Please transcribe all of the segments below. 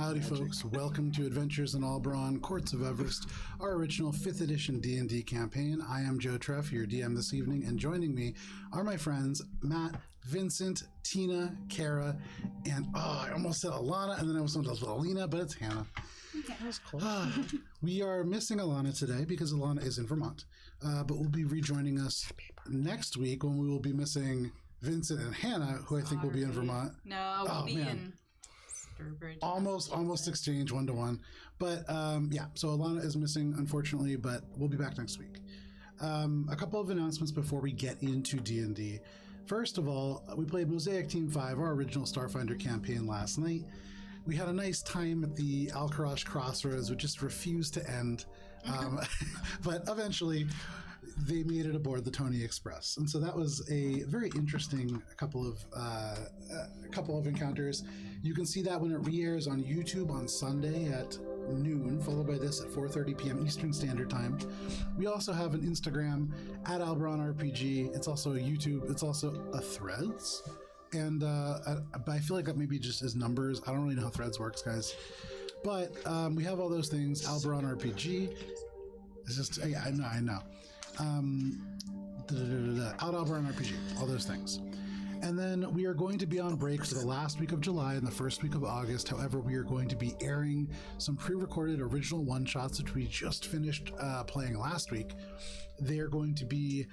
Howdy, folks. Welcome to Adventures in Alberon, Courts of Everest, our original 5th edition D&D campaign. I am Joe Treff, your DM this evening, and joining me are my friends Matt, Vincent, Tina, Kara, and I almost said Alana, and then I was going to Alina, but it's Hannah. That was close. We are missing Alana today because Alana is in Vermont, but will be rejoining us next week when we will be missing Vincent and Hannah, who I think will be in Vermont. No, we'll be in Sturbridge. Almost exchange 1-to-1. But so Alana is missing, unfortunately, but we'll be back next week. A couple of announcements before we get into D&D. First of all, we played Mosaic Team 5, our original Starfinder campaign, last night. We had a nice time at the Alcaraz Crossroads, which just refused to end. But eventually, they made it aboard the Tony Express. And so that was a very interesting couple of encounters. You can see that when it re-airs on YouTube on Sunday at noon, followed by this at 4:30 p.m. Eastern Standard Time. We also have an Instagram at AlberonRPG. It's also a YouTube. It's also a Threads. And but I feel like that maybe just is numbers. I don't really know how Threads works, guys. But we have all those things. Alberon RPG. It's just, I know. Out Alberon RPG. All those things. And then we are going to be on break for the last week of July and the first week of August. However, we are going to be airing some pre-recorded original one-shots, which we just finished playing last week. They're going to be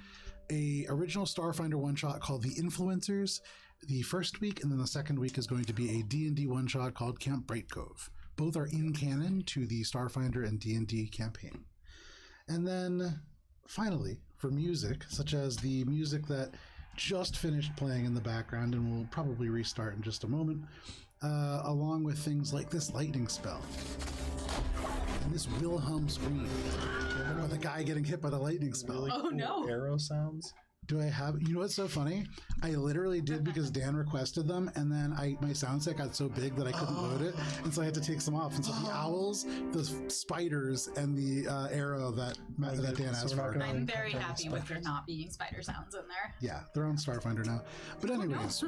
a original Starfinder one-shot called The Influencers the first week, and then the second week is going to be a D&D one-shot called Camp Bright Cove. Both are in canon to the Starfinder and D&D campaign. And then finally, for music, such as the music that just finished playing in the background and will probably restart in just a moment, along with things like this lightning spell and this Wilhelm scream, or the guy getting hit by the lightning spell. Really Oh, no. Arrow sounds. Do I have? You know what's so funny? I literally did because Dan requested them, and then my sound set got so big that I couldn't load it, and so I had to take some off. And so the owls, the spiders, and the arrow that Dan asked for. I'm very happy with there not being spider sounds in there. Yeah, they're on Starfinder now. But anyways,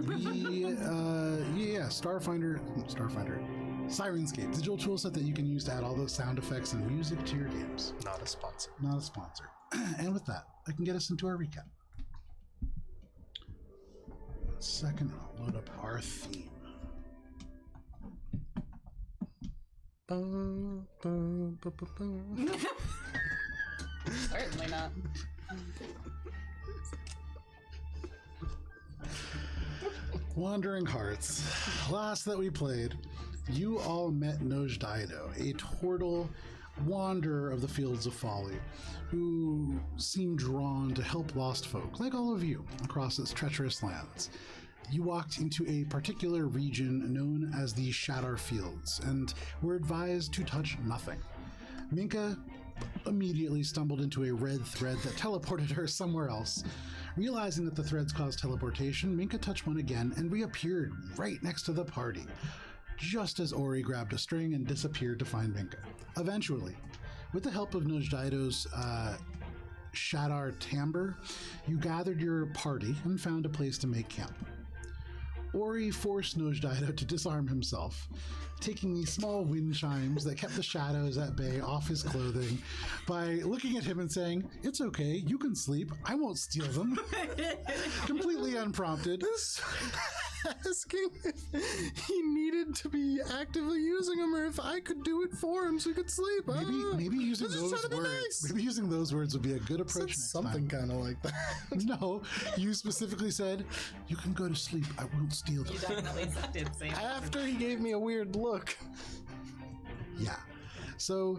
Starfinder, Sirenscape, digital toolset that you can use to add all those sound effects and music to your games. Not a sponsor. Not a sponsor. And with that, I can get us into our recap. Second, I'll load up our theme. Certainly not. Wandering Hearts. Last that we played, you all met Nojdaido, a turtle wanderer of the Fields of Folly, who seemed drawn to help lost folk, like all of you, across its treacherous lands. You walked into a particular region known as the Shatter Fields, and were advised to touch nothing. Minka immediately stumbled into a red thread that teleported her somewhere else. Realizing that the threads caused teleportation, Minka touched one again and reappeared right next to the party, just as Ori grabbed a string and disappeared to find Minka. Eventually, with the help of Nojdaido's Shadar Timbre, you gathered your party and found a place to make camp. Ori forced Nojdaido to disarm himself, taking these small wind chimes that kept the shadows at bay off his clothing by looking at him and saying, "It's okay, you can sleep, I won't steal them." Completely unprompted. Asking if he needed to be actively using them or if I could do it for him so he could sleep. Maybe using those words. Nice. Maybe using those words would be a good approach. Something kind of like that. No, you specifically said, "You can go to sleep. I won't steal them." You definitely did say that. After he gave me a weird look. Yeah. So,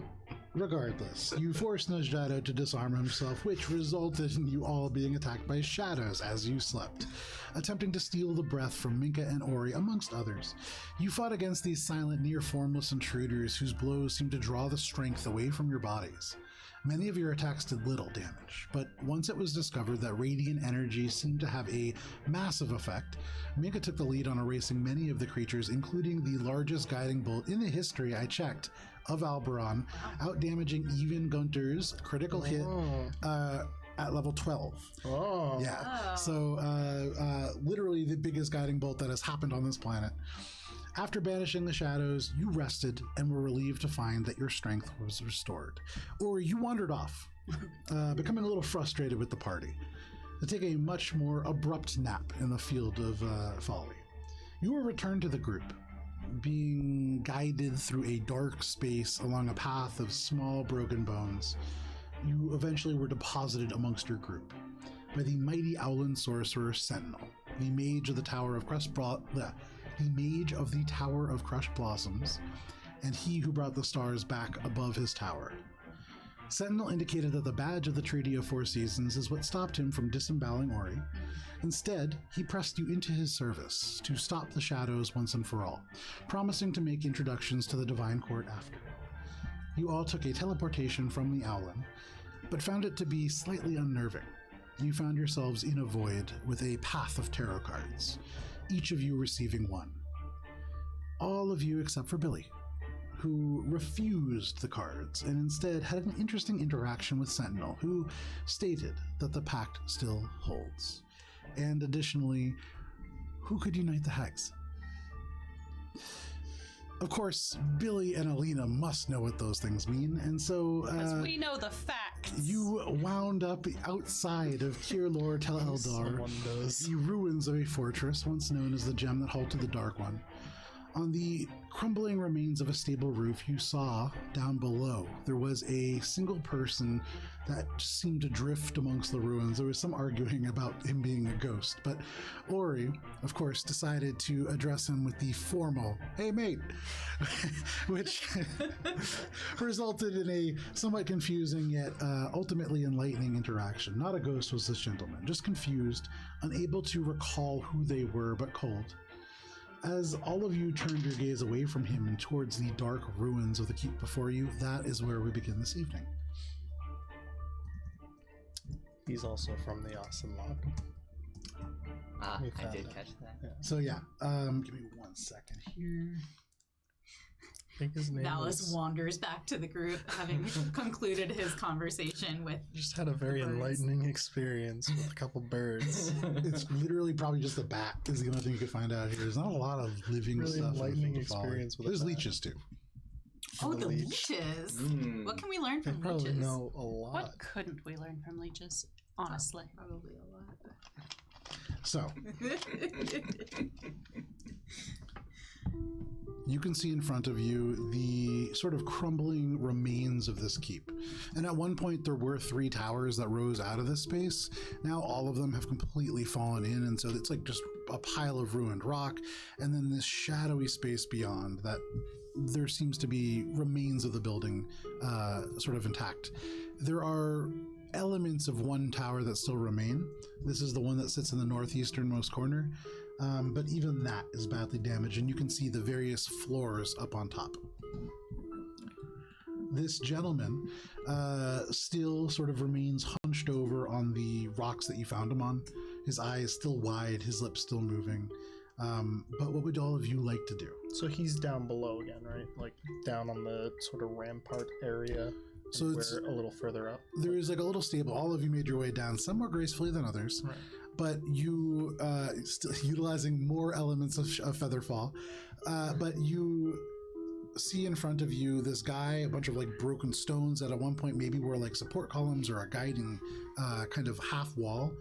regardless, you forced Nojdaido to disarm himself, which resulted in you all being attacked by shadows as you slept, attempting to steal the breath from Minka and Ori, amongst others. You fought against these silent, near-formless intruders whose blows seemed to draw the strength away from your bodies. Many of your attacks did little damage, but once it was discovered that radiant energy seemed to have a massive effect, Minka took the lead on erasing many of the creatures, including the largest guiding bolt in the history, I checked, of Alberon, out-damaging even Gunter's critical hit at level 12. Oh. Yeah. So literally the biggest guiding bolt that has happened on this planet. After banishing the shadows, you rested and were relieved to find that your strength was restored. Or you wandered off, becoming a little frustrated with the party, to take a much more abrupt nap in the field of folly. You were returned to the group, being guided through a dark space along a path of small broken bones. You eventually were deposited amongst your group by the mighty Owlin sorcerer Sentinel, the mage of the Tower of Crushed Blossoms, and he who brought the stars back above his tower. Sentinel indicated that the badge of the Treaty of Four Seasons is what stopped him from disemboweling Ori. Instead, he pressed you into his service to stop the shadows once and for all, promising to make introductions to the Divine Court after. You all took a teleportation from the Owlin, but found it to be slightly unnerving. You found yourselves in a void with a path of tarot cards, each of you receiving one. All of you except for Billy, who refused the cards and instead had an interesting interaction with Sentinel, who stated that the pact still holds. And additionally, who could unite the Hags? Of course, Billy and Alina must know what those things mean, and so Because we know the facts. you wound up outside of Kirlor Tel Eldar, the ruins of a fortress once known as the Gem that halted the Dark One. On the crumbling remains of a stable roof, you saw down below there was a single person that seemed to drift amongst the ruins. There was some arguing about him being a ghost, but Ori, of course, decided to address him with the formal, "Hey mate," which resulted in a somewhat confusing yet ultimately enlightening interaction. Not a ghost was this gentleman, just confused, unable to recall who they were, but cold. As all of you turned your gaze away from him and towards the dark ruins of the keep before you, that is where we begin this evening. He's also from the Awesome Lot. I We found did it. catch that. Yeah. So yeah, give me 1 second here. I think his name Malice was, wanders back to the group, having concluded his conversation with. just had a very Birds. enlightening experience with a couple birds. It's literally probably just a bat is the only thing you could find out here. There's not a lot of living Really stuff. in the enlightening Field of Folly. experience with a There's bat. leeches too. Oh, The the leech. leeches. Mm. What can we learn They from probably leeches? know a lot. What couldn't we learn from leeches? Honestly. Probably a So lot. you can see in front of you the sort of crumbling remains of this keep. And at one point there were 3 towers that rose out of this space. Now all of them have completely fallen in, and so it's like just a pile of ruined rock, and then this shadowy space beyond that there seems to be remains of the building sort of intact. There are elements of one tower that still remain. This is the one that sits in the northeasternmost corner. But even that is badly damaged, and you can see the various floors up on top. This gentleman still sort of remains hunched over on the rocks that you found him on. His eyes still wide, his lips still moving. But what would all of you like to do? So he's down below again, right? Like down on the sort of rampart area. So and it's- we're a little further up. There is like a little stable. All of you made your way down, some more gracefully than others. Right. But you still utilizing more elements of Featherfall. But you see in front of you this guy, a bunch of like broken stones that at one point maybe were like support columns or a guiding kind of half wall,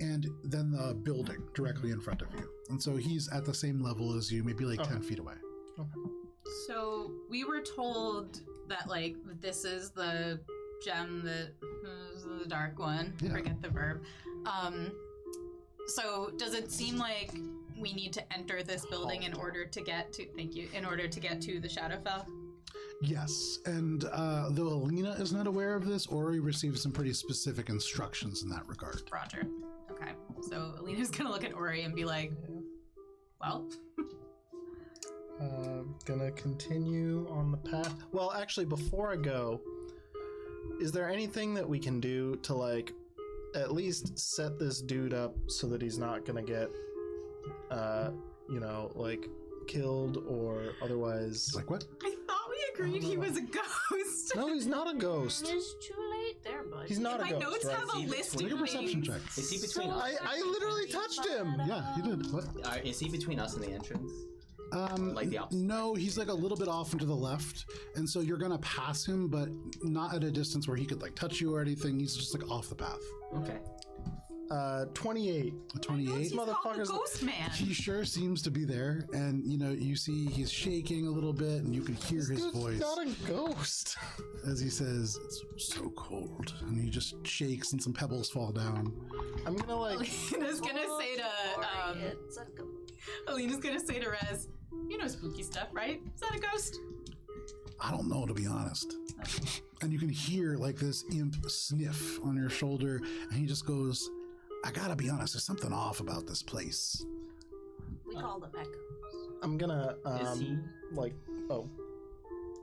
and then the building directly in front of you. And so he's at the same level as you, maybe like 10 feet away. So we were told that like this is the gem that the dark one. Yeah. Forget the verb. So does it seem like we need to enter this building in order to get to? Thank you. In order to get to the Shadowfell. Yes, and though Alina is not aware of this, Ori received some pretty specific instructions in that regard. Roger. Okay. So Alina's gonna look at Ori and be like, "Well, Gonna continue on the path. Well, actually, before I go, is there anything that we can do to like at least set this dude up so that he's not gonna get, like killed or otherwise? Like what? I thought we agreed he was a ghost." No, he's not a ghost. It's too late there, bud. He's not My a ghost. notes right? have a list Make a of perception names. check. Is he between us? I literally touched him. Yeah, you did. What? Is he between us and the entrance? Like the opposite? No, he's like a little bit off and to the left, and so you're gonna pass him, but not at a distance where he could like touch you or anything. He's just like off the path. Okay. 28. A 28. He's called the Motherfuckers- Ghost Man. He sure seems to be there, and you see he's shaking a little bit, and you can hear his Dude's voice not a ghost. as he says, "It's so cold," and he just shakes, and some pebbles fall down. I'm gonna like. Alina's gonna say to It's a ghost. Alina's gonna say to Rez, "You know spooky stuff, right? Is that a ghost?" I don't know, to be honest. And you can hear like this imp sniff on your shoulder, and he just goes, "I gotta be honest, there's something off about this place." We call them echoes. I'm gonna Is he? like. Oh,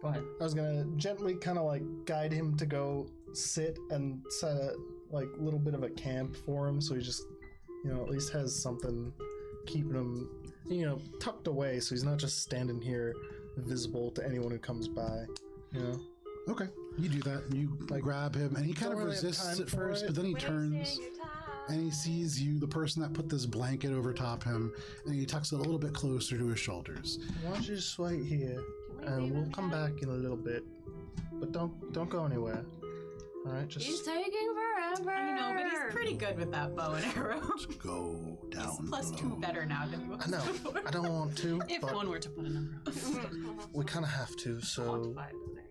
Go ahead. I was gonna gently kind of like guide him to go sit and set a like little bit of a camp for him, so he just at least has something keeping him tucked away, so he's not just standing here visible to anyone who comes by. Okay, you do that, and you Like, grab him, and he kind don't of really have resists time at for first, it. but then he turns. Wasting your time. And he sees you, the person that put this blanket over top him, and he tucks it a little bit closer to his shoulders. Why don't you just wait here, Can we and leave we'll him come here? back in a little bit. But don't go anywhere. All right, He's just taking forever. I know, but he's pretty good with that bow and arrow. Just go He's down +2 below. better now than he was I know before. I don't want to, If but one were to put a number on we kind of have to. So Quantify it there.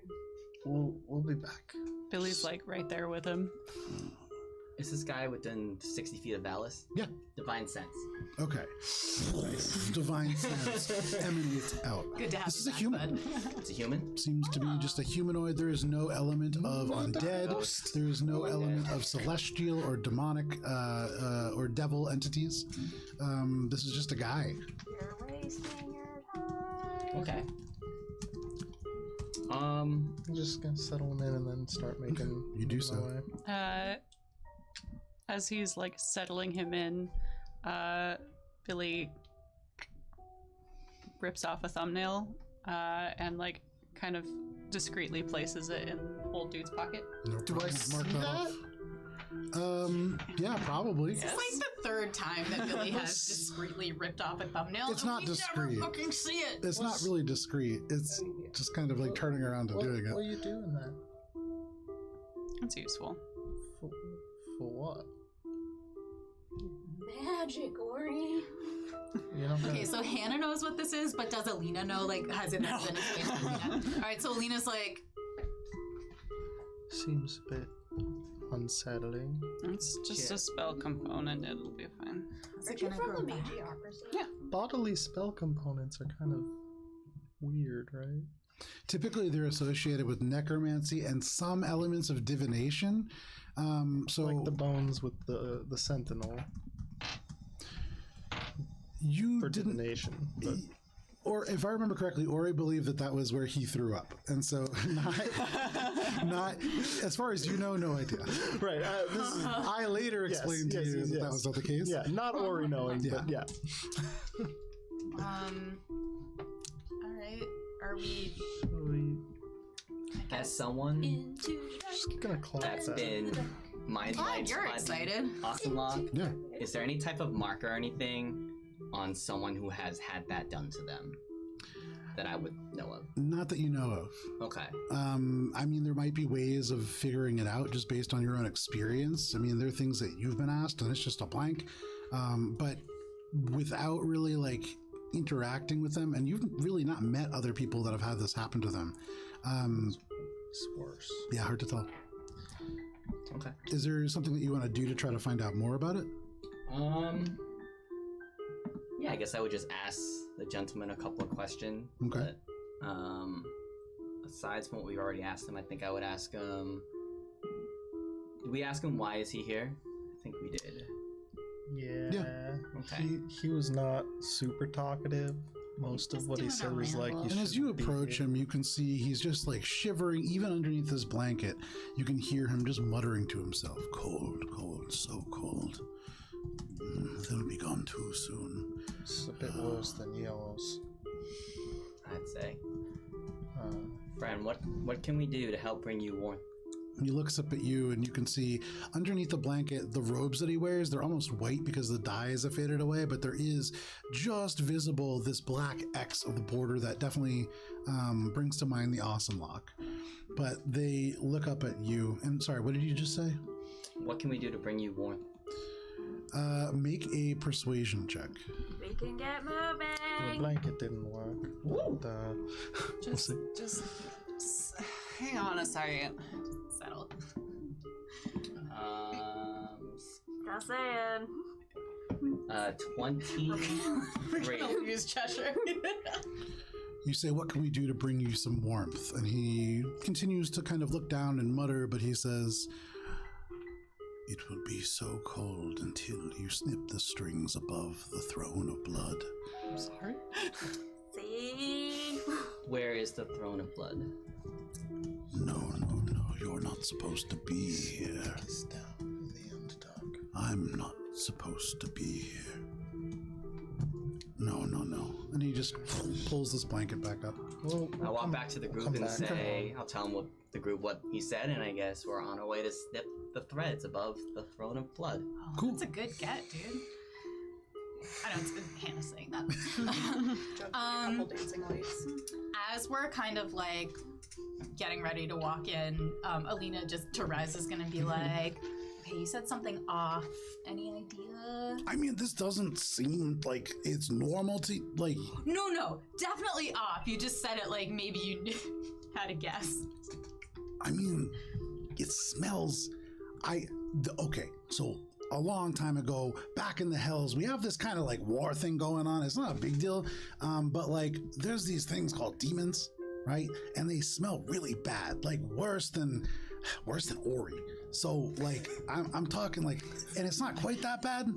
we'll be back. Billy's like right there with him. Is this guy within 60 feet of Valis? Yeah. Divine sense. Okay. Divine sense emanates out. Good to have This you is a back, human. bud. It's a human? Seems to be just a humanoid. There is no element of undead. There is no element of celestial or demonic or devil entities. This is just a guy. You're wasting your time. Okay. I'm just gonna settle him in and then start making. You do my so. way. As he's like settling him in, Billy rips off a thumbnail and like kind of discreetly places it in old dude's pocket. No Do I problem. see Mark that? off. Yeah, probably. It's like the 3rd time that Billy has discreetly ripped off a thumbnail. It's and not we discreet. never fucking see it. It's not really discreet. It's just kind of like turning around and What doing are it. you doing that? That's useful. For what? Magic, Ori. Okay, so Hannah knows what this is, but does Alina know? Like, has it been explained to Alina? All right, so Alina's like, Seems a bit unsettling. It's just Yeah. a spell component. It'll be fine. is Aren't it you gonna from grow the back? Magiocracy? Bodily spell components are kind of weird, right? Typically, they're associated with necromancy and some elements of divination. So Like the bones with the sentinel you for didn't, divination. But or if I remember correctly, Ori believed that was where he threw up, and so not as far as you know, no idea. right, this is I later Yes, explained to yes, you yes, that yes. that was not the case. yeah, not Ori knowing, but yeah. All right, are we? So we As someone Into just gonna claw that's that. been mind Glad lights you're by the excited. Oxenlock, Yeah. is there any type of marker or anything on someone who has had that done to them that I would know of? Not that you know of. Okay. I mean, there might be ways of figuring it out just based on your own experience. I mean, there are things that you've been asked, and it's just a blank. But without really like interacting with them, and you've really not met other people that have had this happen to them. It's worse. Yeah, hard to tell. Okay. Is there something that you want to do to try to find out more about it? Yeah, I guess I would just ask the gentleman a couple of questions. Okay. But, aside from what we've already asked him, I think I would ask him. Did we ask him why is he here? I think we did. Yeah. Okay. He was not super talkative. Most of Just what he doing a said was like, ramble. you And as you shouldn't be approach here. him, you can see he's just like shivering, even underneath his blanket. You can hear him just muttering to himself, "Cold, cold, so cold. They'll be gone too soon." It's a bit worse than yours. I'd say. Uh, Friend, what can we do to help bring you He looks up at you, and you can see underneath the blanket, the robes that he wears, they're almost white because the dyes have faded away, but there is just visible this black X of the border that definitely brings to mind the Awesome Lock. But they look up at you, and sorry, what did you just say? What can we do to bring you warmth? Make a persuasion check. We can get The moving. blanket didn't work. But, Just hang on a second. Settle. Just saying. 23. Use Cheshire. You say, what can we do to bring you some warmth? And he continues to kind of look down and mutter, but he says, it will be so cold until you snip the strings above the throne of blood. I'm sorry. See? Where is the throne of blood? No, you're not supposed to be here. it's down in the Underdark. I'm not supposed to be here. No. And he just pulls this blanket back up. Well, I'll walk back to the group come and back. say, I'll tell him what the group what he said, and I guess we're on our way to snip the threads above the throne of blood. Oh, Cool. That's a good get, dude. I know it's been Hannah saying that. A couple dancing lights. As we're kind of like getting ready to walk in, Alina just to Rise is gonna be like, okay, you said something off. Any idea? I mean, this doesn't seem like it's normal to, like, No, definitely off. You just said it like maybe you had a guess. I mean, it smells. Okay, so a long time ago, back in the Hells, we have this kind of like war thing going on. It's not a big deal, but like there's these things called demons, right? And they smell really bad, like worse than Ori. So like I'm talking like, and it's not quite that bad,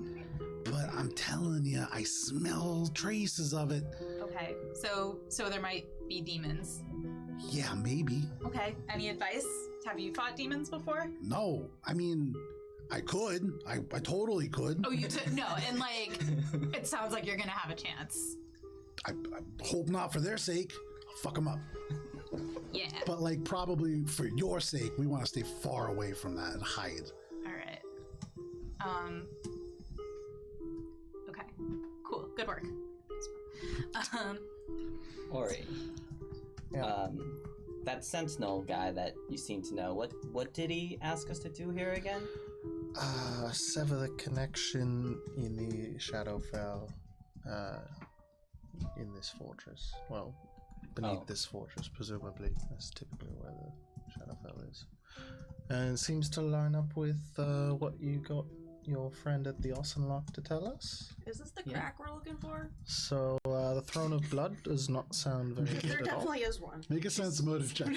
but I'm telling you, I smell traces of it. Okay, so there might be demons. Yeah, maybe. Okay, any advice? Have you fought demons before? No, I mean, I could. I totally could. Oh, no, and like, it sounds like you're gonna have a chance. I hope not for their sake. I'll fuck them up. Yeah. But like, probably for your sake, we want to stay far away from that and hide. All right. Okay. Cool. Good work. Ori. Yeah. That sentinel guy that you seem to know, what did he ask us to do here again? Sever the connection in the Shadowfell, in this fortress. Well, beneath this fortress, presumably. That's typically where the Shadowfell is. And it seems to line up with what you got your friend at the Ossenlock to tell us. Is this the Yeah. crack we're looking for? So, the Throne of Blood does not sound very good There at all. definitely is one. Make a sense motive check.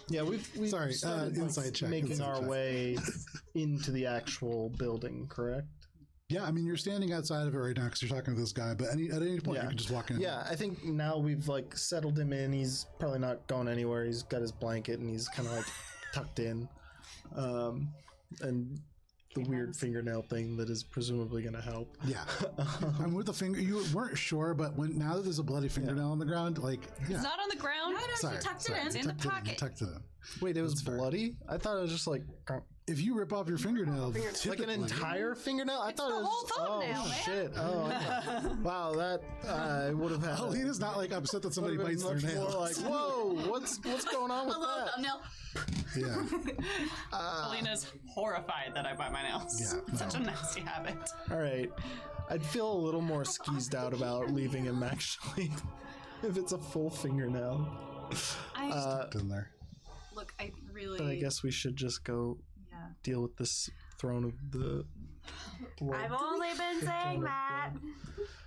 Yeah, we've Sorry, started, inside check, making inside our check. way into the actual building, correct? Yeah, I mean, you're standing outside of it right now because you're talking to this guy. But at any point, Yeah. you can just walk in. Yeah, I think now we've like settled him in. He's probably not going anywhere. He's got his blanket and he's kind of like tucked in, and the weird fingernail thing that is presumably going to help. Yeah. I'm with the finger. You weren't sure, but now that there's a bloody fingernail on the ground, like, yeah. It's not on the ground. No, Sorry, you tucked sorry, it in. It's in the tucked it pocket. You tucked it in. Wait, it was That's fair. bloody? I thought it was just like If you rip off your fingernail, like an typically- entire fingernail. I thought the it was whole toenail, man. shit. Oh, okay. Wow, that I would have had. Alina's not like upset that somebody would've bites been their much more nails. like, whoa, what's going on with A little that? thumbnail. Yeah. Alina's horrified that I bite my nails. Yeah, It's such no. a nasty habit. All right, I'd feel a little more skeezed out about leaving him actually, if it's a full fingernail. I In there. look. I really. But I guess we should just go Yeah. deal with this throne of the. I've only been saying that.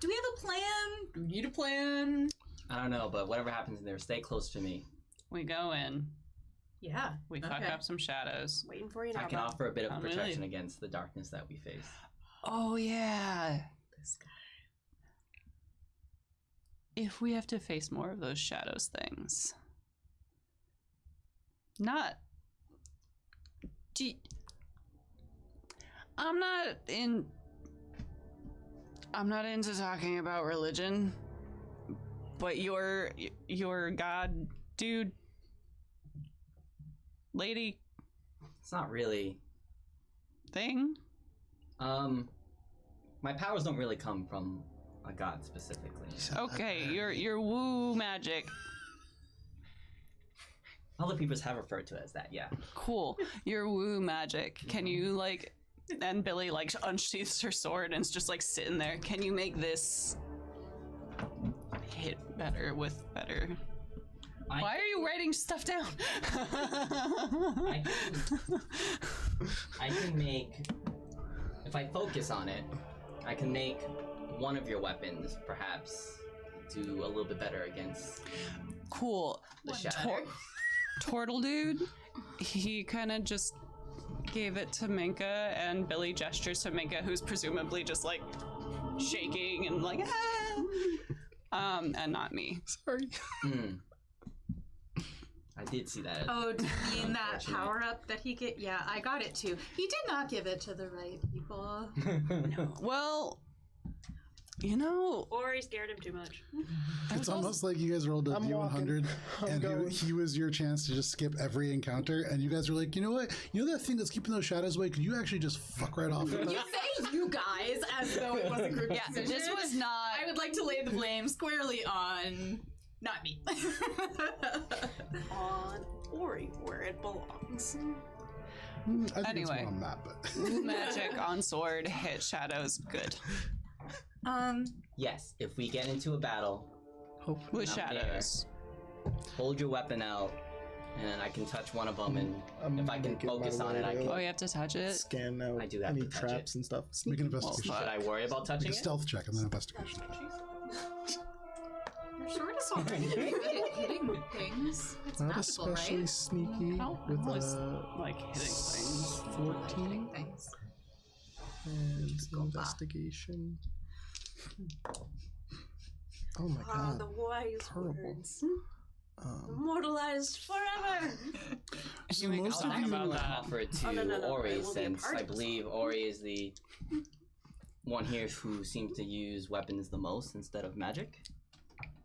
Do we have a plan? Do we need a plan? I don't know, but whatever happens in there, stay close to me. We go in. Yeah. We fuck up some shadows. Waiting for you now. I can bro. offer a bit of Not protection really. against the darkness that we face. Oh yeah. This guy. If we have to face more of those shadows things. Not. I'm not into talking about religion, but your god dude lady It's not really. thing? My powers don't really come from a god specifically. Okay, your woo magic. Other people have referred to it as that, yeah. Cool. Your woo magic. Can you like? And Billy like unsheaths her sword and it's just like sitting there. Can you make this hit better with better? Why are you writing stuff down? I can make, if I focus on it, I can make one of your weapons perhaps do a little bit better against Cool. the shadow. Turtle dude, he kind of just gave it to Minka, and Billy gestures to Minka, who's presumably just like shaking and like and not me. Sorry. I did see that. Oh, do you mean that power up that he get? Yeah, I got it too. He did not give it to the right people. Well, you know, Or he scared him too much. It's almost like you guys rolled a I'm D100 walking. I'm going. he was your chance to just skip every encounter, and you guys were like, you know what? You know that thing that's keeping those shadows away? Could you actually just fuck right off with You that? say you guys as though it was a group yeah, decision. this was not. I would like to lay the blame squarely on not me. On Ori, where it belongs. I think Anyway. it's more on Matt, but Woo magic on sword, hit shadows, good. Yes, if we get into a battle, Hopefully. With Not shadows. hold your weapon out, and I can touch one of them, and I'm if I can making my focus on way it, I to can. Oh, you have to touch it? scan out I do have any to touch traps it. and stuff. make an Well, investigation. fuck. Should I worry about Make touching a it? stealth check and then investigation. Your sword is already very good at hitting things. It's Not magical, especially right? sneaky with always, a like hitting things. 14 Things. and go investigation. Oh my Ah, the god. wise Terrible. words. Um, Immortalized forever. So make most something of you, about that. Offer it to Oh, no, Ori, it will be a since part I of the believe Ori is the one here who seems to use weapons the most instead of magic.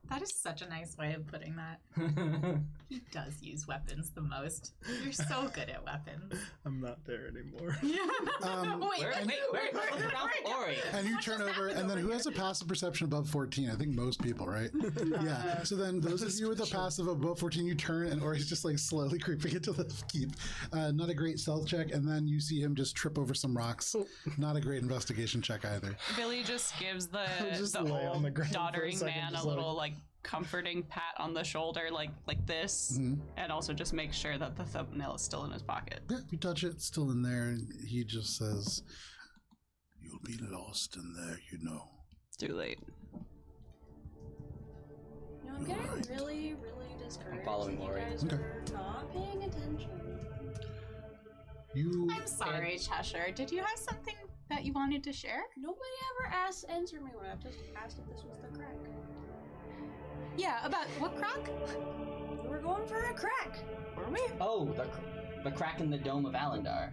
That is such a nice way of putting that. He does use weapons the most. You're so good at weapons. I'm not there anymore. Wait. Ori. and you turn over, and then who has a passive perception above 14? I think most people, right? Yeah. So then those of you with a passive above 14, you turn, and Ori's just like slowly creeping into the keep. Not a great stealth check, and then you see him just trip over some rocks. Not a great investigation check either. Billy just gives the Just the lay on old the ground for a doddering second, man a just little like comforting pat on the shoulder, like this, and also just make sure that the thumbnail is still in his pocket. Yeah, you touch it, it's still in there, and he just says, "You'll be lost in there, you know." It's too late. You know, I'm getting really, really discouraged. I'm following that Ori. You guys Okay. are not paying attention. You I'm sorry, Cheshire. Did you have something that you wanted to share? Nobody ever answered me when I just asked if this was the crack. Yeah, about what crack? We were going for a crack. Were we? Oh, the crack in the dome of Alendar.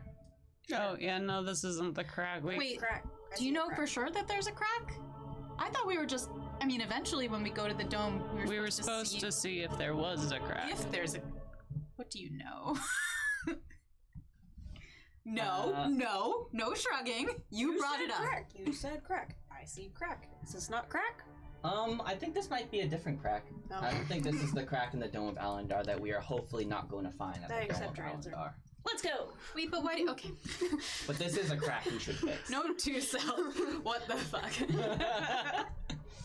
Oh yeah, no, this isn't the crack. Wait, Crack. I do you see a know crack. for sure that there's a crack? I thought we were just. I mean, eventually when we go to the dome, we were supposed to see if there was a crack. if there's a. What do you know? No shrugging. You brought said it up. Crack. You said crack. I see crack. Is this not crack? I think this might be a different crack. No. I don't think this is the crack in the dome of Alendar that we are hopefully not going to find at I the dome accept of your answer. Alendar. Let's go. Wait, but why? Okay. But this is a crack we should fix. Note to self. What the fuck?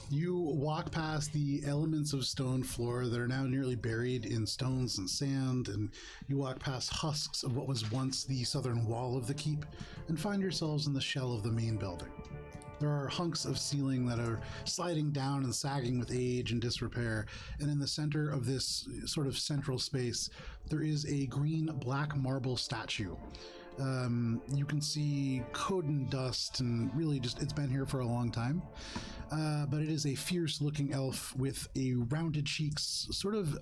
You walk past the elements of stone floor that are now nearly buried in stones and sand, and you walk past husks of what was once the southern wall of the keep, and find yourselves in the shell of the main building. There are hunks of ceiling that are sliding down and sagging with age and disrepair, and in the center of this sort of central space, there is a green black marble statue. You can see coat and dust, and really just it's been here for a long time. But it is a fierce looking elf with a rounded cheeks, sort of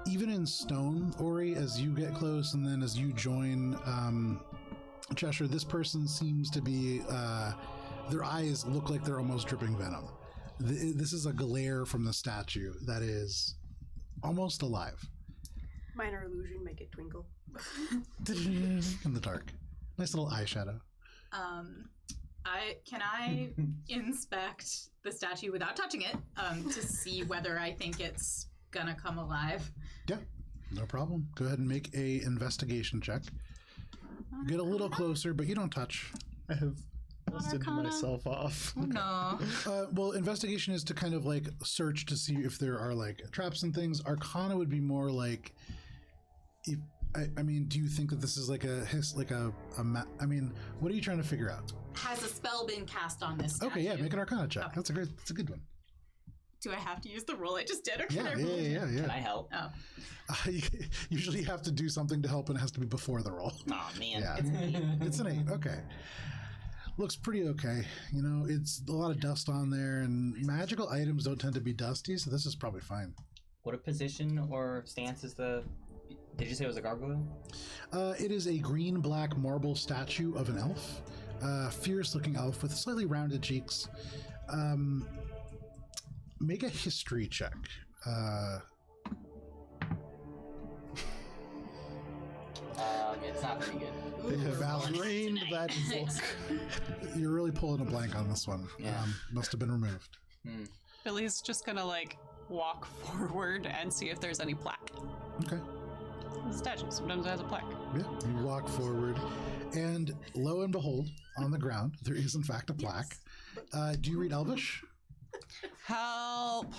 even in stone, Ori, as you get close, and then as you join Cheshire, this person seems to be, their eyes look like they're almost dripping venom. This is a glare from the statue that is almost alive. Minor illusion, make it twinkle. In the dark. Nice little eyeshadow. Can I inspect the statue without touching it to see whether I think it's gonna come alive? Yeah, no problem. Go ahead and make a investigation check. Get a little closer, but you don't touch. I have dusted Arcana? myself off. Oh, no. Well, investigation is to kind of like search to see if there are like traps and things. Arcana would be more like, if, I mean, do you think that this is like I mean, what are you trying to figure out? Has a spell been cast on this statue? Okay, yeah, make an Arcana check. Okay. That's a good one. Do I have to use the roll I just did, or can Yeah, I roll? Can I help? Oh. You usually have to do something to help, and it has to be before the roll. Oh man. Yeah, it's an 8. Okay, looks pretty okay. You know, it's a lot of dust on there, and magical items don't tend to be dusty, so this is probably fine. What a position or stance is the? Did you say it was a gargoyle? It is a green-black marble statue of an elf, fierce-looking elf with slightly rounded cheeks. Make a history check. It's not very good. They have Valid. drained that book. You're really pulling a blank on this one. Yeah. Must have been removed. Billy's just gonna like walk forward and see if there's any plaque. Okay. The statue sometimes has a plaque. Yeah. You walk forward, and lo and behold, on the ground there is in fact a plaque. Do you read Elvish? Help!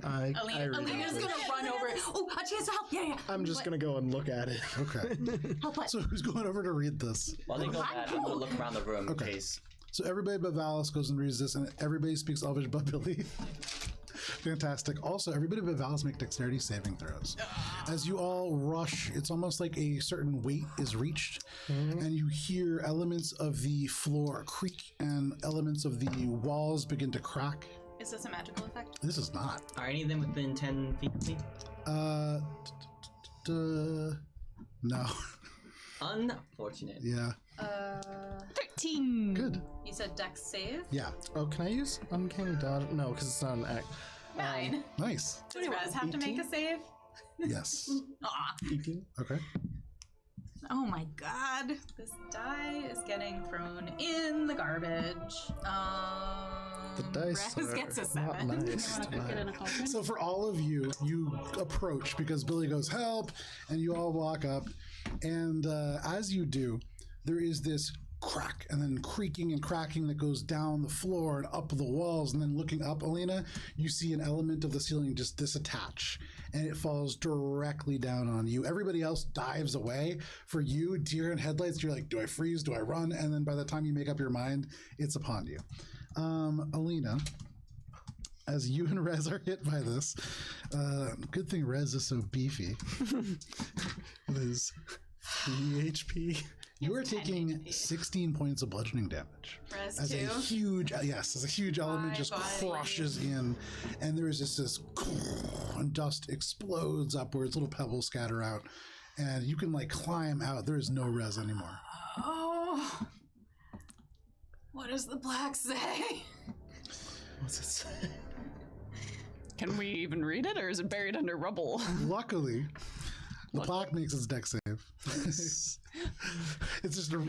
I read Alina's it. gonna run over. Oh, a chance to help! Yeah. I'm just gonna go and look at it. Okay. Help what? So who's going over to read this? While they go that, I'm gonna look around the room Okay. in case. So everybody but Valis goes and reads this, and everybody speaks Elvish but Billy. Fantastic. Also, everybody but Valis make dexterity saving throws. As you all rush, it's almost like a certain weight is reached, and you hear elements of the floor creak and elements of the walls begin to crack. Is this a magical effect? This is not. Are any of them within 10 feet of me? No. Unfortunate. Yeah. 13! Good. You said Dex save? Yeah. Oh, can I use Uncanny Dodge? No, because it's not an act. 9. Nice. Does Rez have to make a save? Yes. Aw. 18. Okay. Oh my god. This die is getting thrown in the garbage. The dice Rez are gets a not 7. nice Wanna cook it in a tonight. cauldron? So for all of you, you approach because Billy goes, help, and you all walk up. And as you do, there is this crack and then creaking and cracking that goes down the floor and up the walls. And then looking up, Alina, you see an element of the ceiling just disattach and it falls directly down on you. Everybody else dives away. For you, deer in headlights, you're like, do I freeze? Do I run? And then by the time you make up your mind, it's upon you. Alina, as you and Rez are hit by this, good thing Rez is so beefy. With his 3 HP. You are 10 taking HP. 16 points of bludgeoning damage. Rez As a 2. huge, as a huge element just body. crushes in, and there is this and dust explodes upwards, little pebbles scatter out, and you can like climb out. There is no res anymore. Oh. What does the plaque say? What's it say? Can we even read it, or is it buried under rubble? Luckily, the plaque makes its deck save. It's just a roll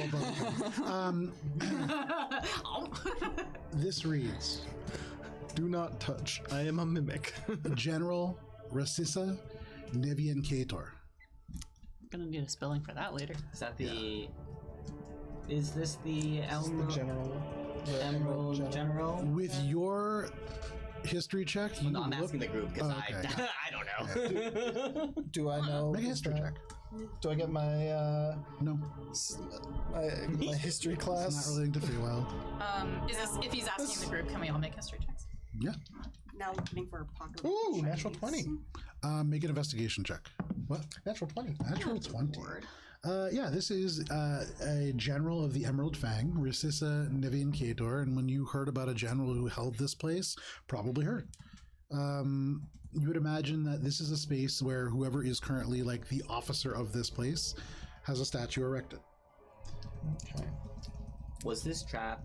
above. This reads: Do not touch. I am a mimic. General Rasissa Nevian Kator. Gonna need a spelling for that later. Is that the? Is this the The Emerald general. The Emerald General? With your history check, you No, I'm look- asking the group because Oh, okay. I don't know. Do I know? Make a is history that- check. Do I get my No, my history class? it's not relating to Feywild. Is this if he's asking the group? Can we all make history checks? Yeah. Now looking for a pocket. of Ooh, shinies. natural 20. Make an investigation check. What? Natural 20. Natural 20. Yeah, this is a general of the Emerald Fang, Rasissa Nevian Kator, and when you heard about a general who held this place, probably heard. You would imagine that this is a space where whoever is currently like the officer of this place has a statue erected. Okay. Was this trap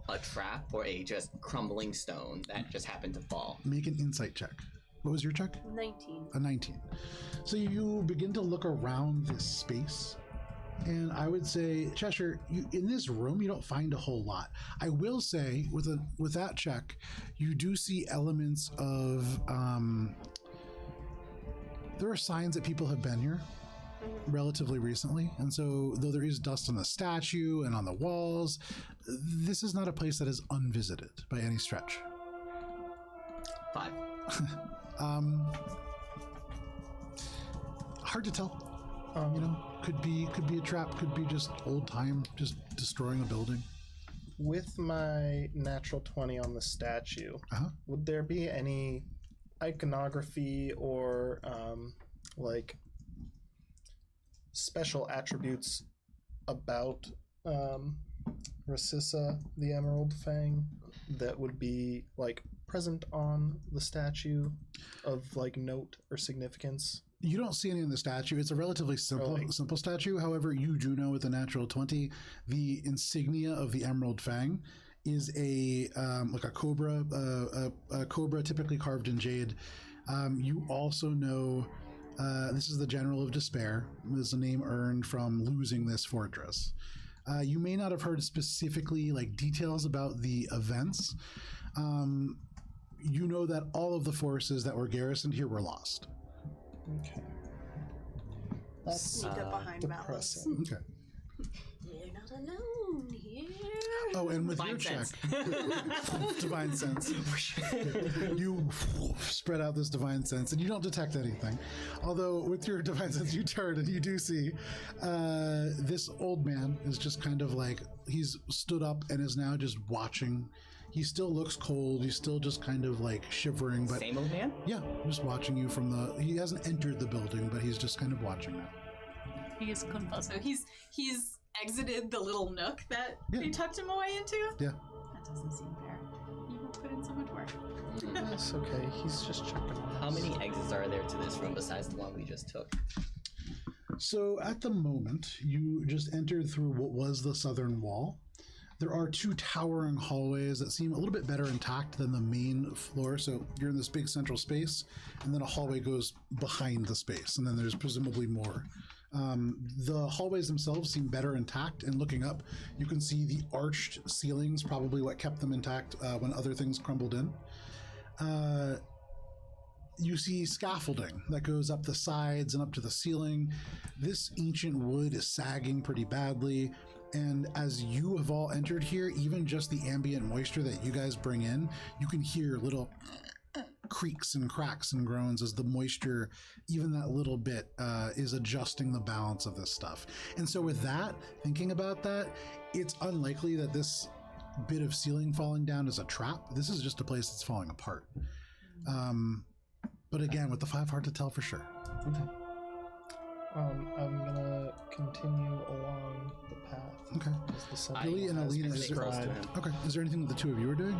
a trap or a just crumbling stone that just happened to fall? Make an insight check. What was your check? 19. A 19. So you begin to look around this space, and I would say, Cheshire, in this room, you don't find a whole lot. I will say, with that check, you do see elements of. There are signs that people have been here relatively recently, and so though there is dust on the statue and on the walls, this is not a place that is unvisited by any stretch. 5. Hard to tell. Could be a trap, could be just old time, just destroying a building. With my natural 20 on the statue, would there be any iconography or like special attributes about Rasissa, the Emerald Fang, that would be like present on the statue of like note or significance? You don't see any in the statue. It's a relatively simple statue. However, you do know with a natural 20, the insignia of the Emerald Fang is a like a cobra, a cobra typically carved in jade. You also know this is the General of Despair. This is a name earned from losing this fortress. You may not have heard specifically like details about the events. You know that all of the forces that were garrisoned here were lost. Okay. That's Sneak up behind Malice. depressing. Okay. You're not alone here. Oh, and with Divine your sense. check, divine sense, you spread out this divine sense, and you don't detect anything. Although with your divine sense, you turn and you do see this old man is just kind of like he's stood up and is now just watching. He still looks cold. He's still just kind of like shivering, but Same old man? yeah, just watching you from the. He hasn't entered the building, but he's just kind of watching now. He is confused. So he's exited the little nook that Yeah. they tucked him away into. Yeah. That doesn't seem fair. You will put in so much work. That's okay. He's just checking on How us. many exits are there to this room besides the one we just took? So at the moment, you just entered through what was the southern wall. There are two towering hallways that seem a little bit better intact than the main floor. So you're in this big central space, and then a hallway goes behind the space, and then there's presumably more. The hallways themselves seem better intact, and looking up, you can see the arched ceilings, probably what kept them intact when other things crumbled in. You see scaffolding that goes up the sides and up to the ceiling. This ancient wood is sagging pretty badly. And as you have all entered here, even just the ambient moisture that you guys bring in, you can hear little creaks and cracks and groans as the moisture, even that little bit, is adjusting the balance of this stuff. And so with that, thinking about that, it's unlikely that this bit of ceiling falling down is a trap. This is just a place that's falling apart. But again, with the 5, hard to tell for sure. I'm gonna continue along the path. Okay. As the sun Billy and has Alina, Stay close to him. Okay. Is there anything that the two of you are doing?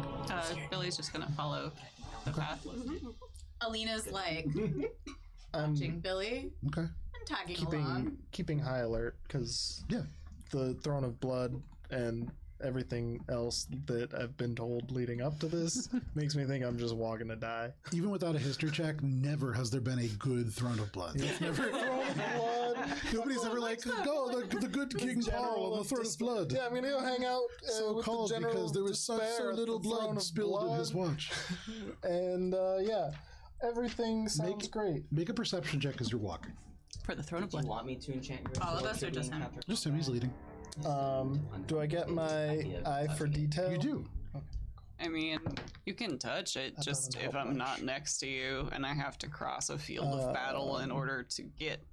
Billy's just gonna follow the path. Alina's like I'm watching Billy Okay. and tagging along. keeping high alert because Yeah. the Throne of Blood and everything else that I've been told leading up to this makes me think I'm just walking to die. Even without a history check, never has there been a good Throne of Blood. It's never. Nobody's ever like, go, the good King Paul on the Throne of Blood. Yeah, I'm gonna go hang out So with called the General because there was so Despair at little the Throne blood of spilled in Blood. his watch. And yeah, everything sounds great. Make a perception check as you're walking. For the Throne of Do you Blood. want me to enchant your All of sword us to or the just him? encounter? Just him, he's leading. Do I get my eye for detail? You do. I mean, you can touch it, That just doesn't if help I'm much. not next to you and I have to cross a field of battle in order to get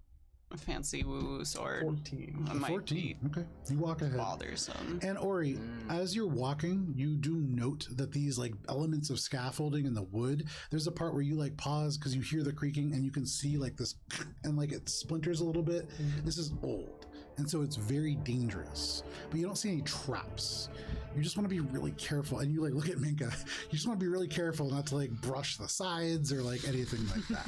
a fancy woo sword. 14. It might 14. be Okay. You walk ahead. bothersome. And Ori, as you're walking, you do note that these like elements of scaffolding in the wood, there's a part where you like pause because you hear the creaking and you can see like this and like it splinters a little bit. This is old. And so it's very dangerous. But you don't see any traps. You just want to be really careful. And you like look at Minka. You just want to be really careful not to like brush the sides or like anything like that.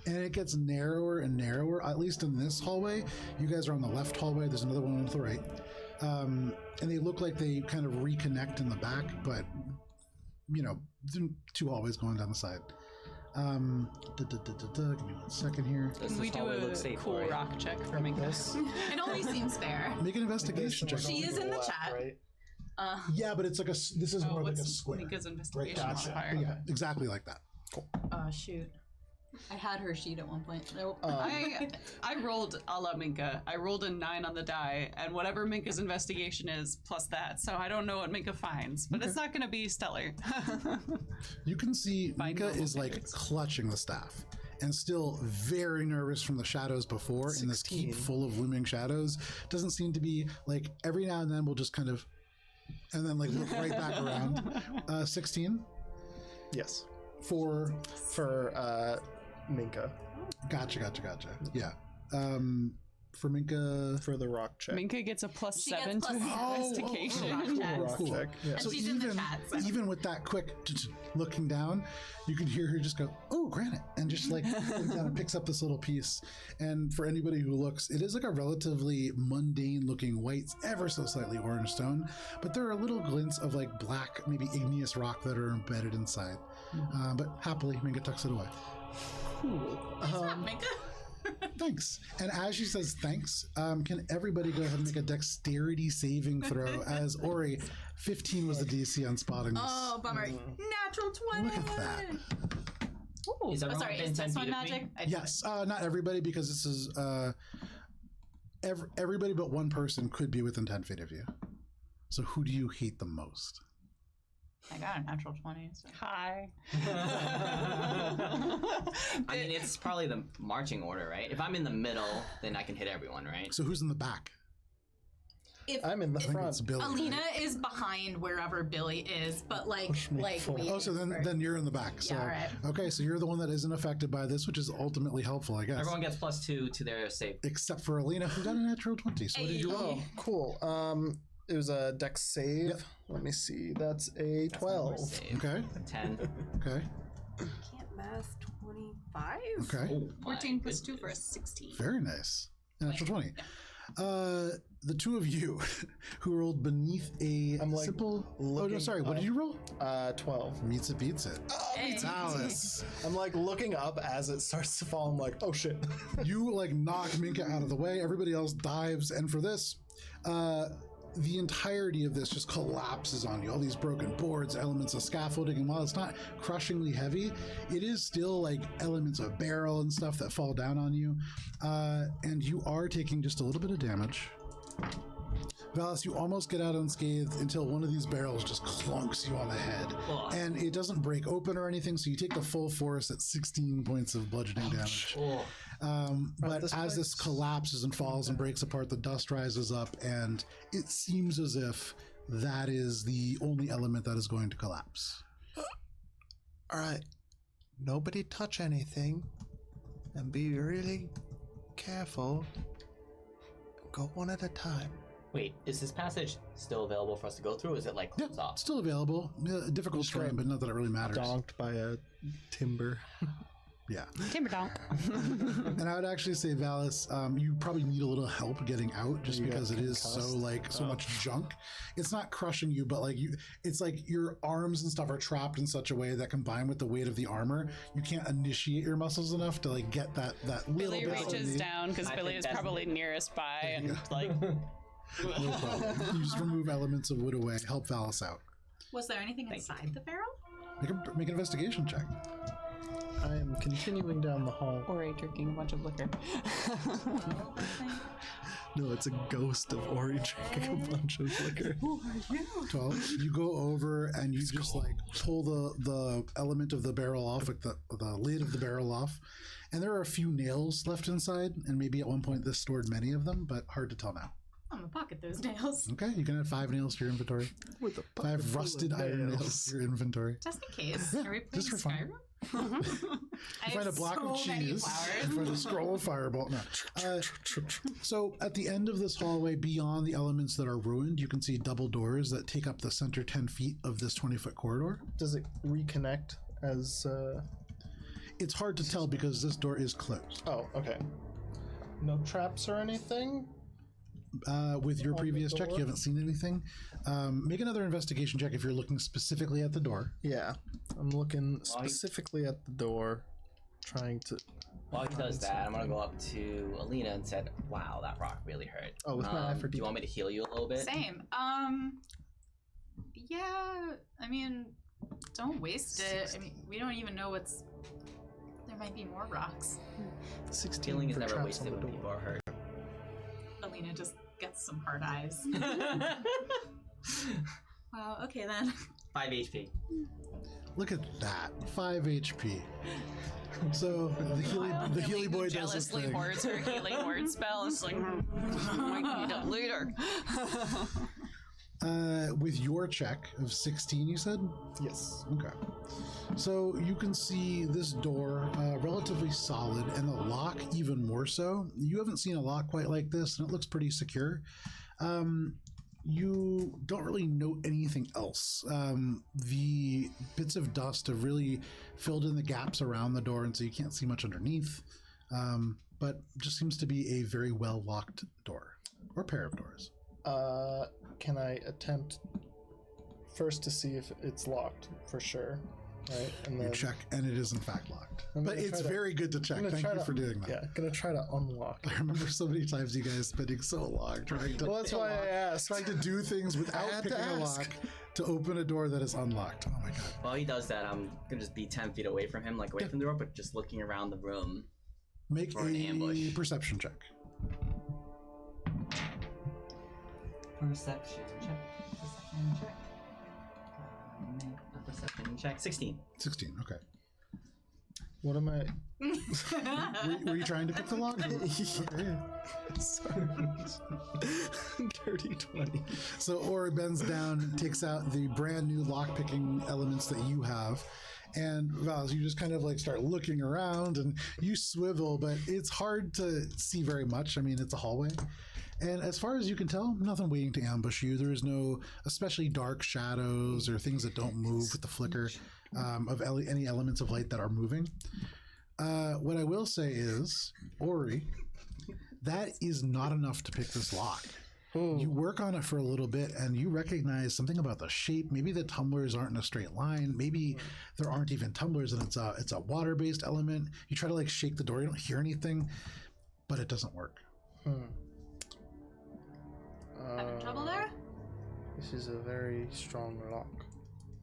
And it gets narrower and narrower, at least in this hallway. You guys are on the left hallway. There's another one on the right. And they look like they kind of reconnect in the back, but, you know, two hallways going down the side. Give me 1 second here. Does Can we this do hallway look a safe, cool Ori? rock check for Minka? This. It only seems fair. Make an investigation check. She is in the chat. Right? Yeah, but it's like this is more like a what's square. Minka's investigation Gotcha. modifier? Yeah, exactly like that. Oh shoot. I had her sheet at one point. Nope. I rolled a la Minka. I rolled a 9 on the die, and whatever Minka's investigation is, plus that. So I don't know what Minka finds, but it's not going to be stellar. You can see Find Mika normal is like figures. clutching the staff and still very nervous from the shadows before in this 16. keep full of looming shadows. Doesn't seem to be like every now and then we'll just kind of and then like look right back around. 16 Yes. for Minka. gotcha. Yeah. For Minka. For the rock check. Minka gets a +7 She gets to +7. investigation. Rock Cool. check. Yeah. And So she's in the chat, so. even with that quick looking down, you can hear her just go, "Oh, granite," and just like goes down and picks up this little piece. And for anybody who looks, it is like a relatively mundane looking white, ever so slightly orange stone, but there are little glints of like black, maybe igneous rock that are embedded inside. But happily, Minka tucks it away. Cool. Minka? Thanks. And as she says thanks, can everybody go ahead and make a dexterity saving throw? As Ori, 15 was the DC on spotting this. Oh, bummer. Natural 20. Look at that. Ooh. Is everyone sorry, within is 10 this feet one of me? magic? Yes, not everybody, because this is everybody but one person could be within 10 feet of you. So who do you hate the most? I got a natural 20. So. Hi. I mean, it's probably the marching order, right? If I'm in the middle, then I can hit everyone, right? So who's in the back? If I'm in the I think front. it's Billy. Alina right? is behind wherever Billy is, but like me forward. waiting Oh, so for- then you're in the back. So Yeah, all right. okay, so you're the one that isn't affected by this, which is ultimately helpful, I guess. Everyone gets +2 to their save. Except for Alina, who got a natural 20. So what did you Hey. roll? Oh, cool. It was a dex save. Yep. Let me see. That's a That's not more 12. save. Okay, 10. okay, Can't math 25. okay. Oh, my 14 plus 2 for a goodness. 16. Very nice. Natural 20. The two of you who rolled beneath a I'm, like, simple. Oh no, looking sorry. What did up. you roll? 12. Meets it, beats it. Hey. Alice, I'm like looking up as it starts to fall. I'm like, oh shit. you like knock Minka out of the way. Everybody else dives, and for this, the entirety of this just collapses on you. All these broken boards, elements of scaffolding, and while it's not crushingly heavy, it is still like elements of barrel and stuff that fall down on you, and you are taking just a little bit of damage. Valis, you almost get out unscathed until one of these barrels just clunks you on the head. Ugh. And it doesn't break open or anything, so you take the full force at 16 points of bludgeoning damage. Oh. But this as this place. collapses and falls and breaks apart, the dust rises up, and it seems as if that is the only element that is going to collapse. All right. Nobody touch anything. And be really careful. Go one at a time. Wait, is this passage still available for us to go through? Or is it like Yeah, closed off? still available. Yeah, difficult Just terrain, got but not that it really matters. Donked by a timber. Yeah. Timber donk. And I would actually say, Valis, you probably need a little help getting out, just You got because it is so concussed? much junk. It's not crushing you, but like it's like your arms and stuff are trapped in such a way that combined with the weight of the armor, you can't initiate your muscles enough to like get that little Billy bit. that you reaches need. down because I Billy think is that's- probably nearest by and like No problem. You just remove elements of wood away, help Valis out. Was there anything inside the barrel? Make an investigation check. I am continuing down the hall. Ori drinking a bunch of liquor. No, it's a ghost of Ori drinking a bunch of liquor. 12. You go over and you just like pull the element of the barrel off, like the lid of the barrel off, and there are a few nails left inside, and maybe at one point this stored many of them, but hard to tell now. I'm gonna pocket those nails. Okay, you can add 5 nails to your inventory. With a 5 rusted iron nails to your inventory. Just in case. Yeah, Are we playing just for fun. Skyrim? I You find a have block so of many cheese. flowers. You find a scroll of firebolt. No. So at the end of this hallway, beyond the elements that are ruined, you can see double doors that take up the center 10 feet of this 20-foot corridor. Does it reconnect as? It's hard to tell because this door is closed. Oh, okay. No traps or anything. with your On the previous check, door? you haven't seen anything. Make another investigation check if you're looking specifically at the door. Yeah, I'm looking specifically at the door, trying to. While he does that, I'm gonna go up to Alina and said, "Wow, that rock really hurt. Oh, with my effort. Do you want me to heal you a little bit?" Same. Yeah. I mean, don't waste it. I mean, we don't even know what's. There might be more rocks. 16 Healing is for never traps on wasted the when door. people are hurt. Alina just gets some hard eyes. Wow. Okay then. 5 HP. Look at that, 5 HP. So the Healy boy does his jealously thing. hoards her healing word spell. It's like, I need a leader. With your check of 16, you said? Yes. Okay. So you can see this door relatively solid, and the lock even more so. You haven't seen a lock quite like this, and it looks pretty secure. You don't really note anything else. The bits of dust have really filled in the gaps around the door, and so you can't see much underneath. But just seems to be a very well locked door, or pair of doors. Can I attempt first to see if it's locked for sure? Right, and You then check, and it is in fact locked. I'm But gonna it's try to- very good to check. I'm gonna Thank try you to- for doing that. yeah, gonna try to unlock. I remember so many times you guys spending so long trying to Well, that's why I asked. trying to do things I without had to picking a ask. lock to open a door that is unlocked. Oh my god. While he does that, I'm gonna just be 10 feet away from him, like away from the door, but just looking around the room. Make For an a ambush. perception check. Perception check. Perception check. Make a perception check. 16. 16, okay. What am I? Were you trying to pick the lock? Okay. Sorry. Dirty 20. So Ori bends down, takes out the brand new lock picking elements that you have. And Val, you just kind of like start looking around and you swivel, but it's hard to see very much. I mean, it's a hallway. And as far as you can tell, nothing waiting to ambush you. There is no especially dark shadows or things that don't move with the flicker of any elements of light that are moving. What I will say is, Ori, that is not enough to pick this lock. You work on it for a little bit and you recognize something about the shape. Maybe the tumblers aren't in a straight line. Maybe there aren't even tumblers and it's a water-based element. You try to like shake the door, you don't hear anything, but it doesn't work. Having trouble there? This is a very strong lock.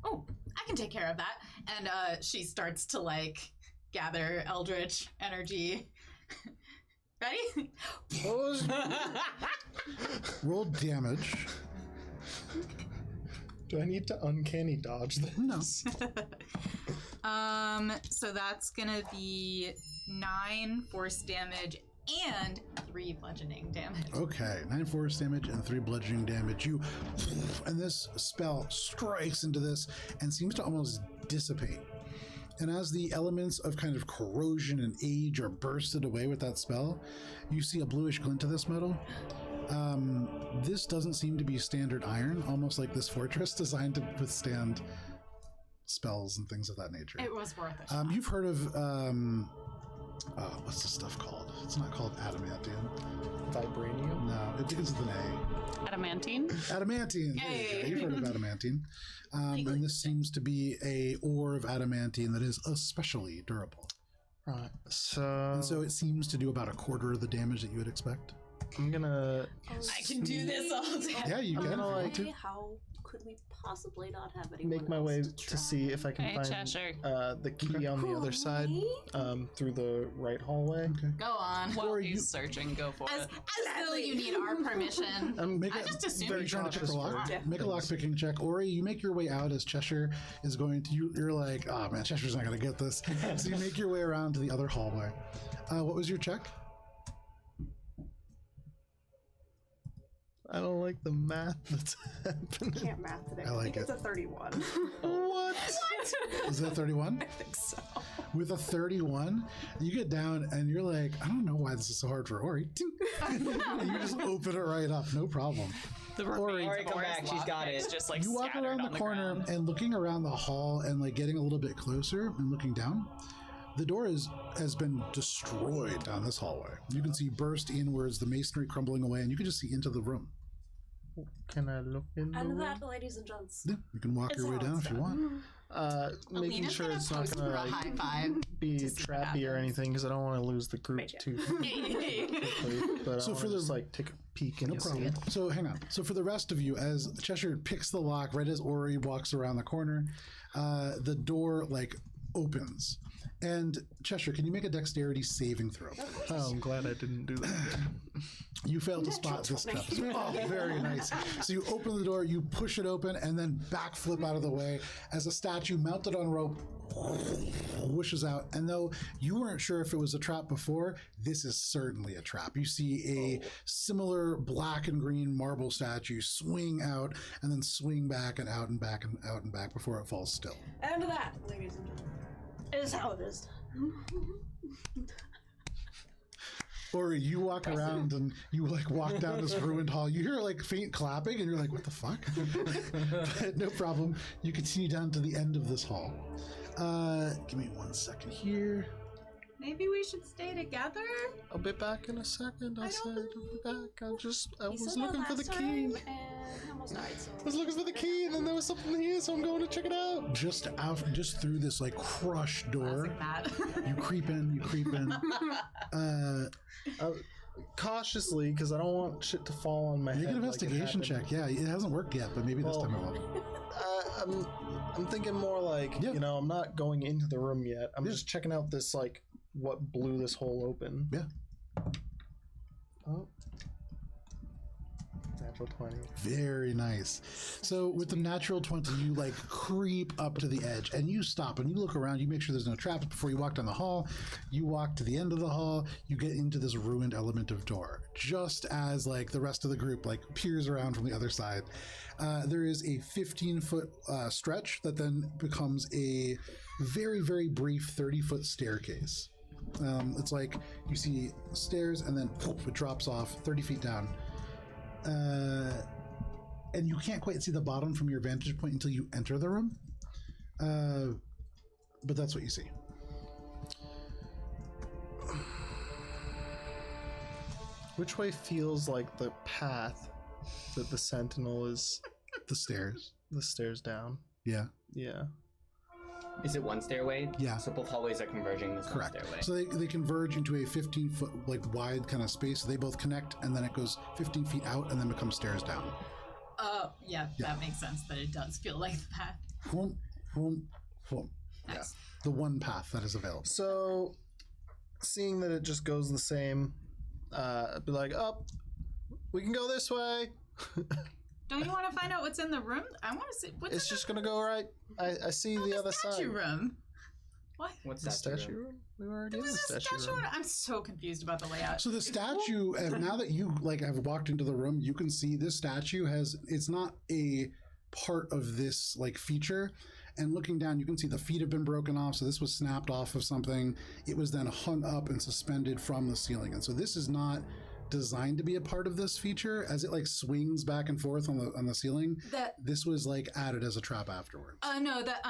Oh, I can take care of that. And she starts to like gather eldritch energy. Ready? Roll damage. Do I need to uncanny dodge this? No. So that's gonna be 9 force damage and 3 bludgeoning damage. Okay, 9 force damage and 3 bludgeoning damage. And this spell strikes into this and seems to almost dissipate. And as the elements of kind of corrosion and age are bursted away with that spell, you see a bluish glint to this metal. This doesn't seem to be standard iron, almost like this fortress designed to withstand spells and things of that nature. It was worth it. You've heard of what's the stuff called? It's not called adamantium. Vibranium? No, it begins with an A. Adamantine? Adamantine. There you go. You've heard of adamantine. And this seems to be a ore of adamantine that is especially durable. Right. So, And so it seems to do about a quarter of the damage that you would expect. I'm gonna. I can do this all day. Yeah, you I'm can. gonna, like, Okay, how could we possibly not have anyone Make my else way to to try? see if I can Hey, find Cheshire. the key on the other side through the right hallway. Go on. While Or he's you- searching, go for As it. though you need our permission. Make I a, just assumed are you you trying to pick cautious a lock? for Make a lock picking check. Ori, you make your way out as Cheshire is going to. You're like, oh man, Cheshire's not going to get this. So you make your way around to the other hallway. What was your check? I don't like the math that's happening. Can't math today. I like think it. it's a 31. What? Is that 31? I think so. With a 31, you get down and you're like, I don't know why this is so hard for Ori. And you just open it right up, no problem. The Ori, remains Ori, of come Ori's back, she's got lockpicks it. just like You walk scattered around on the corner ground. and looking around the hall and like getting a little bit closer and looking down, The door has been destroyed down this hallway. You can see burst inwards, the masonry crumbling away, and you can just see into the room. Can I look in the And room? that, ladies and gents. Yeah, you can walk It's your way how down it's if you done. want. Making Alina's sure gonna it's not pose gonna for a like high five. be to see what trappy or happens. anything because I don't want to lose the group Right, yeah. too quickly. But So I for want the- just like take a peek and No see problem. it. So hang on. So for the rest of you, as Cheshire picks the lock, right as Ori walks around the corner, the door like opens. And Cheshire, can you make a dexterity saving throw? Oh, I'm glad I didn't do that. You failed to spot this trap. Oh, very nice. So you open the door, you push it open, and then backflip out of the way as a statue mounted on a rope whooshes out. And though you weren't sure if it was a trap before, this is certainly a trap. You see a similar black and green marble statue swing out and then swing back and out and back and out and back before it falls still. And that, ladies and gentlemen, is how it is. Or you walk around and you like walk down this ruined hall. You hear like faint clapping and you're like, what the fuck? But no problem. You continue down to the end of this hall. Give me 1 second here. Maybe we should stay together. I'll be back in a second. I said I'll be back. I He was said looking that for the last key. time, and he almost died, so. I was looking for the key, and then there was something here, so I'm going to check it out. Just through this like crushed door. Classic Matt. You creep in. Cautiously, because I don't want shit to fall on my Make head. an like it investigation happened. check. Yeah, it hasn't worked yet, but maybe this Well, time it will. I'm thinking more like, Yeah. you know, I'm not going into the room yet. I'm Yeah. just checking out this, like, what blew this hole open. Yeah. Oh. Natural 20. Very nice. So with the natural 20, you like creep up to the edge and you stop and you look around, you make sure there's no traps before you walk down the hall. You walk to the end of the hall, you get into this ruined element of door. Just as like the rest of the group like peers around from the other side. There is a 15-foot stretch that then becomes a very, very brief 30-foot staircase. It's like you see stairs and then poof, it drops off 30 feet down. And you can't quite see the bottom from your vantage point until you enter the room. But that's what you see. Which way feels like the path that the sentinel is The stairs. the stairs down? Yeah. Yeah. Is it one stairway? Yeah. So both hallways are converging this Correct. one stairway. So they converge into a 15-foot like wide kind of space. They both connect, and then it goes 15 feet out, and then becomes stairs down. Yeah, that makes sense that it does feel like that. Whoom, whoom, whoom. Nice. The one path that is available. So, seeing that it just goes the same, I'd be like, oh, we can go this way. Don't you want to find out what's in the room? I want to see what's It's in just gonna go right. I see the other side. statue room. What? What's The that? statue room? We were already in There's the a statue statue room. room. I'm so confused about the layout. So the statue, now that you like have walked into the room, you can see this statue has, it's not a part of this like feature. And looking down, you can see the feet have been broken off. So this was snapped off of something. It was then hung up and suspended from the ceiling. And so this is not designed to be a part of this feature as it like swings back and forth on the ceiling. That This was like added as a trap afterwards. no, that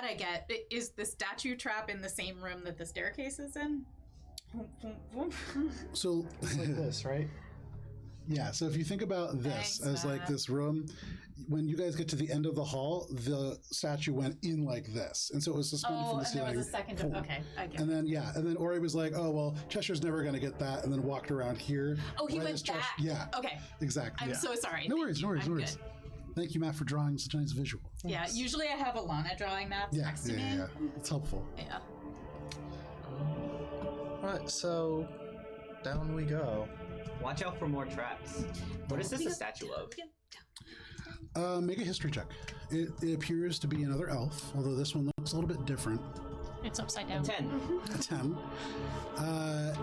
I get. Is the statue trap in the same room that the staircase is in? So It's like this, right? yeah, so if you think about this Thanks, as like Matt. this room, when you guys get to the end of the hall, the statue went in like this, and so it was suspended Oh, from the and there ceiling. was a second. Okay, I get. And then and then Ori was like, "Oh well, Cheshire's never going to get that," and then walked around here. Oh, he right went as back. Yeah, Okay, exactly. I'm yeah. so sorry. No Thank worries, you. no worries, no I'm worries. good. Thank you, Matt, for drawing such a nice visual. Yeah, Thanks. usually I have Alana drawing maps Yeah, next to yeah, me. yeah. It's helpful. Yeah. Right, so down we go. Watch out for more traps. What is this a statue of? Make a history check. It appears to be another elf, although this one looks a little bit different. It's upside down. 10. A 10.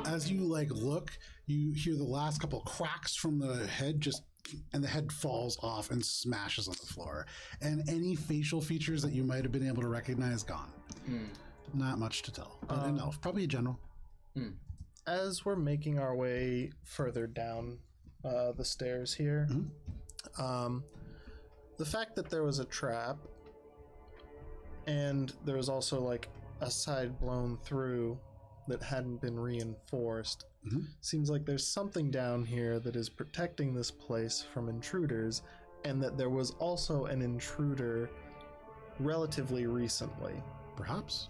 As you like look, you hear the last couple cracks from the head and the head falls off and smashes on the floor. And any facial features that you might have been able to recognize gone. Not much to tell. But an elf, probably a general. As we're making our way further down the stairs here, the fact that there was a trap and there was also like a side blown through that hadn't been reinforced. Mhm. Seems like there's something down here that is protecting this place from intruders, and that there was also an intruder relatively recently. Perhaps.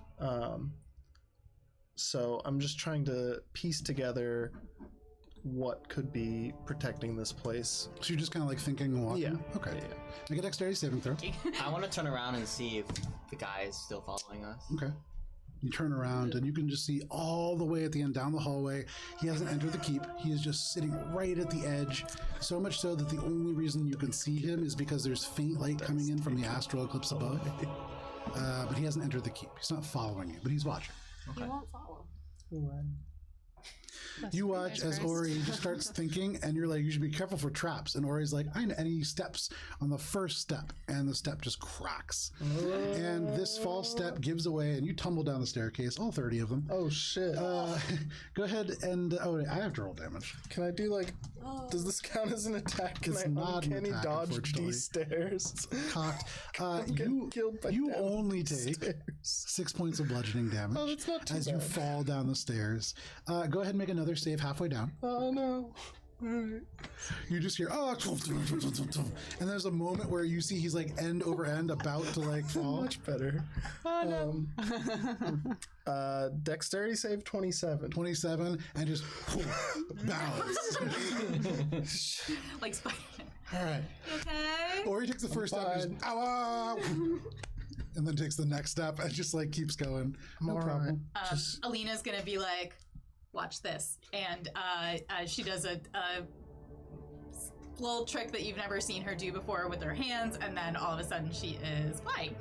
So I'm just trying to piece together what could be protecting this place. So you're just kind of like thinking and walking? Yeah. Okay. Yeah. Make a dexterity saving throw. I want to turn around and see if the guy is still following us. Okay. You turn around and you can just see all the way at the end down the hallway. He hasn't entered the keep. He is just sitting right at the edge. So much so that the only reason you can see him is because there's faint light coming in from the astral eclipse above. But he hasn't entered the keep. He's not following you, but he's watching. He won't follow. You watch as Ori just starts thinking, and you're like, you should be careful for traps. And Ori's like, and he steps on the first step, and the step just cracks. And this false step gives away, and you tumble down the staircase, all 30 of them. Oh shit. Go ahead and, I have to roll damage. Can I do like, does this count as an attack? Can It's I not an uncanny attack, dodge unfortunately. these stairs? Cocked. getting killed by You down only take stairs. 6 points of bludgeoning damage Oh, that's not too as you bad. fall down the stairs. Go ahead and make another save halfway down. Oh no. Alright. You just hear, and there's a moment where you see he's like end over end about to like fall. Much better. Oh no. Dexterity save 27. 27 and just balance. Like Spider-Man. All right. Okay. Or he takes the first step and just, ow, ow, and then takes the next step and just like keeps going. No All problem. Alina's gonna be like, watch this. And she does a little trick that you've never seen her do before with her hands, and then all of a sudden she is flying.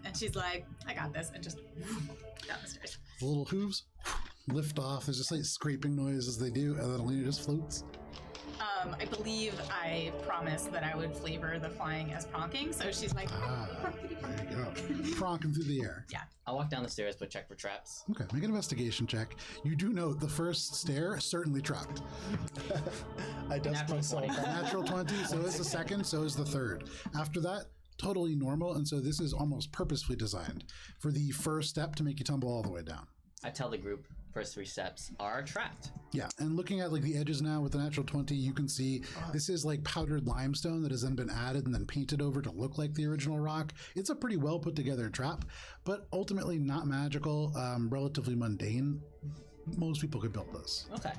And she's like, I got this, and just down the stairs. The little hooves lift off. There's just like scraping noise as they do, and then Alina just floats. I believe I promised that I would flavor the flying as pronking, so she's like, There you go. Pronking through the air. I'll walk down the stairs but check for traps. Okay, make an investigation check. You do note the first stair certainly trapped. I dust Natural myself 20. off. Natural 20, so is the second, so is the third. After that, totally normal, and so this is almost purposefully designed for the first step to make you tumble all the way down. I tell the group first 3 steps are trapped. Yeah, and looking at like the edges now with the natural 20, you can see this is like powdered limestone that has then been added and then painted over to look like the original rock. It's a pretty well put together trap, but ultimately not magical, relatively mundane. Most people could build this. Okay.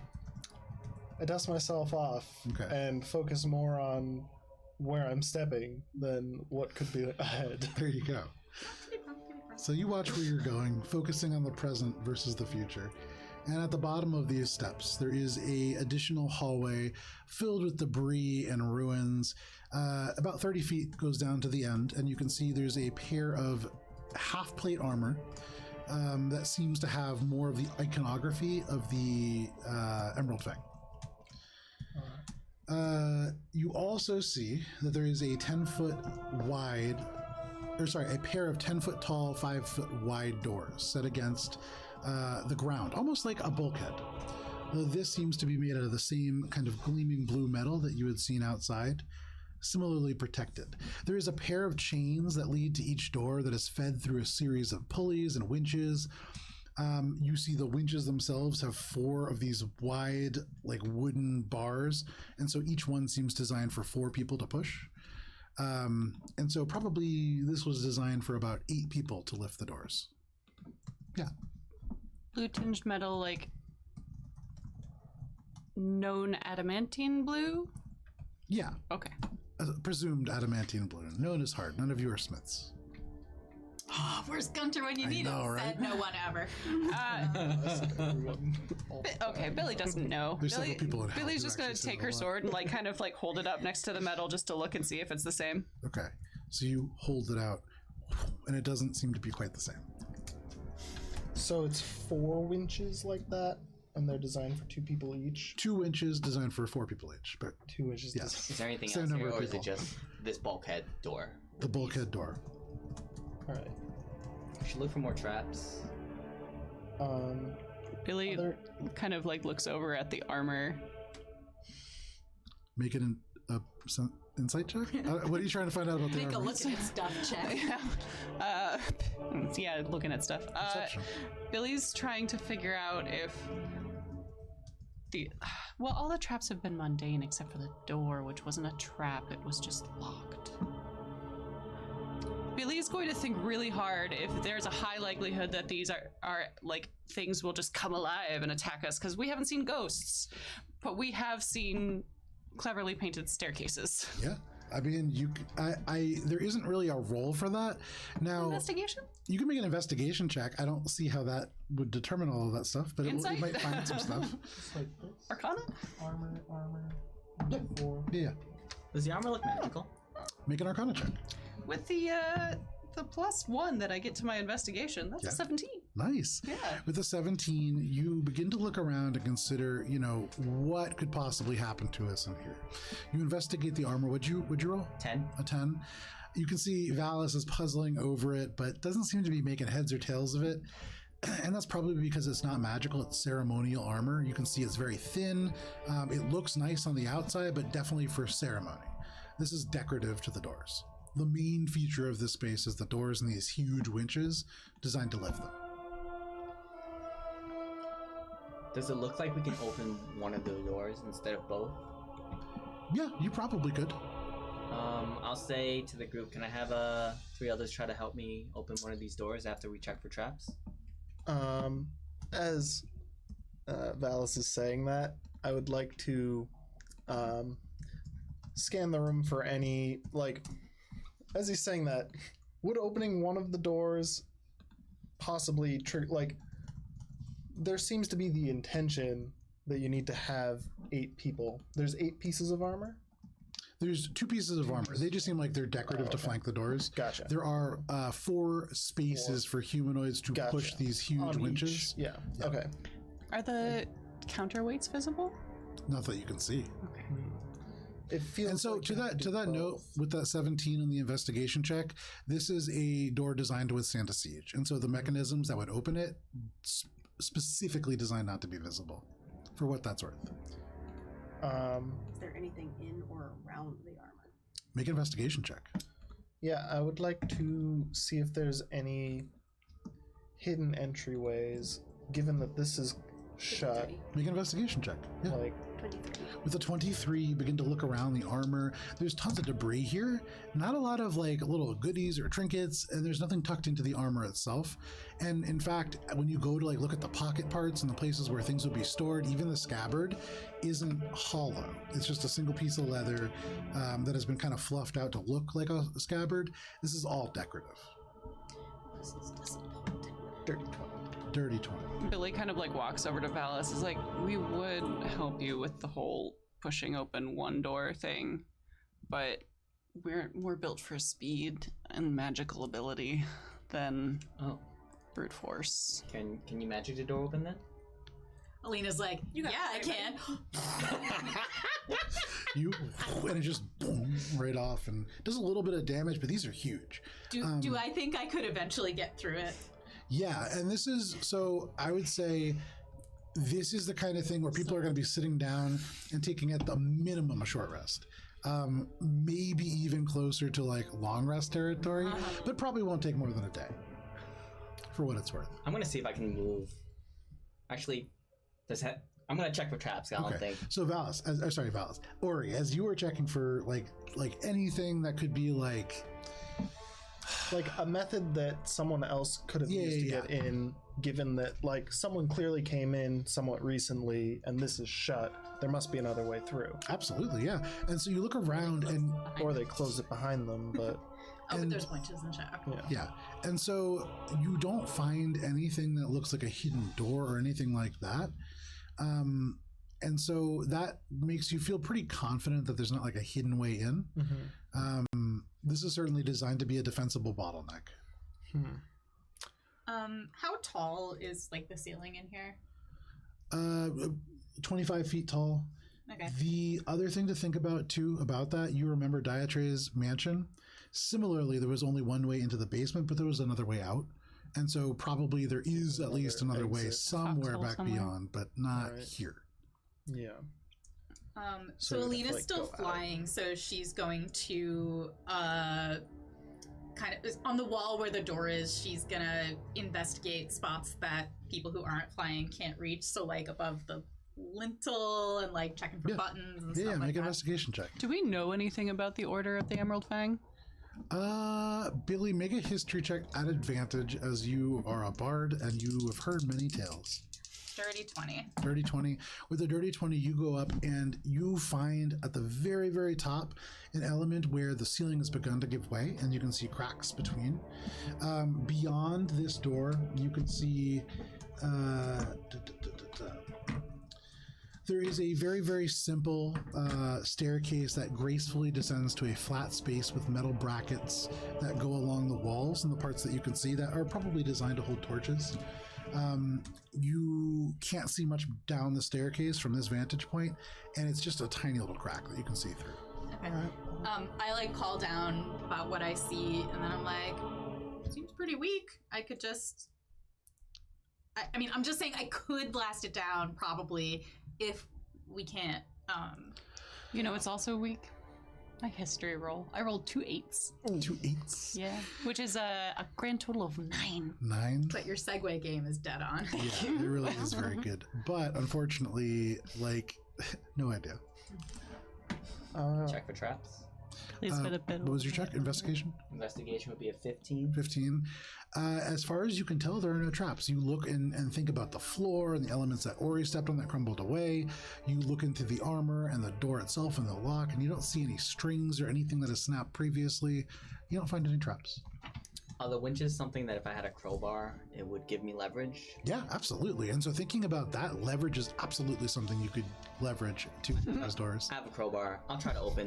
I dust myself off Okay. and focus more on where I'm stepping than what could be ahead. There you go. So you watch where you're going, focusing on the present versus the future. And at the bottom of these steps, there is a additional hallway filled with debris and ruins. About 30 feet goes down to the end, and you can see there's a pair of half-plate armor that seems to have more of the iconography of the Emerald Fang. You also see that there is a 10-foot wide, a pair of 10-foot tall, 5-foot wide doors set against the ground, almost like a bulkhead. Though this seems to be made out of the same kind of gleaming blue metal that you had seen outside, similarly protected. There is a pair of chains that lead to each door that is fed through a series of pulleys and winches. You see the winches themselves have 4 of these wide, like wooden bars, and so each one seems designed for 4 people to push. And so probably this was designed for about 8 people to lift the doors. Yeah. Blue tinged metal, like known adamantine blue? Yeah. Okay. Presumed adamantine blue. Known as hard. None of you are smiths. Oh, where's Gunter when you need know, him? right? Said no one ever. Okay, Billy doesn't know. There's several people in hell Billy's who just gonna actually said take a her lot. sword and like kind of like hold it up next to the metal just to look and see if it's the same. Okay. So you hold it out, and it doesn't seem to be quite the same. So it's 4 winches like that, and they're designed for 2 people each. 2 winches designed for 4 people each, but 2 winches. yes. Is there anything Same else number here, of or is it people. just this bulkhead door? The bulkhead door. All right. We should look for more traps. Billy Other- kind of like looks over at the armor. Make it insight check? What are you trying to find out about the Make a armor? look at its stuff check. Yeah, looking at stuff. Perception. Billy's trying to figure out if all the traps have been mundane except for the door, which wasn't a trap, it was just locked. Billy's going to think really hard if there's a high likelihood that these are like things will just come alive and attack us, because we haven't seen ghosts, but we have seen cleverly painted staircases. Yeah. I mean, there isn't really a role for that. Now, Investigation? you can make an investigation check. I don't see how that would determine all of that stuff, but it Insight? might find some stuff. It's like this. Arcana? Armor. Yeah. 4. Yeah. Does the armor look magical? Make an Arcana check. With the +1 that I get to my investigation, that's Yeah. a 17. Nice. Yeah. With a 17, you begin to look around and consider, what could possibly happen to us in here. You investigate the armor. Would you roll? 10. A 10. You can see Valis is puzzling over it, but doesn't seem to be making heads or tails of it. And that's probably because it's not magical, it's ceremonial armor. You can see it's very thin. It looks nice on the outside, but definitely for ceremony. This is decorative to the doors. The main feature of this space is the doors and these huge winches designed to lift them. Does it look like we can open one of the doors instead of both? Yeah, you probably could. I'll say to the group, can I have 3 others try to help me open one of these doors after we check for traps? As Valis is saying that, I would like to scan the room for any, as he's saying that, would opening one of the doors possibly trigger, there seems to be the intention that you need to have 8 people. There's 8 pieces of armor? There's 2 pieces of armor. They just seem like they're decorative to flank the doors. Gotcha. There are 4 spaces for humanoids to Gotcha. push these huge On winches. each. Yeah. Okay. Are the counterweights visible? Not that you can see. It feels And so like to you have that do note, both. with that 17 in the investigation check, this is a door designed to withstand a siege. And so the mechanisms that would open it specifically designed not to be visible, for what that's worth. Is there anything in or around the armor? Make an investigation check. Yeah, I would like to see if there's any hidden entryways, given that this is shut. Make an investigation check. Yeah. 23. With a 23, you begin to look around the armor. There's tons of debris here. Not a lot of little goodies or trinkets, and there's nothing tucked into the armor itself. And in fact, when you go to look at the pocket parts and the places where things would be stored, even the scabbard isn't hollow. It's just a single piece of leather that has been kind of fluffed out to look like a scabbard. This is all decorative. This is disappointing. Dirty 20. Dirty 20. Billy kind of walks over to Valis, is like, we would help you with the whole pushing open one door thing, but we're built for speed and magical ability than brute force. Can you magic the door open then? Alina's like, You got yeah, I it, can. And it just boom right off and does a little bit of damage, but these are huge. Do I think I could eventually get through it? Yeah, and this is, so I would say this is the kind of thing where people are going to be sitting down and taking at the minimum a short rest. Maybe even closer to long rest territory, but probably won't take more than a day, for what it's worth. I'm gonna see if I can move. Actually, I'm gonna check for traps. I don't think. So Valis, Ori, as you were checking for anything that could be A method that someone else could have used to get in, given that someone clearly came in somewhat recently and this is shut, there must be another way through. Absolutely, yeah. And so you look around and Or they closed it behind them, but But there's winches and shit. yeah, and so you don't find anything that looks like a hidden door or anything like that. And so that makes you feel pretty confident that there's not a hidden way in. This is certainly designed to be a defensible bottleneck. How tall is the ceiling in here? 25 feet tall. Okay. The other thing to think about too about that, you remember Diatre's mansion. Similarly, there was only one way into the basement, but there was another way out. And so probably there is at least another way exit. somewhere Foxhole back somewhere. beyond, but not Right. here. yeah. So we have to, Alina's like, still go out. flying, so she's going to kind of on the wall where the door is. She's gonna investigate spots that people who aren't flying can't reach. So like above the lintel and like checking for Yeah. buttons and Yeah, stuff like make an that. investigation check. Do we know anything about the Order of the Emerald Fang? Billy, make a history check at advantage as you are a bard and you have heard many tales. Dirty 20. Dirty 20. With a dirty 20, you go up and you find at the very, very top an element where the ceiling has begun to give way and you can see cracks between. Beyond this door, you can see there is a very, very simple staircase that gracefully descends to a flat space with metal brackets that go along the walls and the parts that you can see that are probably designed to hold torches. You can't see much down the staircase from this vantage point, and it's just a tiny little crack that you can see through. Okay. I like call down about what I see, and then I'm like, seems pretty weak. I could just. I mean, I'm just saying I could blast it down probably if we can't. You know, it's also weak. My history roll. I rolled 2 8s. 2 8s. Yeah, which is a grand total of 9. 9. But your segue game is dead on. Yeah, it really is very good. But unfortunately, like, no idea. Check for traps. Please fit a bit. What was your check? Investigation? Investigation would be a 15. 15. As far as you can tell, there are no traps. You look and think about the floor and the elements that Ori stepped on that crumbled away. You look into the armor and the door itself and the lock, and you don't see any strings or anything that has snapped previously. You don't find any traps. Are the winches something that if I had a crowbar, it would give me leverage? Yeah, absolutely. And so thinking about that, leverage is absolutely something you could leverage to those doors. I have a crowbar. I'll try to open.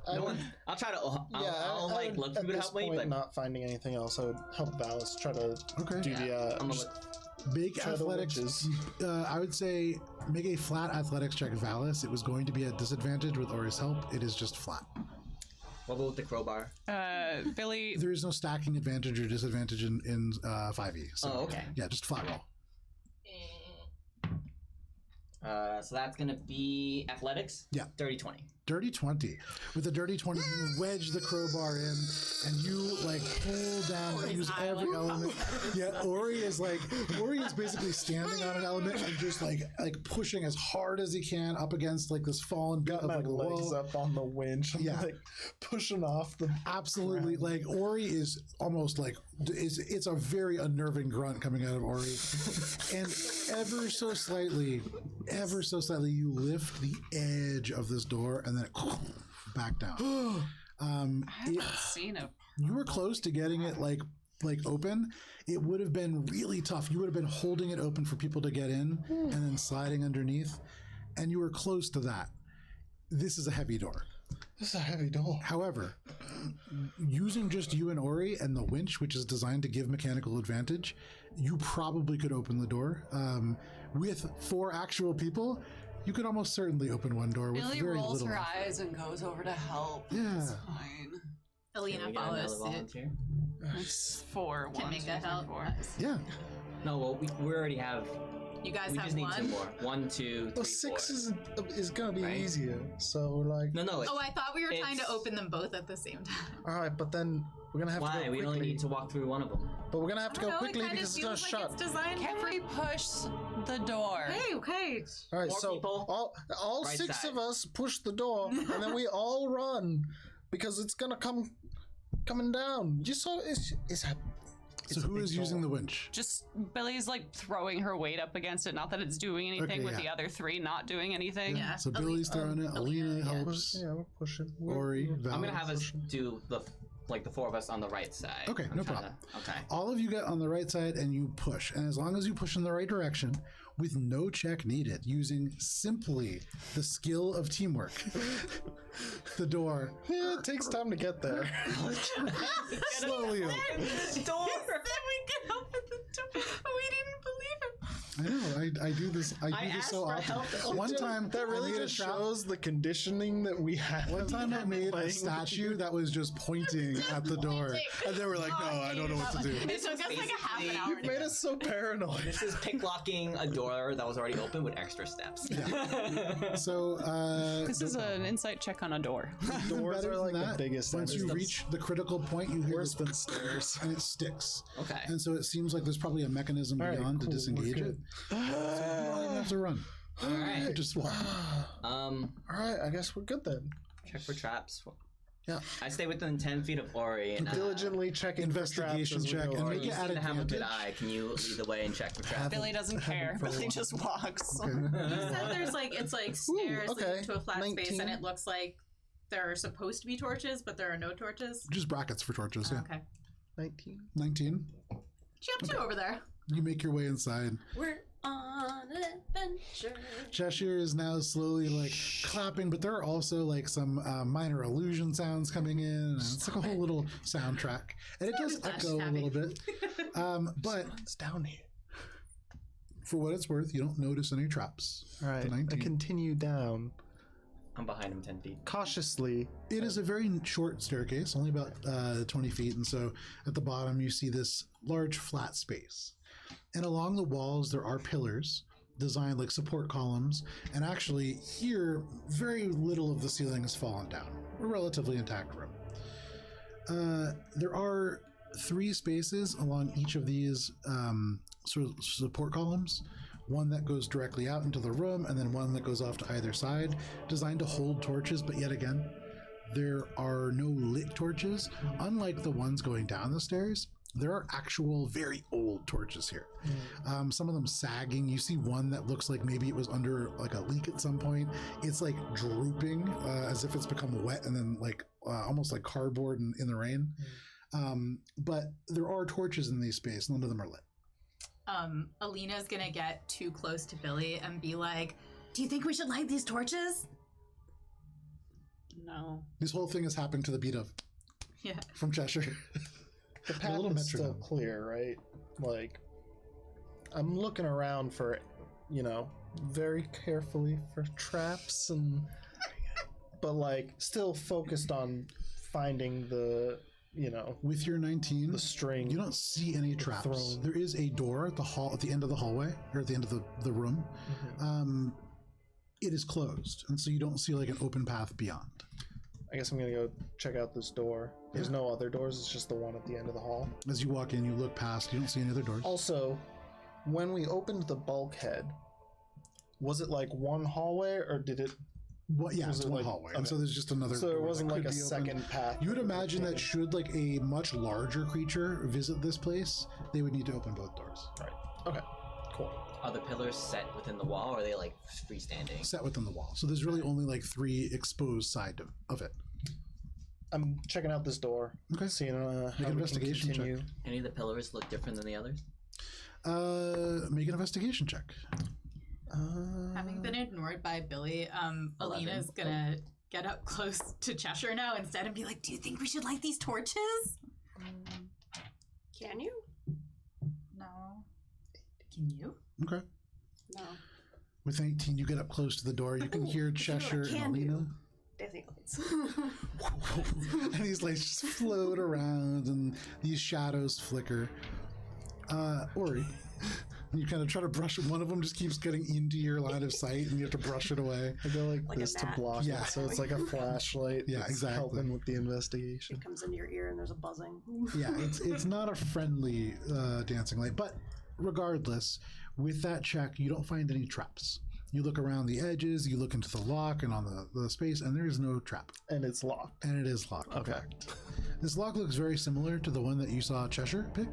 I'll try to. I'll I like would, look at through to this help me, point, but not finding anything else, I would help Valis try to Okay. do the I'm gonna just look. Big try the athletics. witches. I would say make a flat athletics check, Valis. It was going to be at disadvantage with Ori's help. It is just flat. What about with the crowbar? Billy, There is no stacking advantage or disadvantage in 5e. So, Oh, okay. yeah, just flat roll. So that's gonna be athletics. Yeah. Dirty 20. Dirty 20. With the dirty 20, you wedge the crowbar in and you like pull down and use every element. Yeah, Ori is basically standing on an element and just like pushing as hard as he can up against like this fallen bit got of my like a legs wall. up on the winch. I'm Yeah. like pushing off the. Absolutely, like Ori is almost like it's a very unnerving grunt coming out of Ori, and ever so slightly, you lift the edge of this door and then it back down. I haven't seen a. You were close to getting it like open. It would have been really tough. You would have been holding it open for people to get in and then sliding underneath, and you were close to that. This is a heavy door. This is a heavy door. However, using just you and Ori and the winch, which is designed to give mechanical advantage, you probably could open the door. With 4 actual people, you could almost certainly open one door with Billy very rolls little. her eyes and goes over to help. Yeah. It's fine. Alina Can we get another follows suit. volunteer? It's 4. Can 1, make 2, that 3, help. 4. Yeah. No, well, we already have. You guys We have just need 2 one. more. 1, 2, 3, Well, 6 4. is gonna be Right? easier. So we're like, No, Oh, I thought we were trying to It's- open them both at the same time. all right, but then we're gonna have to Why? go We quickly. only need to walk through one of them. But we're gonna have to I go don't know, quickly it kind because of it's gonna feels shut. like it's designed Can for. we push the door? Okay. All right, More so people. all Right 6 side. of us push the door, and then we all run because it's gonna coming down. You saw it's So who is using the winch? Just Billy's like throwing her weight up against it. Not that it's doing anything Okay, with yeah. the other 3 not doing anything. Yeah. So Billy's throwing it. Alina yeah. helps. Yeah, we're pushing. Ori, I'm gonna Val. have us do the 4 of us on the right side. Okay, I'm no trying problem. Okay. All of you get on the right side and you push. And as long as you push in the right direction, with no check needed, using simply the skill of teamwork, the door Yeah, it takes time to get there. slowly opens. Door. We can open the door. We didn't believe it. I know. I do this. I do I this asked so for often. help. One time, That really I made a just trap. shows the conditioning that we have. One time I made a playing statue that was just pointing at the door, and they were like, "No, I don't know what to do." It took us like a half an hour. You've made us so paranoid. This is picklocking a door that was already open with extra steps. So This is an insight check on a door. Doors better are than like that, the biggest once you enemies. reach the critical point, you hear Worse this than stairs. and it sticks. Okay. And so it seems like there's probably a mechanism All right, beyond cool, to we're disengage it. good. So you don't even have to run. All right. You just walk. All right, I guess we're good then. Check for traps. Yeah. I stay within 10 feet of Ori. And, Diligently checking for traps Investigation as we check go. and Ori, make you it at seem to have a good advantage. eye. Can you lead the way and check for traps? Billy doesn't care. for a Billy while. just walks. Okay. You said there's like it's like stairs okay. leading to a flat space, 19. and it looks like there are supposed to be torches, but there are no torches. Just brackets for torches. Yeah. Okay. 19. 19. What you up to over there? You make your way inside. We're on an adventure. Cheshire is now slowly like clapping, but there are also like some minor illusion sounds coming in. And it's like a whole little soundtrack, and it does Sounds echo a happy. little bit. But It's down here. for what it's worth, you don't notice any traps. All right, The 19. I continue down I'm behind him 10 feet. cautiously. It is a very short staircase, only about 20 feet, and so at the bottom you see this large flat space. And along the walls there are pillars designed like support columns, and actually here very little of the ceiling has fallen down. A relatively intact room. There are 3 spaces along each of these sort of support columns. One that goes directly out into the room, and then one that goes off to either side, designed to hold torches, but yet again, there are no lit torches. Unlike the ones going down the stairs, there are actual very old torches here. Some of them sagging. You see one that looks like maybe it was under like a leak at some point. It's like drooping as if it's become wet and then like almost like cardboard in the rain. But there are torches in these spaces. None of them are lit. Alina's gonna get too close to Billy and be like, "Do you think we should light these torches?" No. This whole thing is happening to the beat of Yeah. from Cheshire. The A path little is still metronome. clear, right? Like, I'm looking around for, very carefully for traps but like still focused on finding the, With your 19, the string. you don't see any traps. throne. There is a door at the end of the hallway, or at the end of the room. It is closed, and so you don't see like an open path beyond. I guess I'm gonna go check out this door. There's no other doors. It's just the one at the end of the hall. As you walk in, you look past. You don't see any other doors. Also, when we opened the bulkhead, was it like one hallway or did it? Well, yeah, was it's it one like- hallway, and okay. so there's just another. So there door that wasn't could like a be open. second path. You would imagine that should like a much larger creature visit this place, they would need to open both doors. Right. Okay. Cool. Are the pillars set within the wall or are they like freestanding? Set within the wall. So there's really only like 3 exposed side of it. I'm checking out this door. Okay. Seeing how an we can investigation check. continue. Any of the pillars look different than the others? Make an investigation check. Having been ignored by Billy, 11. Alina's gonna get up close to Cheshire now instead and be like, "Do you think we should light these torches?" Can you? No. Can you? Okay. No. With 18, you get up close to the door. You can Ooh, hear you know what I Cheshire can and Alina. do? Dancing lights. And these lights just float around and these shadows flicker. Ori, you kind of try to brush it. One of them just keeps getting into your line of sight and you have to brush it away. I go like Like a this to gnat. block Yeah. it, so it's like a flashlight. Yeah, that's exactly. Helping with the investigation. It comes into your ear and there's a buzzing. Yeah, it's not a friendly dancing light. But regardless, with that check, you don't find any traps. You look around the edges, you look into the lock and on the space, and there is no trap. And it's locked. And it is locked. in Okay. fact. This lock looks very similar to the one that you saw Cheshire pick.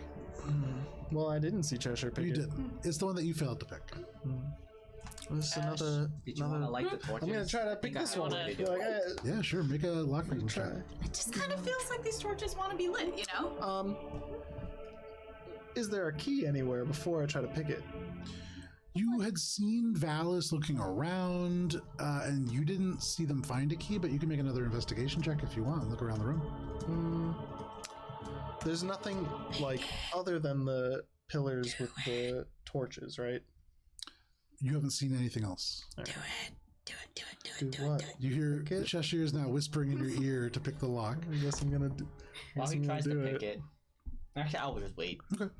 Well, I didn't see Cheshire pick You it. didn't. It's the one that you failed to pick. This is another. Did you want to light the torches? I'm gonna try to I think pick this I know one. what to do. Like, Yeah, sure. Make a lock picking try. check. It just kind of feels like these torches want to be lit, you know? Is there a key anywhere before I try to pick it? You had seen Valis looking around, and you didn't see them find a key, but you can make another investigation check if you want and look around the room. There's nothing like other than the pillars with the torches, right? You haven't seen anything else. Do what? You hear Okay. Cheshire is now whispering in your ear to pick the lock. I guess I'm gonna do. While guess he I'm gonna tries to do pick it. Actually, I will just wait. Okay.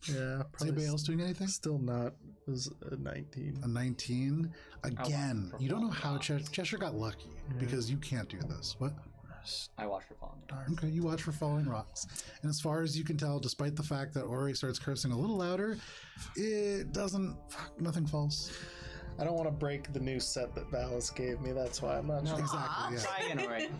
Yeah. Is Probably anybody else doing anything? Still not. It was a 19. A 19. Again, for you don't know falling how rocks. Cheshire got lucky because you can't do this. What? I watch for falling. Okay, you watch for falling rocks. And as far as you can tell, despite the fact that Ori starts cursing a little louder, it doesn't. Nothing falls. I don't want to break the new set that Valis gave me. That's why I'm not. No. sure. Exactly, yeah. Try again, alright.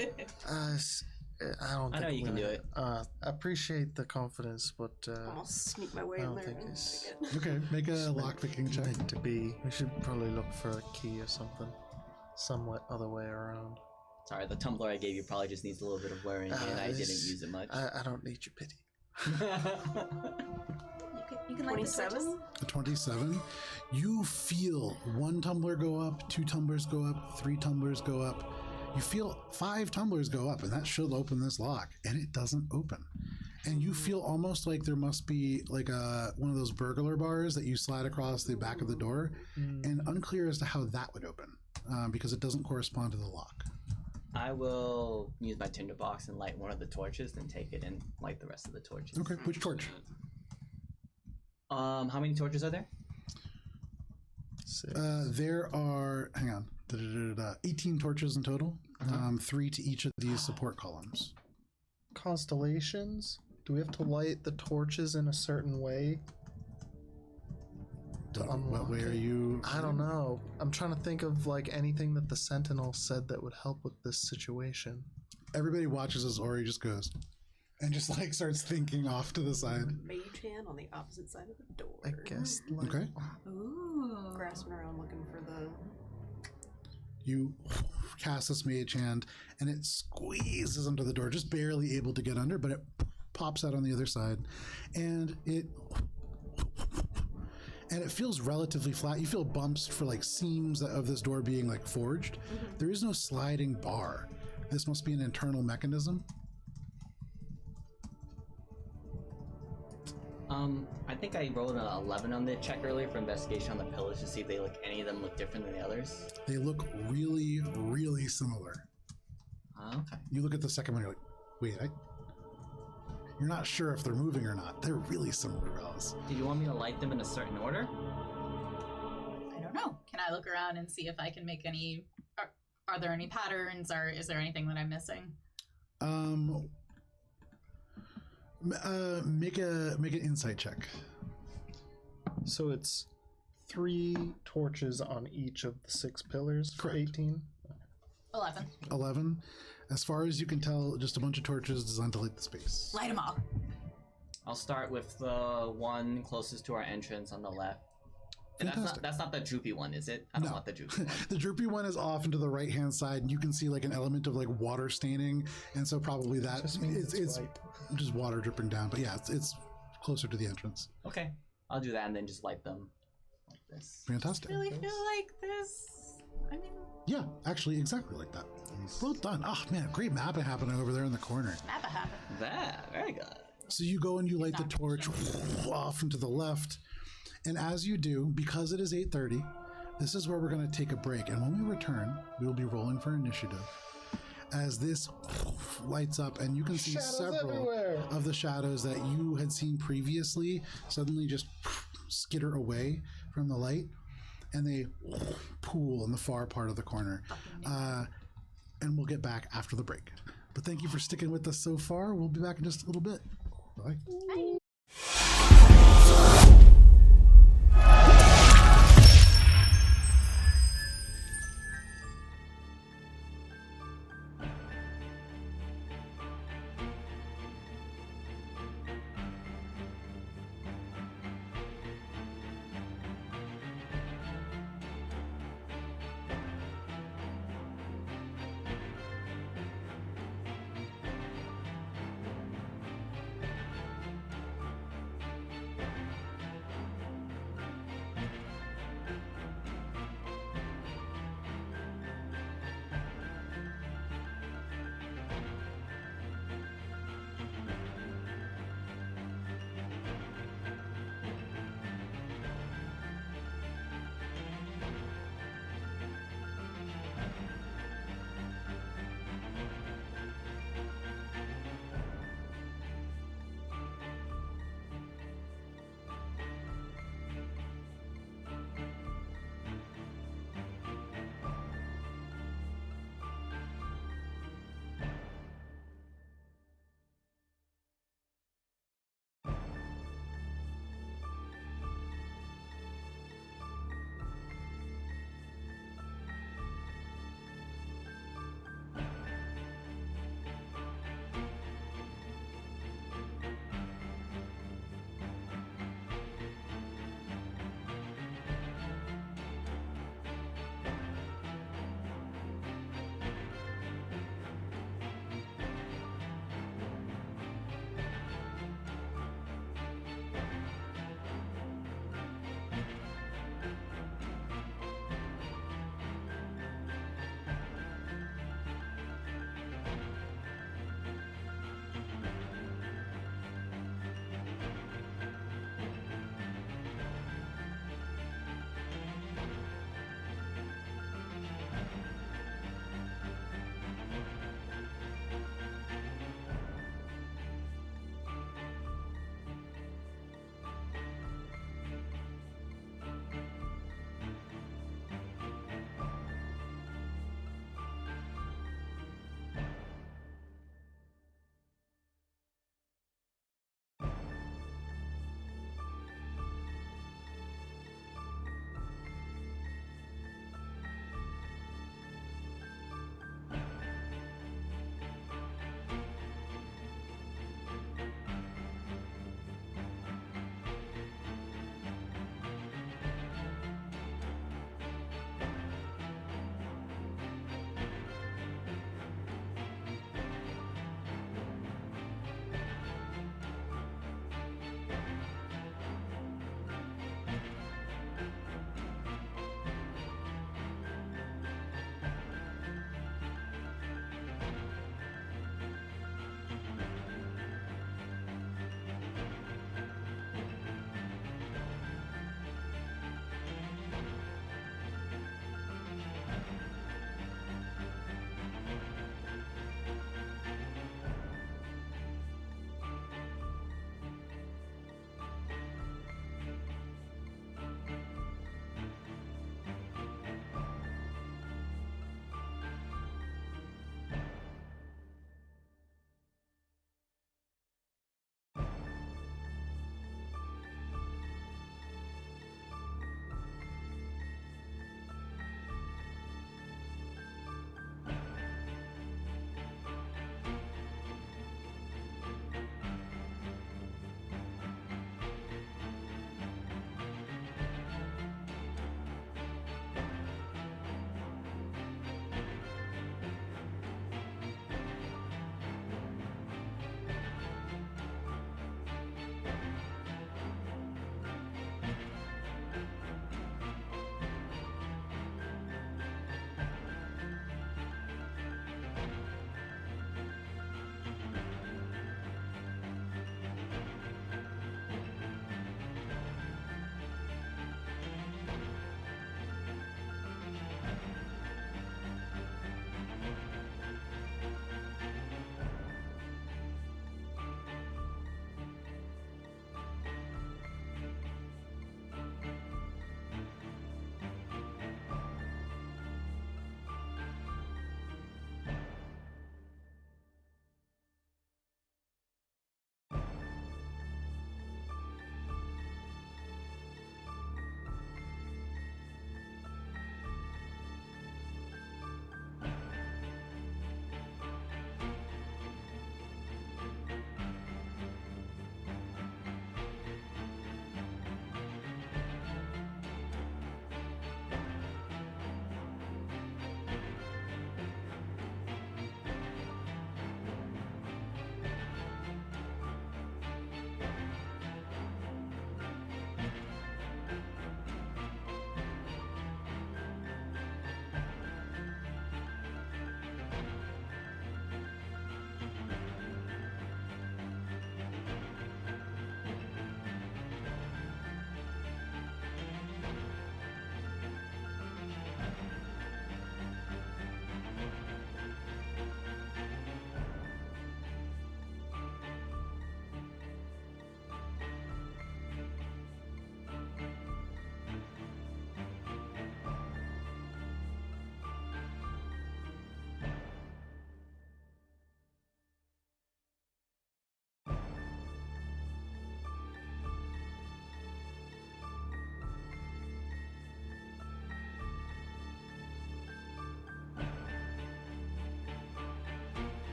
I don't. I Think know you I'm can do gonna- it. I appreciate the confidence, but I'll sneak my way I in don't there. think and it's- take it. Okay, make a lockpicking check. meant to be. We should probably look for a key or something. Somewhat other way around. Sorry, the tumbler I gave you probably just needs a little bit of wearing, and I didn't this- use it much. I don't need your pity. You can like the 27? torches. A 27. You feel one tumbler go up, 2 tumblers go up, 3 tumblers go up. You feel 5 tumblers go up, and that should open this lock, and it doesn't open. And you feel almost like there must be like one of those burglar bars that you slide across the back of the door, and unclear as to how that would open because it doesn't correspond to the lock. I will use my tinderbox and light one of the torches, then take it and light the rest of the torches. Okay, which torch? How many torches are there? 6. There are, hang on, 18 torches in total, 3 to each of these support columns. Constellations? Do we have to light the torches in a certain way? What way unlock are it? you? I don't know. I'm trying to think of like anything that the Sentinel said that would help with this situation. Everybody watches as Ori just goes and just like starts thinking off to the side. Mage hand on the opposite side of the door. I guess. Like, Okay. Ooh. Grasping around looking for the. You cast this mage hand and it squeezes under the door, just barely able to get under, but it pops out on the other side, and it feels relatively flat. You feel bumps for like seams of this door being like forged. There is no sliding bar. This must be an internal mechanism. I think I rolled an 11 on the check earlier for investigation on the pillars to see if any of them look different than the others. They look really, really similar. Okay. You look at the second one, you're like, wait, you're not sure if they're moving or not. They're really similar, Alice. Do you want me to light them in a certain order? I don't know. Can I look around and see if I can make any? Are there any patterns, or is there anything that I'm missing? Make an insight check. so it's 3 torches on each of the 6 pillars for Correct. 18. 11. 11. As far as you can tell, just a bunch of torches designed to light the space. Light them all. I'll start with the one closest to our entrance on the left. And Fantastic. that's not the droopy one, is it? I don't No. want the droopy one. The droopy one is off into the right hand side, and you can see like an element of like water staining, and so probably that Just means it's white. just water dripping down. But yeah, it's closer to the entrance. Okay, I'll do that and then just light them like this. Fantastic. Really feel like this. I mean, Yeah, actually, exactly like that. Well done. Oh man, great mapping happening over there in the corner. mappa happen. That, very good. So you go and you light the torch off into the left, and as you do, because it is 8:30, this is where we're going to take a break. And when we return, we will be rolling for initiative. As this lights up, and you can see Shadows several everywhere. of the shadows that you had seen previously suddenly just skitter away from the light, and they pool in the far part of the corner. And we'll get back after the break. But thank you for sticking with us so far. We'll be back in just a little bit. Bye.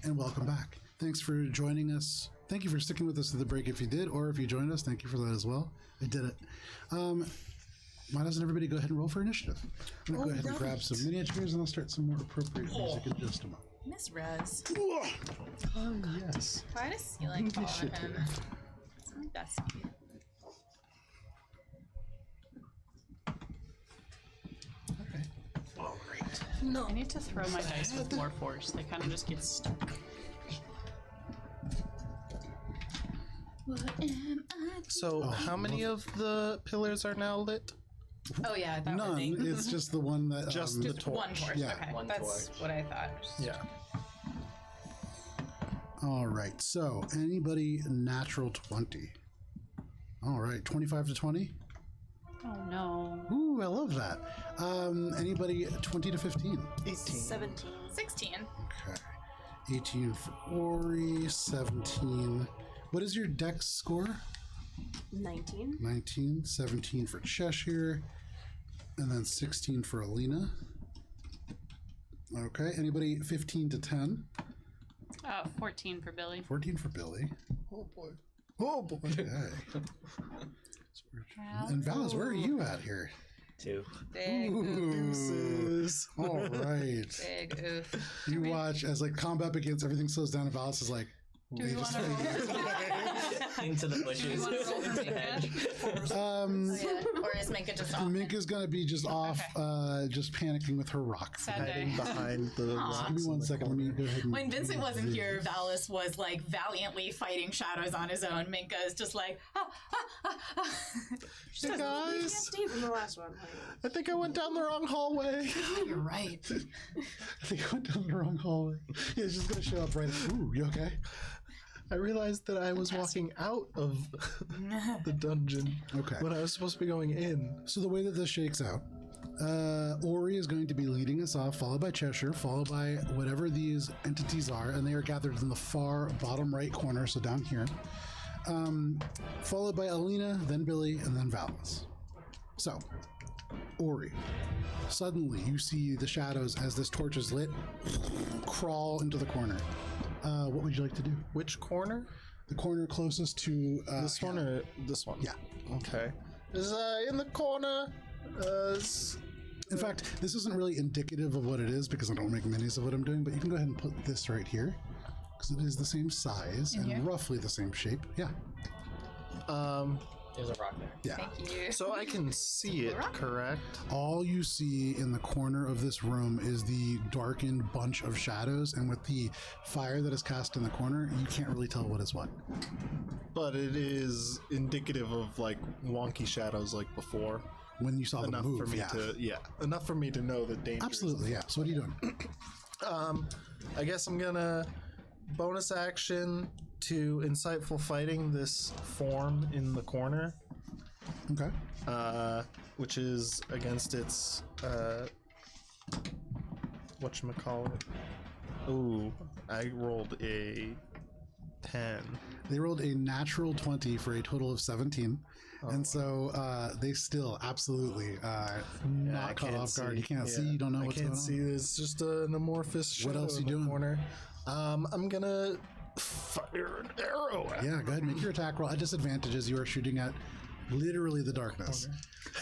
and welcome back. Thanks for joining us. Thank you for sticking with us to the break if you did, or if you joined us, thank you for that as well. I did it. Why doesn't everybody go ahead and roll for initiative? I'm going to go ahead and grab some miniatures, and I'll start some more appropriate music in just a moment. Miss Rez. Oh, yes. Why does ceiling fall on him? It's not dusty. Okay. All right. No. I need to throw my dice with more force. They kind of just get stuck. What am I? So, how many of the pillars are now lit? Oh yeah, I thought None. It's just the one that. Just the torch. one torch. Yeah. Okay, One that's torch. what I thought. Yeah. All right. So, anybody natural 20? All right. 25 to 20? Oh no. Ooh, I love that. Anybody 20 to 15? 18. 17. 16. Okay. 18 for Ori, 17. What is your dex score? 19. 19, 17 for Cheshire, and then 16 for Alina. Okay, anybody 15 to 10? 14 for Billy. 14 for Billy. Oh boy. Oh boy. Okay. And Valis, where are you at here? 2. Big Deuces. All right. big oof. You watch as like combat begins, everything slows down, and Valis is like, Do we want to roll? Into the bushes. wanna roll for Minka? Or is Minka just off? Minka's gonna be just off, just panicking with her rock. Sad day. Hiding behind the rocks. Give me in one the second. Let corner. me go ahead and. When Vincent wasn't here, Valis was like valiantly fighting shadows on his own. Minka is just like, Hey guys, Steve from the last one. I think I went down the wrong hallway. You're right. I think I went down the wrong hallway. Yeah, it's just gonna show up right. Ooh, you okay? I realized that I was walking out of the dungeon Okay. when I was supposed to be going in. So the way that this shakes out, Ori is going to be leading us off, followed by Cheshire, followed by whatever these entities are, and they are gathered in the far bottom right corner, so down here. Followed by Alina, then Billy, and then Valis. So, Ori, suddenly you see the shadows as this torch is lit crawl into the corner. What would you like to do? Which corner? The corner closest to This one or this one? Yeah. Okay. Is in the corner. In fact, this isn't really indicative of what it is because I don't make minis of what I'm doing, but you can go ahead and put this right here because it is the same size and here? roughly the same shape. Yeah. There's a rock there. Yeah. Thank you. So I can see it, correct? All you see in the corner of this room is the darkened bunch of shadows, and with the fire that is cast in the corner, you can't really tell what is what. But it is indicative of like wonky shadows like before. When you saw them Enough move, for me yeah. enough for me to know that danger. Absolutely, yeah. So what are you doing? I guess I'm gonna bonus action to insightful fighting this form in the corner, Okay. which is against its whatchamacallit. Ooh, I rolled a 10. They rolled a natural 20 for a total of 17. And so they still absolutely not I caught can't off guard. see. You can't see. Yeah, You don't know I what's can't going see. on. It's just an amorphous shadow What else in you the doing? corner. I'm gonna fire an arrow at Yeah, go ahead. Make your attack roll at disadvantage as you are shooting at literally the darkness.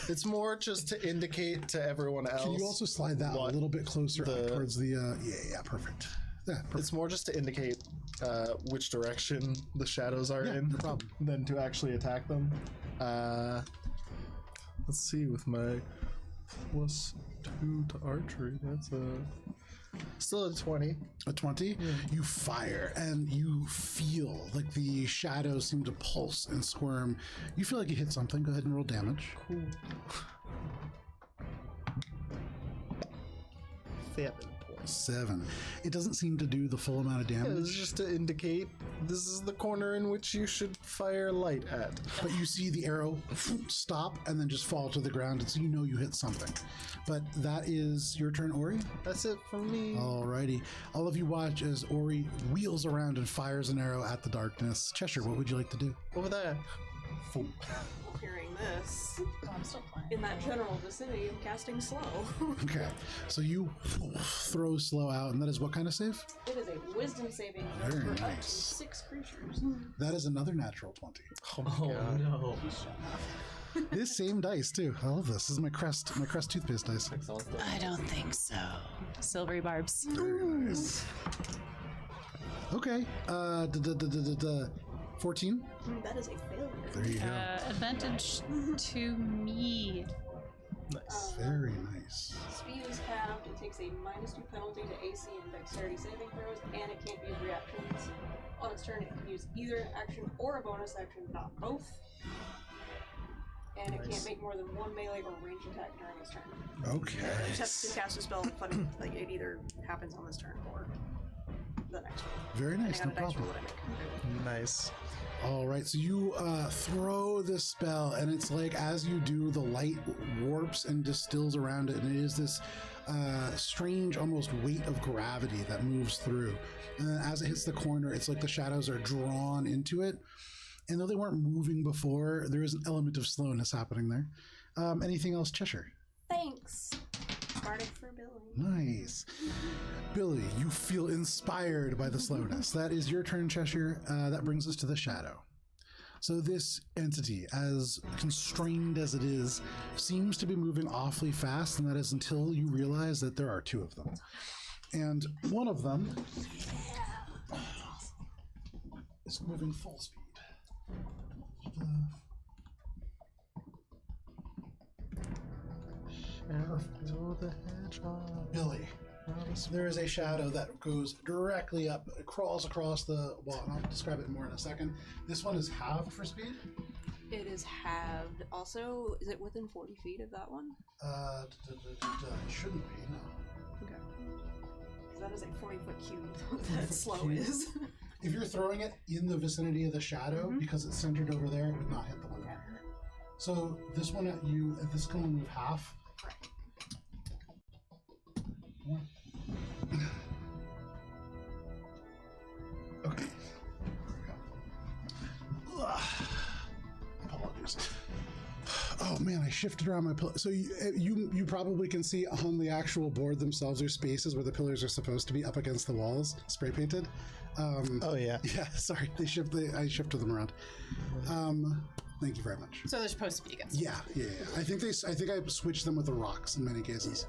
It's more just to indicate to everyone else. Can you also slide that a what little bit closer up the- towards the? Yeah, perfect. Yeah, perfect. It's more just to indicate which direction the shadows are Yeah, in no problem. than to actually attack them. Let's see, with my +2 to archery, that's still a 20. A 20, you fire and you feel like the shadows seem to pulse and squirm. You feel like you hit something. Go ahead and roll damage. Cool. 7 points. 7. It doesn't seem to do the full amount of Yeah, damage. this is just to indicate this is the corner in which you should fire light at. But you see the arrow stop and then just fall to the ground, and so you know you hit something. But that is your turn, Ori. That's it for me. Alrighty. All of you watch as Ori wheels around and fires an arrow at the darkness. Cheshire, what would you like to do? Over there. Hearing this Oh, I'm still playing. in that general vicinity of casting slow. Okay, so you throw slow out, and that is what kind of save? It is a wisdom saving throw Very for up to nice. 6 creatures. That is another natural 20. Oh my god. no. This same dice too. I love this. This is my Crest toothpaste dice. I don't think so. Silvery barbs. Very nice. Okay. 14. That is a failure. There you go. Advantage to me. Nice. Very nice. Speed is halved. It takes a -2 penalty to AC and dexterity saving throws, and it can't use reactions. On its turn, it can use either an action or a bonus action, not both. And it Nice. can't make more than one melee or range attack during its turn. Okay. It has to cast a spell, but like it either happens on this turn or the next one. Very nice. No I got a dice roll problem. that I make. Nice. All right, so you throw this spell, and it's like as you do, the light warps and distills around it, and it is this strange, almost weight of gravity that moves through. And then as it hits the corner, it's like the shadows are drawn into it. And though they weren't moving before, there is an element of slowness happening there. Anything else, Cheshire? Thanks. Bardic for Billy. Nice. Billy, you feel inspired by the slowness. That is your turn, Cheshire. That brings us to the shadow. So this entity, as constrained as it is, seems to be moving awfully fast, and that is until you realize that there are two of them. And one of them is moving full speed. Shadow the Hedgehog. Billy, there is a shadow that goes directly up, it crawls across the wall, and I'll describe it more in a second. This one is halved for speed. It is halved. Also, is it within 40 feet of that one? It shouldn't be, no. Okay. Because that is a 40-foot cube that slow is. If you're throwing it in the vicinity of the shadow, because it's centered over there, it would not hit the one over here. So this one, this can only move half. Okay. There we go. Apologies. Oh man, I shifted around my pillar. So you probably can see on the actual board themselves, there's spaces where the pillars are supposed to be up against the walls, spray painted. Oh yeah. Yeah, sorry, I shifted them around. Thank you very much. So they're supposed to be against. Yeah. I think I switched them with the rocks in many cases.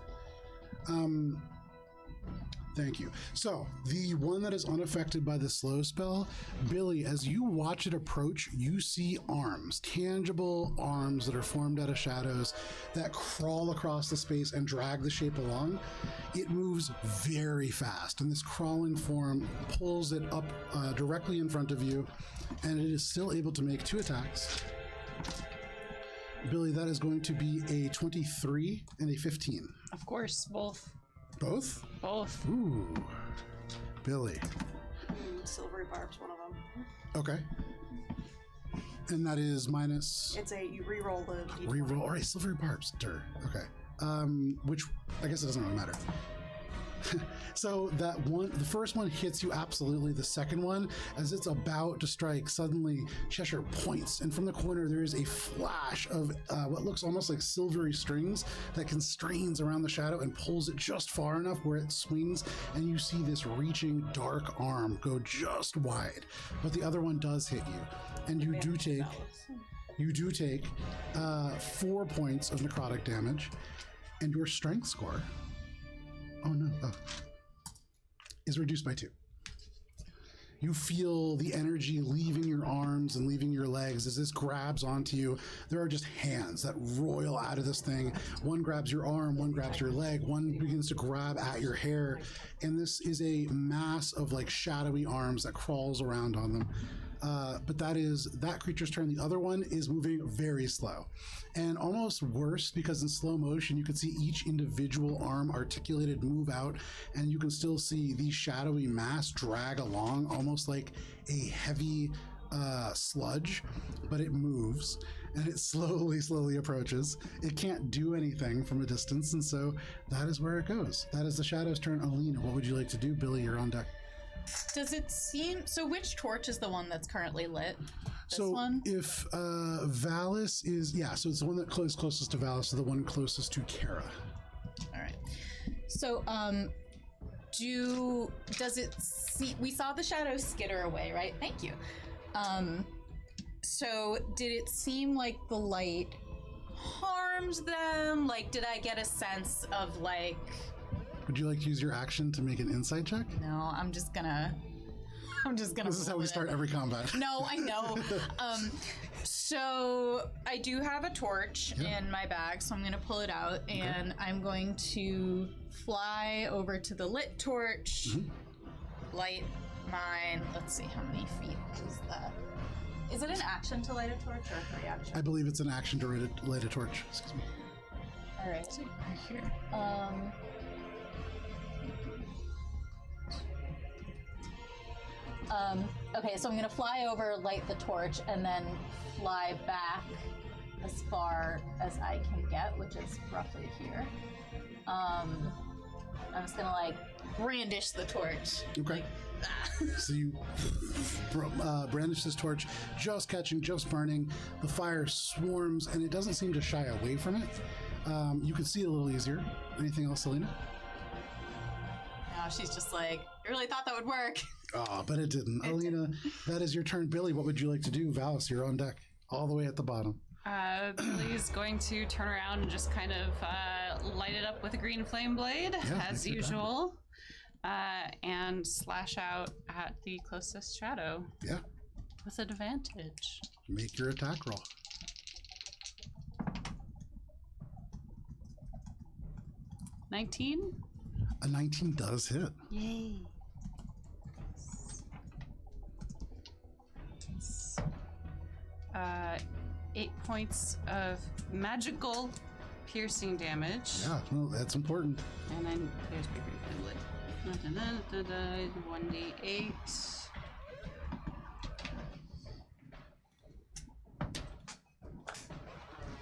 Thank you. So the one that is unaffected by the slow spell, Billy, as you watch it approach, you see arms, tangible arms that are formed out of shadows that crawl across the space and drag the shape along. It moves very fast, and this crawling form pulls it up directly in front of you, and it is still able to make 2 attacks. Billy, that is going to be a 23 and a 15. Of course, both. Both? Both. Ooh. Billy. Silvery Barb's one of them. Okay. And that is minus... It's you re-roll the d20. Reroll. All right, silvery barbs. Okay. Which, I guess it doesn't really matter. So that one, the first one hits you absolutely. The second one, as it's about to strike, suddenly Cheshire points, and from the corner there is a flash of what looks almost like silvery strings that constrains around the shadow and pulls it just far enough where it swings, and you see this reaching dark arm go just wide. But the other one does hit you, and you do take 4 points of necrotic damage, and your strength score. Oh no. Is reduced by 2. You feel the energy leaving your arms and leaving your legs as this grabs onto you. There are just hands that roil out of this thing. One grabs your arm, one grabs your leg, one begins to grab at your hair. And this is a mass of like shadowy arms that crawls around on them. But that is that creature's turn. The other one is moving very slow, and almost worse because in slow motion you can see each individual arm articulated move out, and you can still see the shadowy mass drag along almost like a heavy sludge, but it moves and it slowly approaches. It can't do anything from a distance, and so that is where it goes. That is the shadow's turn. Alina, what would you like to do? Billy, you're on deck. Does it seem so? Which torch is the one that's currently lit? This So one? if Valis is, yeah, so it's the one that closest to Valis, so the one closest to Kara. All right. So, does it see? We saw the shadows skitter away, right? Thank you. So did it seem like the light harmed them? Like, did I get a sense of like? Would you like to use your action to make an insight check? No, I'm just gonna. This is how we start every combat. No, I know. So I do have a torch in my bag, so I'm going to pull it out, and I'm going to fly over to the lit torch, light mine. Let's see, how many feet is that? Is it an action to light a torch or a reaction? I believe it's an action to light a torch. Excuse me. All right. Right here. Okay, so I'm gonna fly over, light the torch, and then fly back as far as I can get, which is roughly here. I'm just gonna like brandish the torch. Okay. So you brandish this torch, just catching, just burning. The fire swarms, and it doesn't seem to shy away from it. You can see it a little easier. Anything else, Selena? Now she's just like, I really thought that would work. Oh, but it didn't. Alina, that is your turn. Billy, what would you like to do? Valis, you're on deck, all the way at the bottom. Billy's going to turn around and just kind of light it up with a green flame blade, as usual, and slash out at the closest shadow. Yeah. With advantage. Make your attack roll. $19? A 19 does hit. Yay. 8 points of magical piercing damage. Yeah, no, that's important. And then there's my green flame blade. 1d8.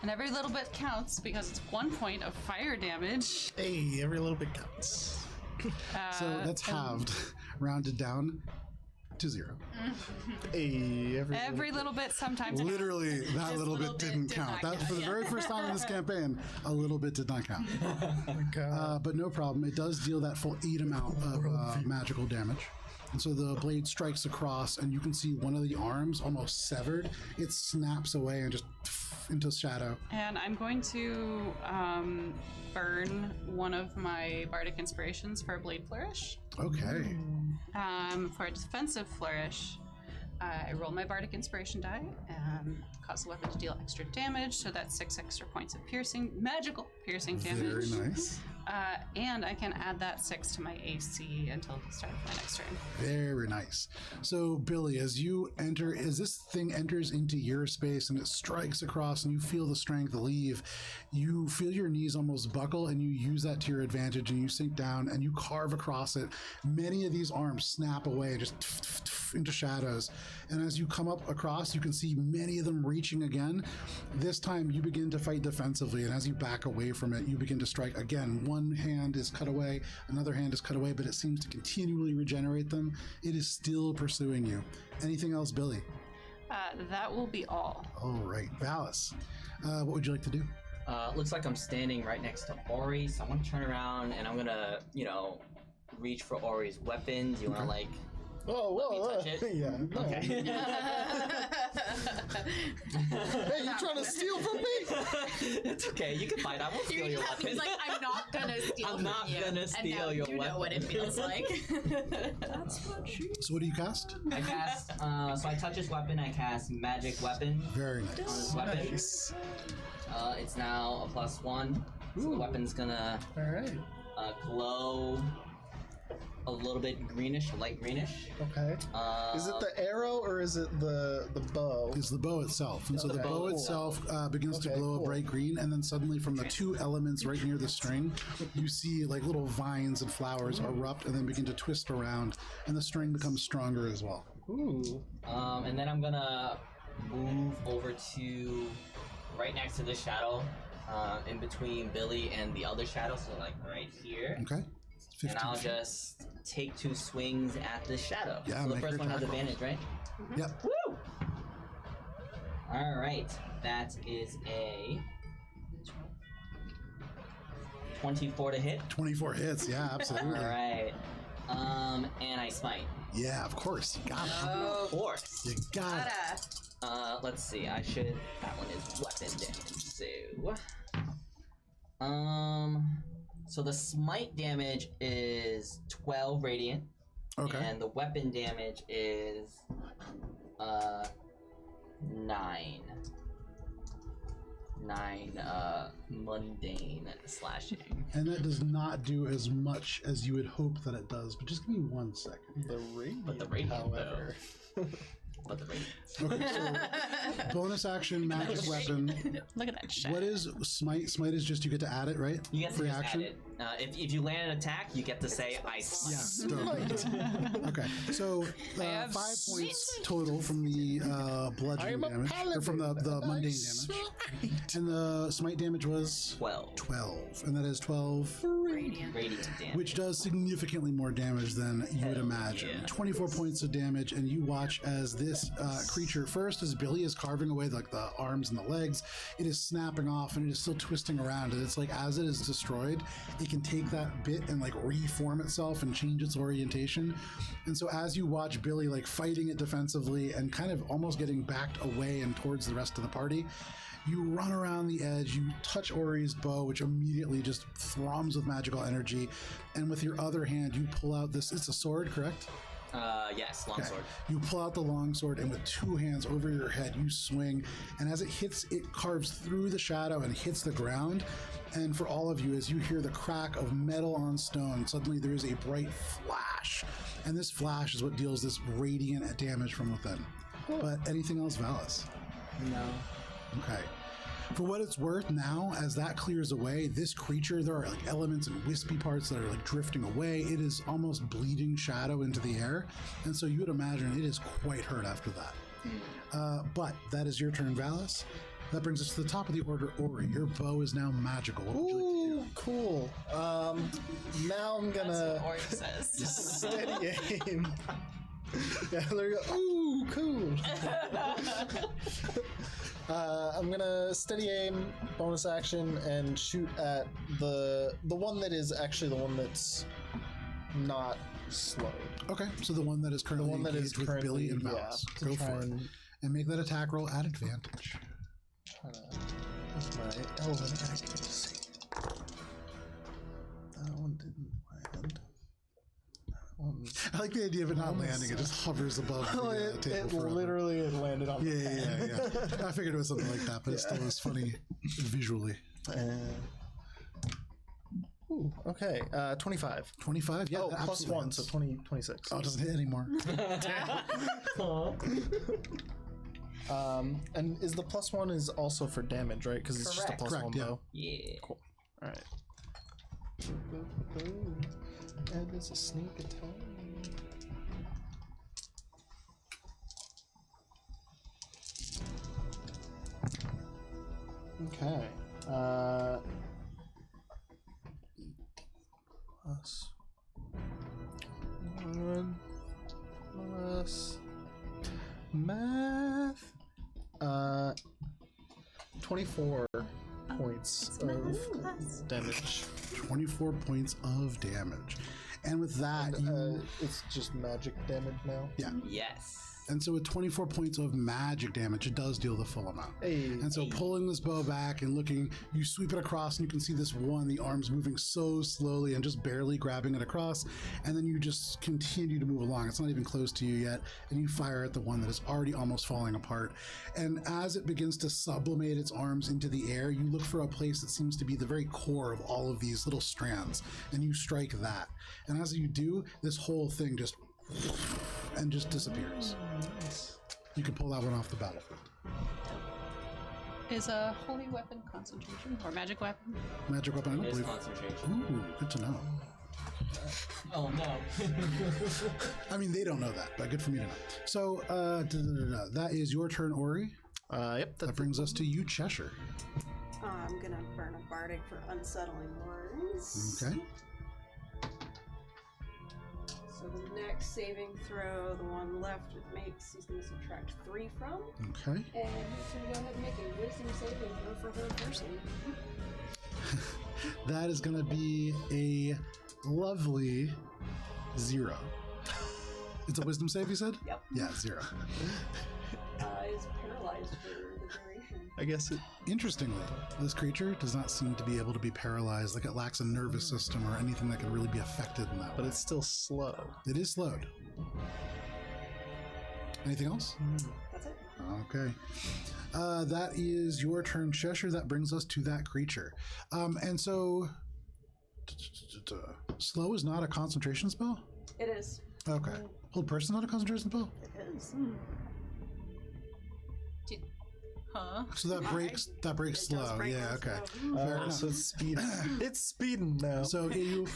And every little bit counts because it's 1 point of fire damage. Hey, every little bit counts. So that's halved, rounded down to 0. Hey, Every little bit sometimes. Literally, that little bit didn't count. That for the very first time in this campaign, a little bit did not count. But no problem. It does deal that full 8 amount of magical damage. And so the blade strikes across, and you can see one of the arms almost severed. It snaps away and just into shadow. And I'm going to burn one of my bardic inspirations for a blade flourish. Okay. For a defensive flourish, I roll my bardic inspiration die and cause the weapon to deal extra damage, so that's 6 extra points of magical piercing damage. Very nice. And I can add that 6 to my AC until the start of my next turn. Very nice. So, Billy, as this thing enters into your space and it strikes across and you feel the strength leave, you feel your knees almost buckle and you use that to your advantage and you sink down and you carve across it. Many of these arms snap away just into shadows. And as you come up across, you can see many of them reaching again. This time you begin to fight defensively, and as you back away from it, you begin to strike again. One hand is cut away, another hand is cut away, but it seems to continually regenerate them. It is still pursuing you. Anything else, Billy? That will be all. All right, Valis, what would you like to do? Looks like I'm standing right next to Ori, so I'm gonna turn around and I'm gonna, reach for Ori's weapons. You wanna Let me touch it? Yeah. No. Okay. Hey, you trying to steal from me? It's okay. You can fight. I won't steal your weapon. He's like, I'm not gonna steal I'm from not you. gonna And steal now your you know what it weapon. feels like. That's what she. So what do you cast? I cast. So I touch his weapon. I cast magic weapon Very on nice. his weapon. Nice. It's now a +1. So the weapon's gonna All right. glow a little bit greenish, light greenish. Okay. Is it the arrow or is it the bow? It's the bow itself. And so the Okay, bow cool. itself begins to Okay, glow a cool. bright green, and then suddenly from the 2 elements right near the string, you see like little vines and flowers erupt and then begin to twist around, and the string becomes stronger as well. Ooh. And then I'm gonna move over to right next to this shadow, in between Billy and the other shadow, so like right here. Okay? And 15 I'll feet. just take 2 swings at the shadow. Yeah, so the make first your one has attack rolls. advantage, right? Yep. Woo! Alright, that is a 24 to hit. 24 hits. Yeah, absolutely. Alright. And I smite. Yeah, of course. You got it. Of course. You got it. Gotta. Let's see. That one is weapon damage. So the smite damage is 12 radiant. Okay. And the weapon damage is 9. 9 mundane slashing. And that does not do as much as you would hope that it does, but just give me 1 second. The radiant, But the radiant, however. But the radiant. Okay, so bonus action, magic weapon. Look at that shit. What is smite? Smite is just you get to add it, right? You get to Free just action. add it. If you land an attack, you get to say I smite. Yeah. Okay, so have 5 points total from the bludgeoning damage, or from the mundane damage, and the smite damage was 12, and that is 12, Radiant. Radiant damage. which does significantly more damage than you would Hell imagine. yeah. 24 points of damage, and you watch as this creature, first as Billy is carving away like the arms and the legs, it is snapping off and it is still twisting around, and it's like as it is destroyed, it can take that bit and like reform itself and change its orientation. And so as you watch Billy like fighting it defensively and kind of almost getting backed away and towards the rest of the party, you run around the edge, you touch Ori's bow, which immediately just thrums with magical energy, and with your other hand you pull out this, it's a sword, correct? Yes, Okay. longsword. You pull out the longsword, and with 2 hands over your head, you swing. And as it hits, it carves through the shadow and hits the ground. And for all of you, as you hear the crack of metal on stone, suddenly there is a bright flash. And this flash is what deals this radiant damage from within. But anything else, Valis? No. Okay. For what it's worth now, as that clears away, this creature, there are like elements and wispy parts that are like drifting away. It is almost bleeding shadow into the air. And so you would imagine it is quite hurt after that. But that is your turn, Valis. That brings us to the top of the order, Ori. Your bow is now magical. What would you like to do? Ooh, cool. Now I'm That's gonna what Ori says. steady aim. Yeah, there you go. Ooh, cool. I'm gonna steady aim, bonus action, and shoot at the one that is actually the one that's not slowed. Okay, so the one that is The currently one that is engaged with Billy and currently, Valis. to Go try for it. And make that attack roll at advantage. Trying to with my elven accuracy. That one didn't land. That one. I like the idea of it not landing. It just hovers above the Oh, table it forever. literally it landed on. Yeah, the yeah. I figured it was something like that, but it still was funny visually. Ooh, okay. 25. 25? Yeah, Oh, that plus absolutely 1, hits. so 26. Oh, it doesn't hit anymore. And is the plus 1 is also for damage, right? Because it's just a Correct. plus Correct, 1 yeah. bow. Yeah. Cool. All right. And it's a sneak attack. Okay. Plus 1 plus math. 24 points of damage. 24 points of damage. And with that, you... It's just magic damage now. yeah. Yes. And so with 24 points of magic damage, it does deal the full amount. Hey. And so pulling this bow back and looking, you sweep it across and you can see this one, the arms moving so slowly and just barely grabbing it across. And then you just continue to move along. It's not even close to you yet. And you fire at the one that is already almost falling apart. And as it begins to sublimate its arms into the air, you look for a place that seems to be the very core of all of these little strands. And you strike that. And as you do, this whole thing just disappears. You can pull that one off the battlefield. Is a holy weapon concentration or magic weapon? Magic weapon, I don't It is believe. concentration. Ooh, good to know. Oh no. I mean, they don't know that, but good for me to know. So, that is your turn, Ori. Yep. That brings us to you, Cheshire. I'm gonna burn a bardic for unsettling words. Okay. So the next saving throw, the one left it makes, he's going to subtract 3 from. Okay. And he's going to go ahead and make a wisdom saving throw for her person. That is going to be a lovely 0. It's a wisdom save, you said? Yep. Yeah, 0. Is paralyzed for the duration. I guess it. Interestingly, this creature does not seem to be able to be paralyzed. Like it lacks a nervous system or anything that can really be affected in that But way. it's still slow. It is slowed. Anything else? That's it. Okay. That is your turn, Cheshire. That brings us to that creature. And so, slow is not a concentration spell? It is. Okay. Hold person not a concentration spell? It is. Huh? So that breaks It does slow. break Yeah, on okay. slow. Fair enough. So it's speeding. It's speeding now. So you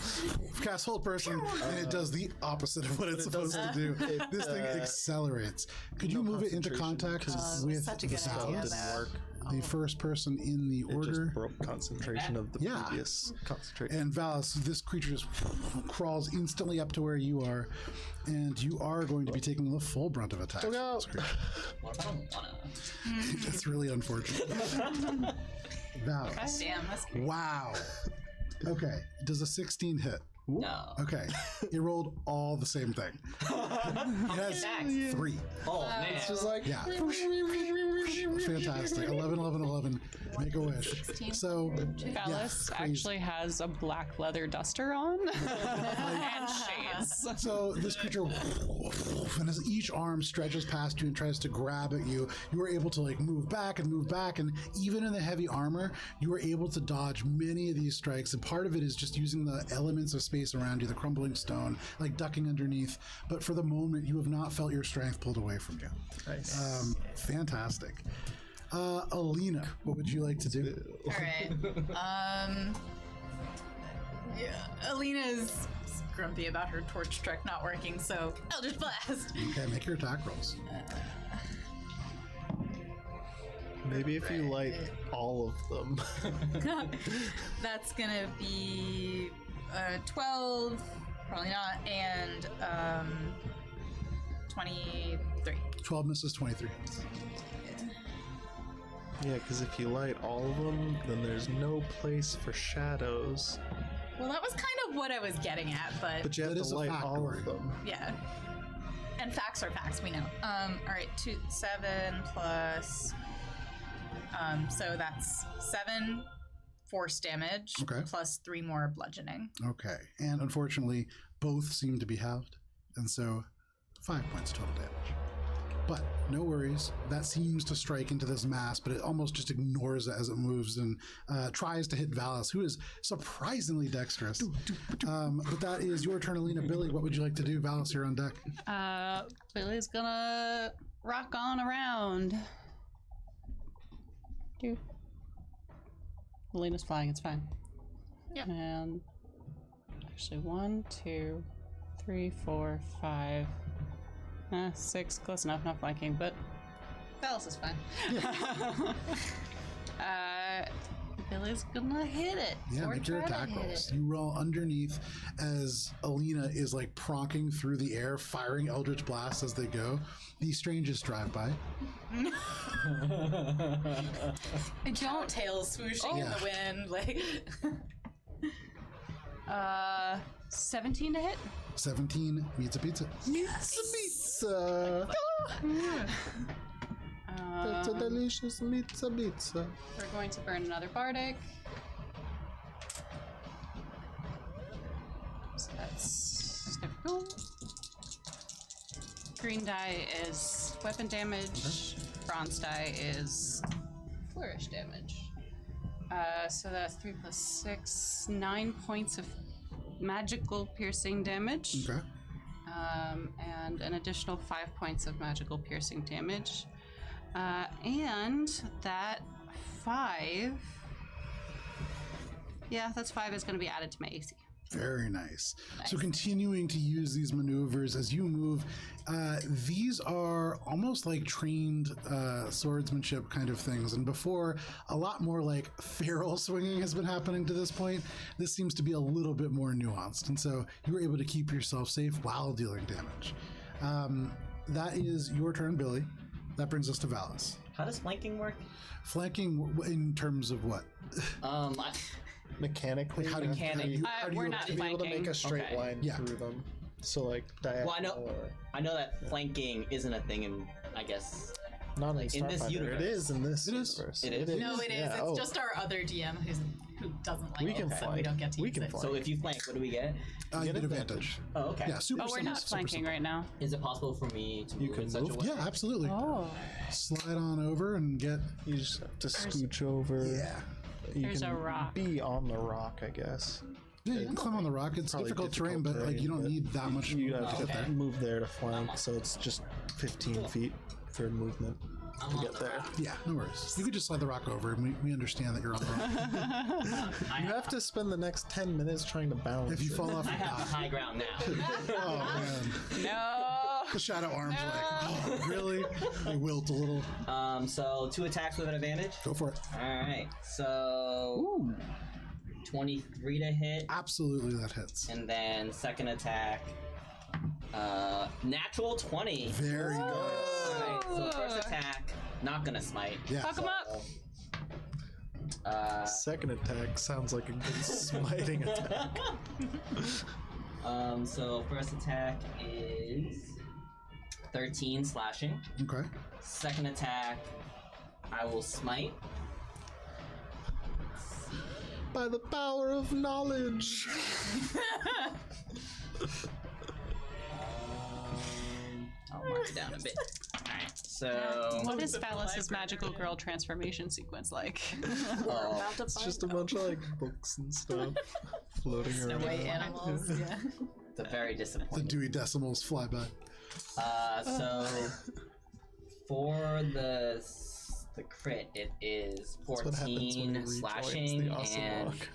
cast hold person, and it does the opposite of what it's supposed to do. This thing accelerates. Could you no move it into contact concentration, with such a the good idea, Valis? though. work. The first person in the It order. just broke concentration of the Yeah. previous concentration. And Valis, this creature just crawls instantly up to where you are, and you are going to be taking the full brunt of attack. Look out. What if I don't wanna? It's really unfortunate. Valis. Damn, that's Wow. Okay. Does a 16 hit? No. Okay. It rolled all the same thing. It has 3. Oh man. It's just like, Yeah. Fantastic. 11, 11, 11. Make a wish. 16. So, Phallus crazy. actually has a black leather duster on and shades. So this creature, and as each arm stretches past you and tries to grab at you, you are able to like move back, and even in the heavy armor, you are able to dodge many of these strikes. And part of it is just using the elements of space around you, the crumbling stone, like ducking underneath. But for the moment, you have not felt your strength pulled away from you. nice. Fantastic. Alina, what would you like to do? All right. Yeah, Alina's grumpy about her torch truck not working, so Eldritch Blast. Okay, make your attack rolls. Maybe if you light all of them. That's gonna be 12, probably not, and 23. 12 misses, 23 hits. Yeah, because if you light all of them, then there's no place for shadows. Well, that was kind of what I was getting at, But you have That to is a light fact, all Rory. of them. yeah. And facts are facts, we know. All right, 7 plus. So that's 7 force damage Okay. plus 3 more bludgeoning. Okay, and unfortunately, both seem to be halved, and so 5 points total damage. But no worries, that seems to strike into this mass, but it almost just ignores it as it moves and tries to hit Valis, who is surprisingly dexterous. But that is your turn, Alina. Billy, what would you like to do? Valis, you're on deck. Billy's gonna rock on around. Do. Alina's flying, it's fine. Yep. And actually 1, 2, 3, 4, 5. 6, close enough, not flanking, but Phallus is fine. Billy's gonna hit it. Yeah, Or make your try to attack hit rolls. it. You roll underneath as Alina is like pronking through the air, firing Eldritch Blasts as they go. The strangers drive by. I don't tails swooshing in the wind, like. 17 to hit. 17 meets a pizza. Pizza! That's a delicious pizza. We're going to burn another bardic. So that's typical. Green die is weapon damage. Bronze die is flourish damage. So that's 3 plus 6, 9 points of magical piercing damage. Okay. And an additional 5 points of magical piercing damage. And that 5. Yeah, that's 5 is going to be added to my AC. Very nice. So continuing to use these maneuvers as you move, these are almost like trained swordsmanship kind of things. And before, a lot more like feral swinging has been happening to this point. This seems to be a little bit more nuanced. And so you were able to keep yourself safe while dealing damage. That is your turn, Billy. That brings us to Valis. How does flanking work? Flanking in terms of what? Mechanically, How do you We're not to be able to make flanking. a straight Okay. line Yeah. through them. So like diagonal. Well, I know that flanking isn't a thing in, I guess. Not in, in this Starfighter. universe. It is in this It is. universe. It is? No, it is. Yeah. It's just our other DM who doesn't like We it, can so we flank. don't get to We use can it. flank. So if you flank, what do we get? You get get advantage. advantage. Oh, okay. Yeah, super Oh, we're simple, not super flanking simple. right now. Is it possible for me to You move can in such move? a way? Yeah, absolutely. Oh. Slide on over and get. You just have to scooch over. Yeah. You There's can a rock. be on the rock, I guess. Yeah, you can climb on the rock. It's Probably difficult terrain, difficult but like you don't terrain, need that much You movement have to to get there. move there to flank, so it's just 15 feet for movement to get there. Yeah, no worries. You could just slide the rock over, and we understand that you're on the rock. You have to spend the next 10 minutes trying to balance. If you it. fall off, I you have the die. high ground now. Oh man, No. the shadow arms are like, oh really? They wilt a little. So 2 attacks with an advantage. Go for it. Alright, so 23 to hit, Absolutely, that hits. and then second attack, natural 20. Very good. Alright, so first attack, not gonna smite. Yeah. Fuck him up. Second attack sounds like a good smiting attack. So first attack is 13 slashing. Okay. Second attack, I will smite. By the power of knowledge. I'll mark it down a bit. Alright, so What is Valis' magical girl transformation sequence like? It's just a bunch of like books and stuff floating Snow around. White animals. Yeah. it's a very The disappointing. Dewey Decimals fly by. So for the crit, it is That's what happens when 14 you rejoin slashing the awesome and rock.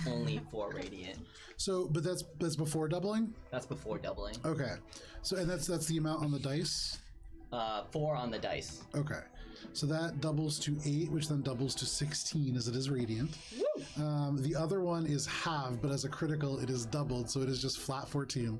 only 4 radiant. So, but that's before doubling. That's before doubling. Okay. So, and that's the amount on the dice. 4 on the dice. Okay. So that doubles to 8, which then doubles to 16 as it is radiant. The other one is halved, but as a critical, it is doubled, so it is just flat 14.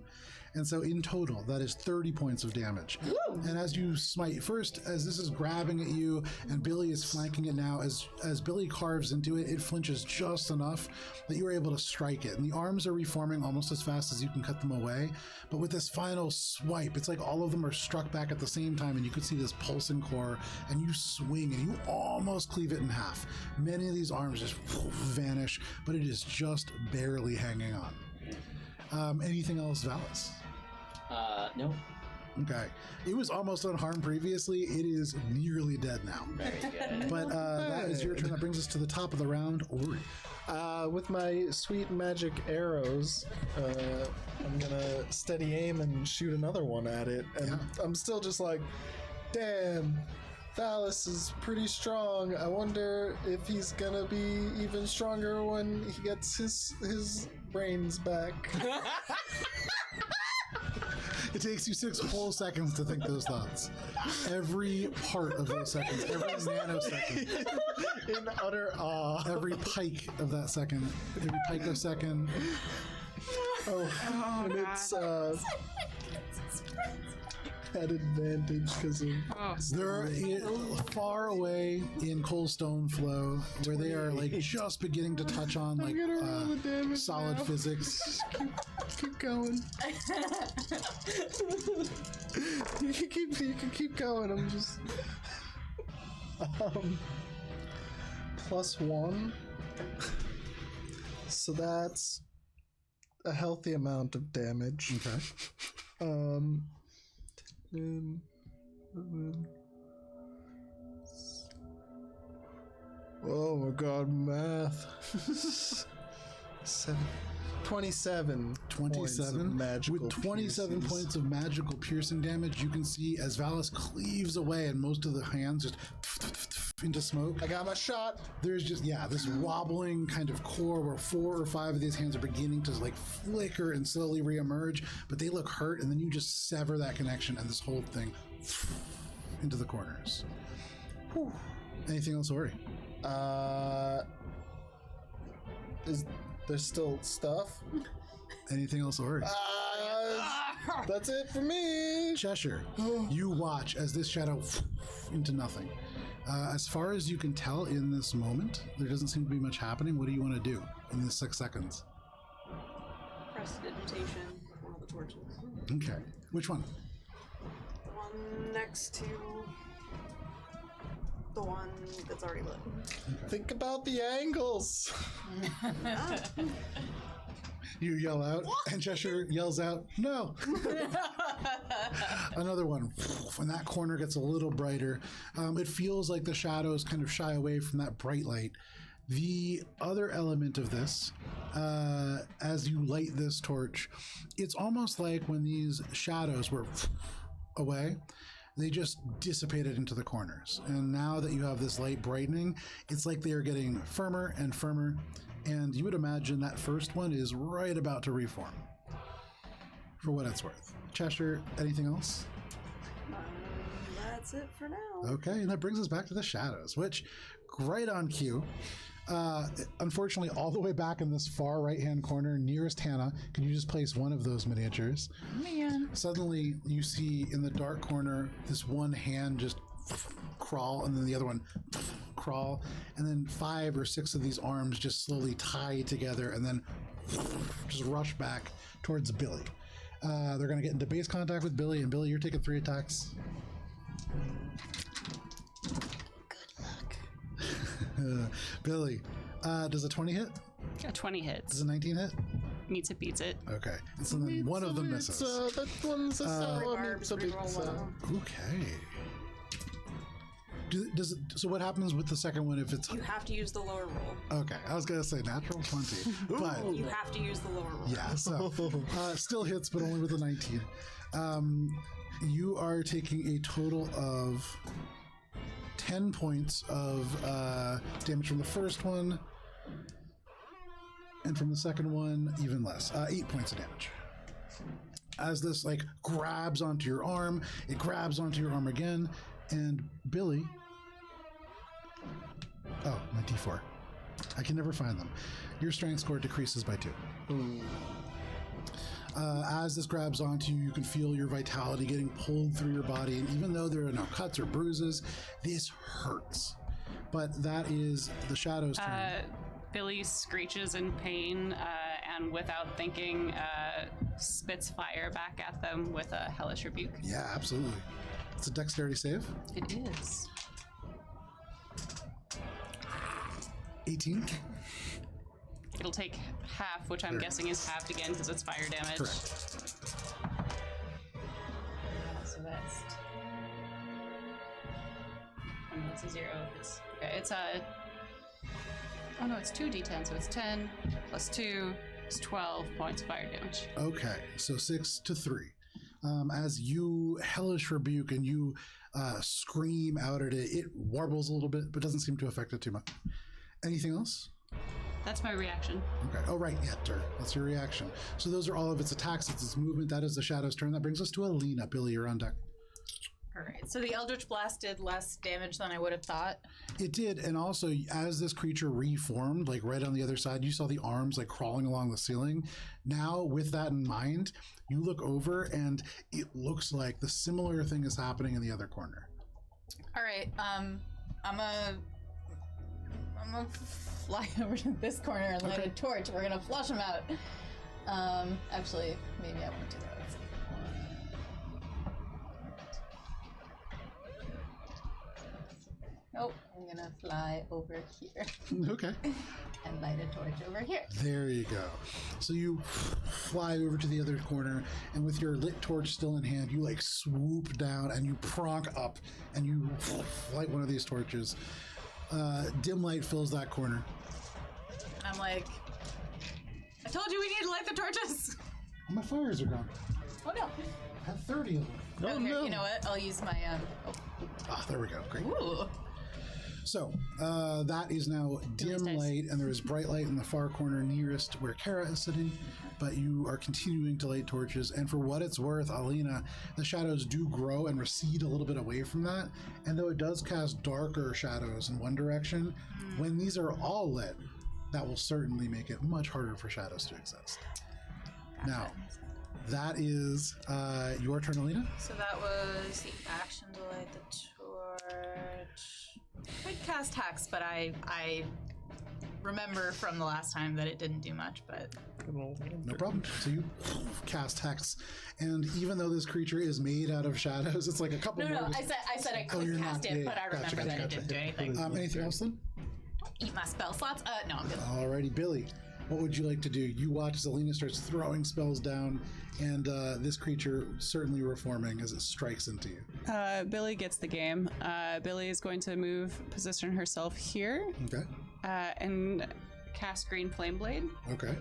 And so in total, that is 30 points of damage. And as you smite first, as this is grabbing at you, and Billy is flanking it now, as Billy carves into it, it flinches just enough that you are able to strike it. And the arms are reforming almost as fast as you can cut them away. But with this final swipe, it's like all of them are struck back at the same time, and you could see this pulsing core, and you swing, and you almost cleave it in half. Many of these arms just vanish, but it is just barely hanging on. Anything else, Valis? No. Okay. It was almost unharmed previously. It is nearly dead now. Very good. But that is your turn. That brings us to the top of the round. Ori. With my sweet magic arrows, I'm gonna steady aim and shoot another one at it. And Yeah. I'm still just like, damn, Valis is pretty strong. I wonder if he's gonna be even stronger when he gets his brains back. It takes you 6 whole seconds to think those thoughts. Every part of those seconds, every nanosecond, In utter awe. every pike of that second, every picosecond. Oh, and it's at advantage because of They're far away in Coldstone Flow, where they are like just beginning to touch on like gonna roll the damage solid now. physics. keep going. You can keep going. I'm just +1. So that's a healthy amount of damage. Okay. 10, 11. Oh my god, math. 27 points of 27. magical With 27 piercings. points of magical piercing damage, you can see as Valis cleaves away and most of the hands just into smoke. I got my shot. There's just, this wobbling kind of core where 4 or 5 of these hands are beginning to like flicker and slowly reemerge, but they look hurt, and then you just sever that connection and this whole thing into the corners. Whew. Anything else, Ori? Is there still stuff? Anything else, Ori? That's it for me. Cheshire, you watch as this shadow into nothing. As far as you can tell in this moment, there doesn't seem to be much happening. What do you want to do in this 6 seconds? Prestidigitation with one of the torches. Okay. Which one? One next to the one that's already lit. Think about the angles. You yell out, and Cheshire yells out, "No!" Another one, and that corner gets a little brighter. It feels like the shadows kind of shy away from that bright light. The other element of this, as you light this torch, it's almost like when these shadows were away, they just dissipated into the corners. And now that you have this light brightening, it's like they are getting firmer and firmer. And you would imagine that first one is right about to reform, for what it's worth. Cheshire, anything else? That's it for now. Okay, and that brings us back to the shadows, which, right on cue. Unfortunately, all the way back in this far right-hand corner, nearest Hannah, can you just place one of those miniatures? Man. Suddenly, you see in the dark corner, this one hand just crawl, and then the other one crawl, and then 5 or 6 of these arms just slowly tie together and then just rush back towards Billy. They're going to get into base contact with Billy, and Billy, you're taking 3 attacks. Billy, does a 20 hit? A 20 hits. Does a 19 hit? Meets it, beats it. Okay, and so then one of them misses. That one's a Okay. So what happens with the second one if it's... You have to use the lower roll. Okay, I was going to say natural 20, but... You have to use the lower roll. Yeah, so still hits, but only with a 19. You are taking a total of 10 points of damage from the first one, and from the second one, even less. 8 points of damage. As this like grabs onto your arm, it grabs onto your arm again, and Billy... Oh, my D4. I can never find them. Your strength score decreases by 2. As this grabs onto you, you can feel your vitality getting pulled through your body, and even though there are no cuts or bruises, this hurts. But that is the shadow's turn. Billy screeches in pain and without thinking spits fire back at them with a hellish rebuke. Yeah, absolutely. It's a dexterity save. It is. 18. It'll take half, which I'm guessing is halved again because it's fire damage. Correct. So that's... And that's a 0. It's a... Oh no, it's 2d10, so it's 10 plus 2 is 12 points of fire damage. Okay, so 6 to 3. As you hellish rebuke and you scream out at it, it warbles a little bit, but doesn't seem to affect it too much. Anything else? That's my reaction. Okay. Oh, right. Yeah, that's your reaction. So those are all of its attacks. It's its movement. That is the shadow's turn. That brings us to Alina. Billy, you're on deck. All right. So the Eldritch Blast did less damage than I would have thought. It did. And also, as this creature reformed, like right on the other side, you saw the arms like crawling along the ceiling. Now, with that in mind, you look over and it looks like the similar thing is happening in the other corner. All right. I'm gonna fly over to this corner and light a torch. We're gonna flush them out. Actually, maybe I won't do that. Let's see. Nope, I'm gonna fly over here Okay. and light a torch over here. There you go. So you fly over to the other corner, and with your lit torch still in hand, you like swoop down and you pronk up and you light one of these torches. Dim light fills that corner. I'm like, I told you we need to light the torches. Oh, my fires are gone. Oh no. I have 30 of them. Oh, here, you know what? I'll use my Ah, there we go. Great. Ooh. So that is now dim nice. light, and there is bright light in the far corner nearest where Kara is sitting, but you are continuing to light torches. And for what it's worth, Alina, the shadows do grow and recede a little bit away from that. And though it does cast darker shadows in one direction, when these are all lit, that will certainly make it much harder for shadows to exist. Now, that is your turn, Alina. So that was the action to light the torch. I'd cast Hex, but I remember from the last time that it didn't do much, but... No problem. So you cast Hex, and even though this creature is made out of shadows, it's like a couple No, more... I said I could you're cast not- it, yeah, but I gotcha, remember that gotcha. it didn't do anything. Anything else then? Eat my spell slots? No, I'm good. Alrighty, Billy. What would you like to do? You watch as Alina starts throwing spells down, and this creature certainly reforming as it strikes into you. Billy gets the game. Billy is going to position herself here, Okay. and cast Green Flame Blade, Okay.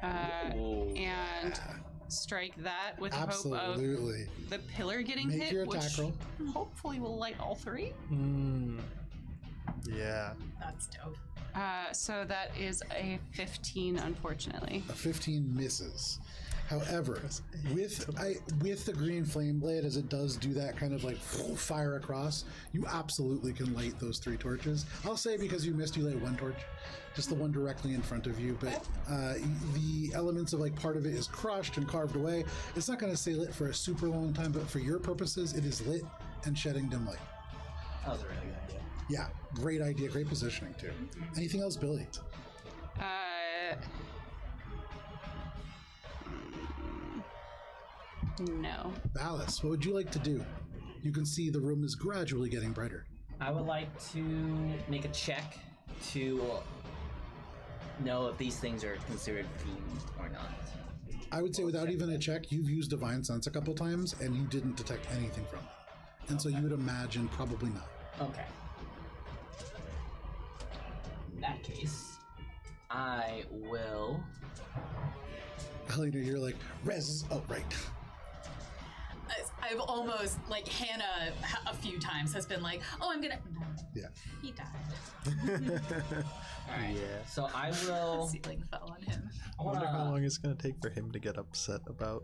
and strike that with the hope of Absolutely. the pillar getting Make hit, your attack which roll. hopefully will light all three. Yeah. That's dope. So that is a 15, unfortunately. A 15 misses. However, with the green flame blade, as it does do that kind of like fire across, you absolutely can light those 3 torches. I'll say because you missed, you light 1 torch, just the one directly in front of you. But the elements of like part of it is crushed and carved away. It's not going to stay lit for a super long time, but for your purposes, it is lit and shedding dim light. That was a really good idea. Yeah, great idea, great positioning too. Anything else, Billy? No. Alice, what would you like to do? You can see the room is gradually getting brighter. I would like to make a check to know if these things are considered fiends or not. I would say without even a check, you've used Divine Sense a couple times and you didn't detect anything from them. And so you would imagine probably not. Okay. In that case, I will. Helena, you're like, res. Oh, right. I've almost, like, Hannah a few times has been like, oh, I'm gonna... No, Yeah. he died. Alright. Yeah. So I will. Ceiling fell on him. I wonder how long it's gonna take for him to get upset about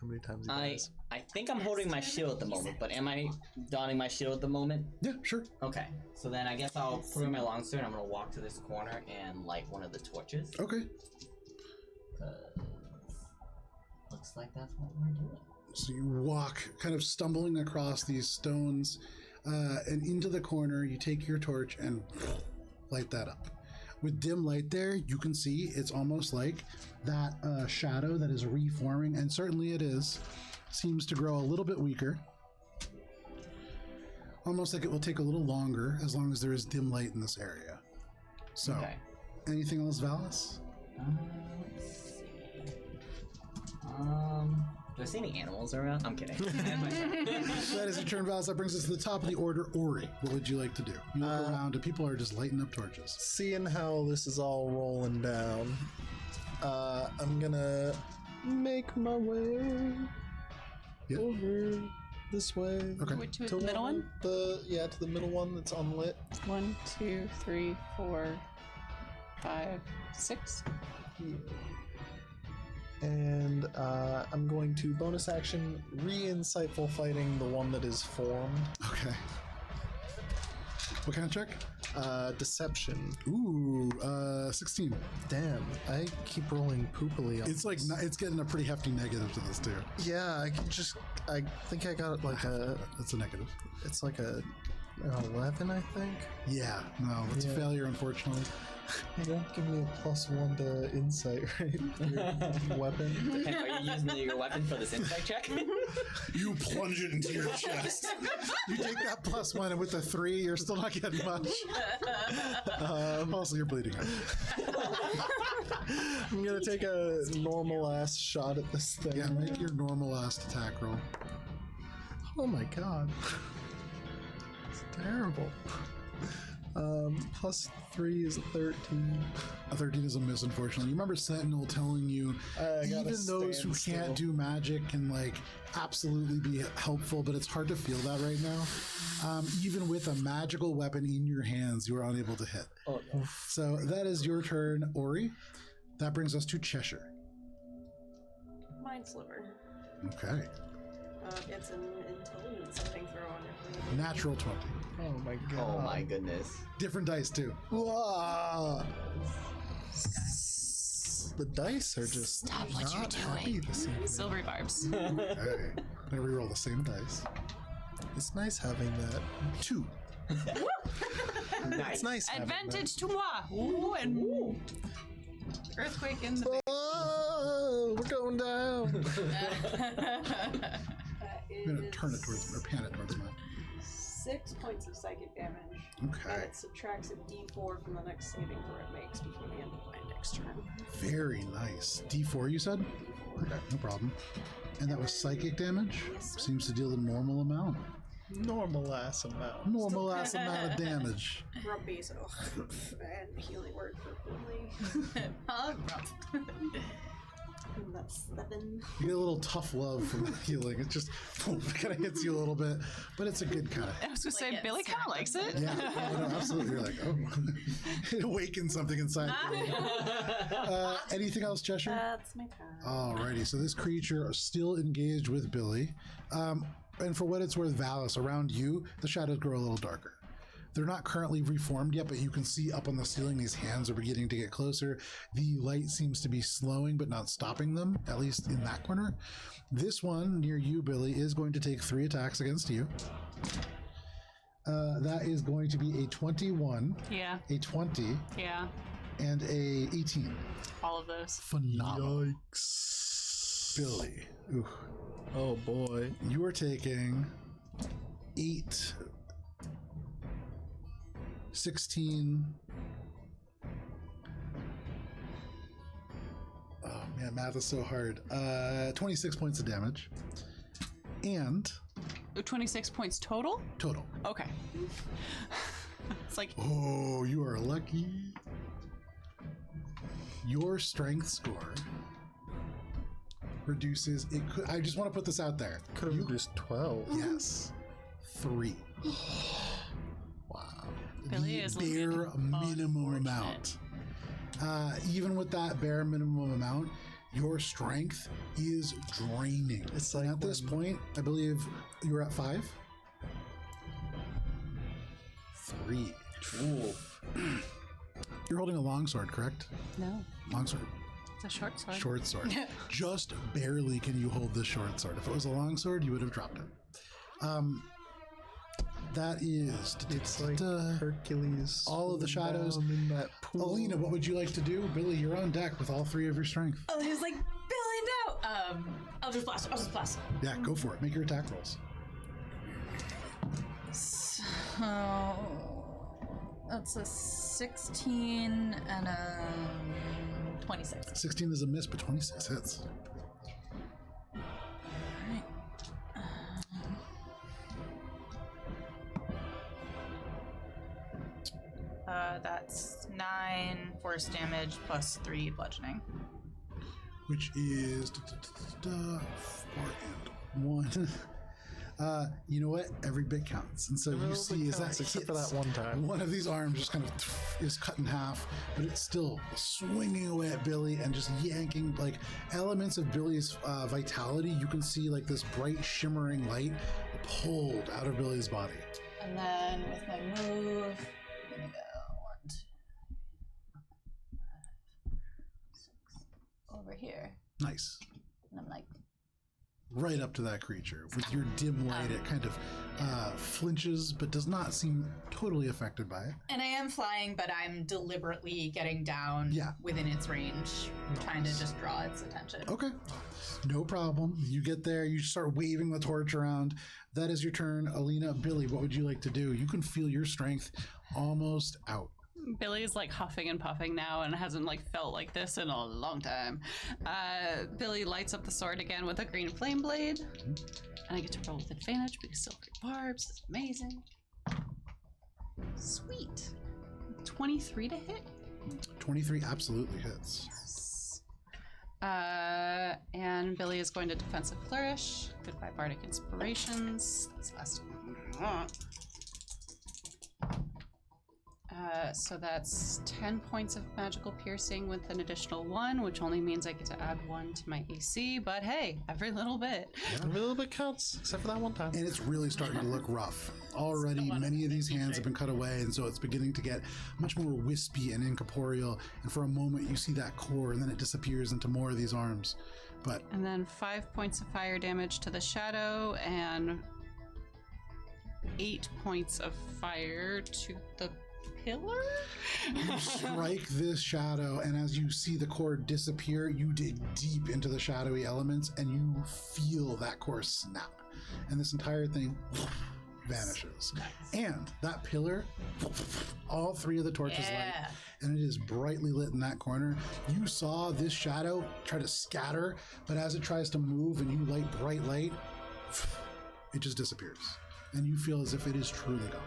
how many times he dies. I think I'm holding my shield at the moment, but am I donning my shield at the moment? Yeah, sure. Okay. So then I guess I'll put in my longsword and I'm gonna walk to this corner and light one of the torches. Okay. Looks like that's what we're doing. So you walk, kind of stumbling across these stones, and into the corner. You take your torch and light that up. With dim light there, you can see it's almost like that shadow that is reforming, and certainly it is, seems to grow a little bit weaker. Almost like it will take a little longer as long as there is dim light in this area. So, Okay. anything else, Valis? Let's see. Do I see any animals around? I'm kidding. That is your turn, Valis. That brings us to the top of the order. Ori, what would you like to do? You look around and people are just lighting up torches. Seeing how this is all rolling down, I'm gonna make my way Yep. over this way. Okay. Which the middle one? To the middle one that's unlit. 1, 2, 3, 4, 5, 6. And I'm going to bonus action re-insightful fighting the one that is formed. Okay. What kind of check? Deception. Ooh, 16. Damn, I keep rolling poopily on It's like this. it's getting a pretty hefty negative to this too. Yeah, I think I got like That's a negative. it's like an 11, I think. Yeah, no, it's a Yeah. failure, unfortunately. You won't give me a +1 to insight, right? Your weapon. And are you using your weapon for this insight check? You plunge it into your chest. You take that +1, and with the 3, you're still not getting much. Also, you're bleeding out. I'm gonna take a normal ass shot at this thing. Yeah, make your normal ass attack roll. Oh my god. It's terrible. +3 is a 13. A 13 is a miss, unfortunately. You remember Sentinel telling you, I even gotta those who stand can't still. do magic can like absolutely be helpful, but it's hard to feel that right now. Even with a magical weapon in your hands, you are unable to hit. Oh no. So that is your turn, Ori. That brings us to Cheshire. Mind Sliver. Okay. It's an intelligence saving throw on it. Natural 20. Oh my god. Oh my goodness. Different dice, too. Whoa. The dice are just Stop what you're not happy doing. this evening. Silvery barbs. Okay. I'm gonna reroll the same dice. It's nice having that. 2. It's nice having Advantage to moi. Ooh, and earthquake in the that. Oh, we're going down. That I'm gonna is turn it towards, or pan it towards mine. 6 points of psychic damage. And Okay. it subtracts a d4 from the next saving throw it makes before the end of my next turn. Very nice. D4, you said? D4. Okay, no problem. And that was psychic damage? Yes, sir. Seems to deal a normal amount. Normal ass amount. Normal ass amount of damage. Grumpy, so. And healing word for Billy. And that's 7. You get a little tough love from the healing. It just kind of hits you a little bit, but it's a good kind of. I was gonna say, Like it Billy kind of likes it. Yeah, no, absolutely. You're like, oh, it awakens something inside you. Anything else, Cheshire? That's my turn. Alrighty, so this creature is still engaged with Billy. And for what it's worth, Valis, around you, the shadows grow a little darker. They're not currently reformed yet, but you can see up on the ceiling these hands are beginning to get closer. The light seems to be slowing, but not stopping them, at least in that corner. This one near you, Billy, is going to take 3 attacks against you. That is going to be a 21, Yeah, a 20, yeah. and a 18. All of those. Phenomenal. Yikes. Billy. Ooh. Oh boy. You are taking 8, 16. Oh man, math is so hard. 26 points of damage. And 26 points total? total. Okay. It's like, Oh, you are lucky. Your strength score reduces it. I just want to put this out there. Could have reduced 12. Yes. 3. Wow. Billy The is bare looking minimum unfortunate. amount. Even with that bare minimum amount, your strength is draining. It's And like at this when- point, I believe you're at 5. 3. Ooh. You're holding a longsword, correct? no, Longsword. it's a short sword. Short sword. Just barely can you hold this short sword. If it was a long sword, you would have dropped it. That is. It's like Hercules. All of the shadows. down in that pool. Alina, what would you like to do? Billy, you're on deck with all 3 of your strength. Oh, he was like, Billy, no! I'll just blast. Yeah, go for it. Make your attack rolls. So that's a 16 and a 26. 16 is a miss, but 26 hits. Alright. That's 9 force damage plus 3 bludgeoning. Which is 4 and 1. You know what? Every bit counts. And so you see is that except for hits. that one time. One of these arms just kind of is cut in half, but it's still swinging away at Billy and just yanking like elements of Billy's vitality. You can see like this bright shimmering light pulled out of Billy's body. And then with my move, I'm gonna go 1, 2, 6, over here. Nice. And I'm like, Right up to that creature. With your dim light, it kind of flinches, but does not seem totally affected by it. and I am flying, but I'm deliberately getting down Yeah. within its range, trying to just draw its attention. Okay. No problem. You get there, you start waving the torch around. That is your turn. Alina, Billy, what would you like to do? You can feel your strength almost out. Billy's like huffing and puffing now and hasn't like felt like this in a long time. Billy lights up the sword again with a green flame blade. And I get to roll with advantage because silvery barbs is amazing. Sweet. 23 to hit. 23 absolutely hits. And Billy is going to defensive flourish. Goodbye, bardic inspirations. That's last. So that's 10 points of magical piercing with an additional 1, which only means I get to add 1 to my AC. But hey, every little bit. Every little bit counts, except for that one time. And it's really starting to look rough. Already, many of these hands have been cut away, and so it's beginning to get much more wispy and incorporeal. And for a moment, you see that core, and then it disappears into more of these arms. But And then 5 points of fire damage to the shadow, and 8 points of fire to the pillar? you strike this shadow, and as you see the core disappear, you dig deep into the shadowy elements, and you feel that core snap. And this entire thing vanishes. And that pillar, all 3 of the torches light, and it is brightly lit in that corner. You saw this shadow try to scatter, but as it tries to move and you light bright light, it just disappears. And you feel as if it is truly gone.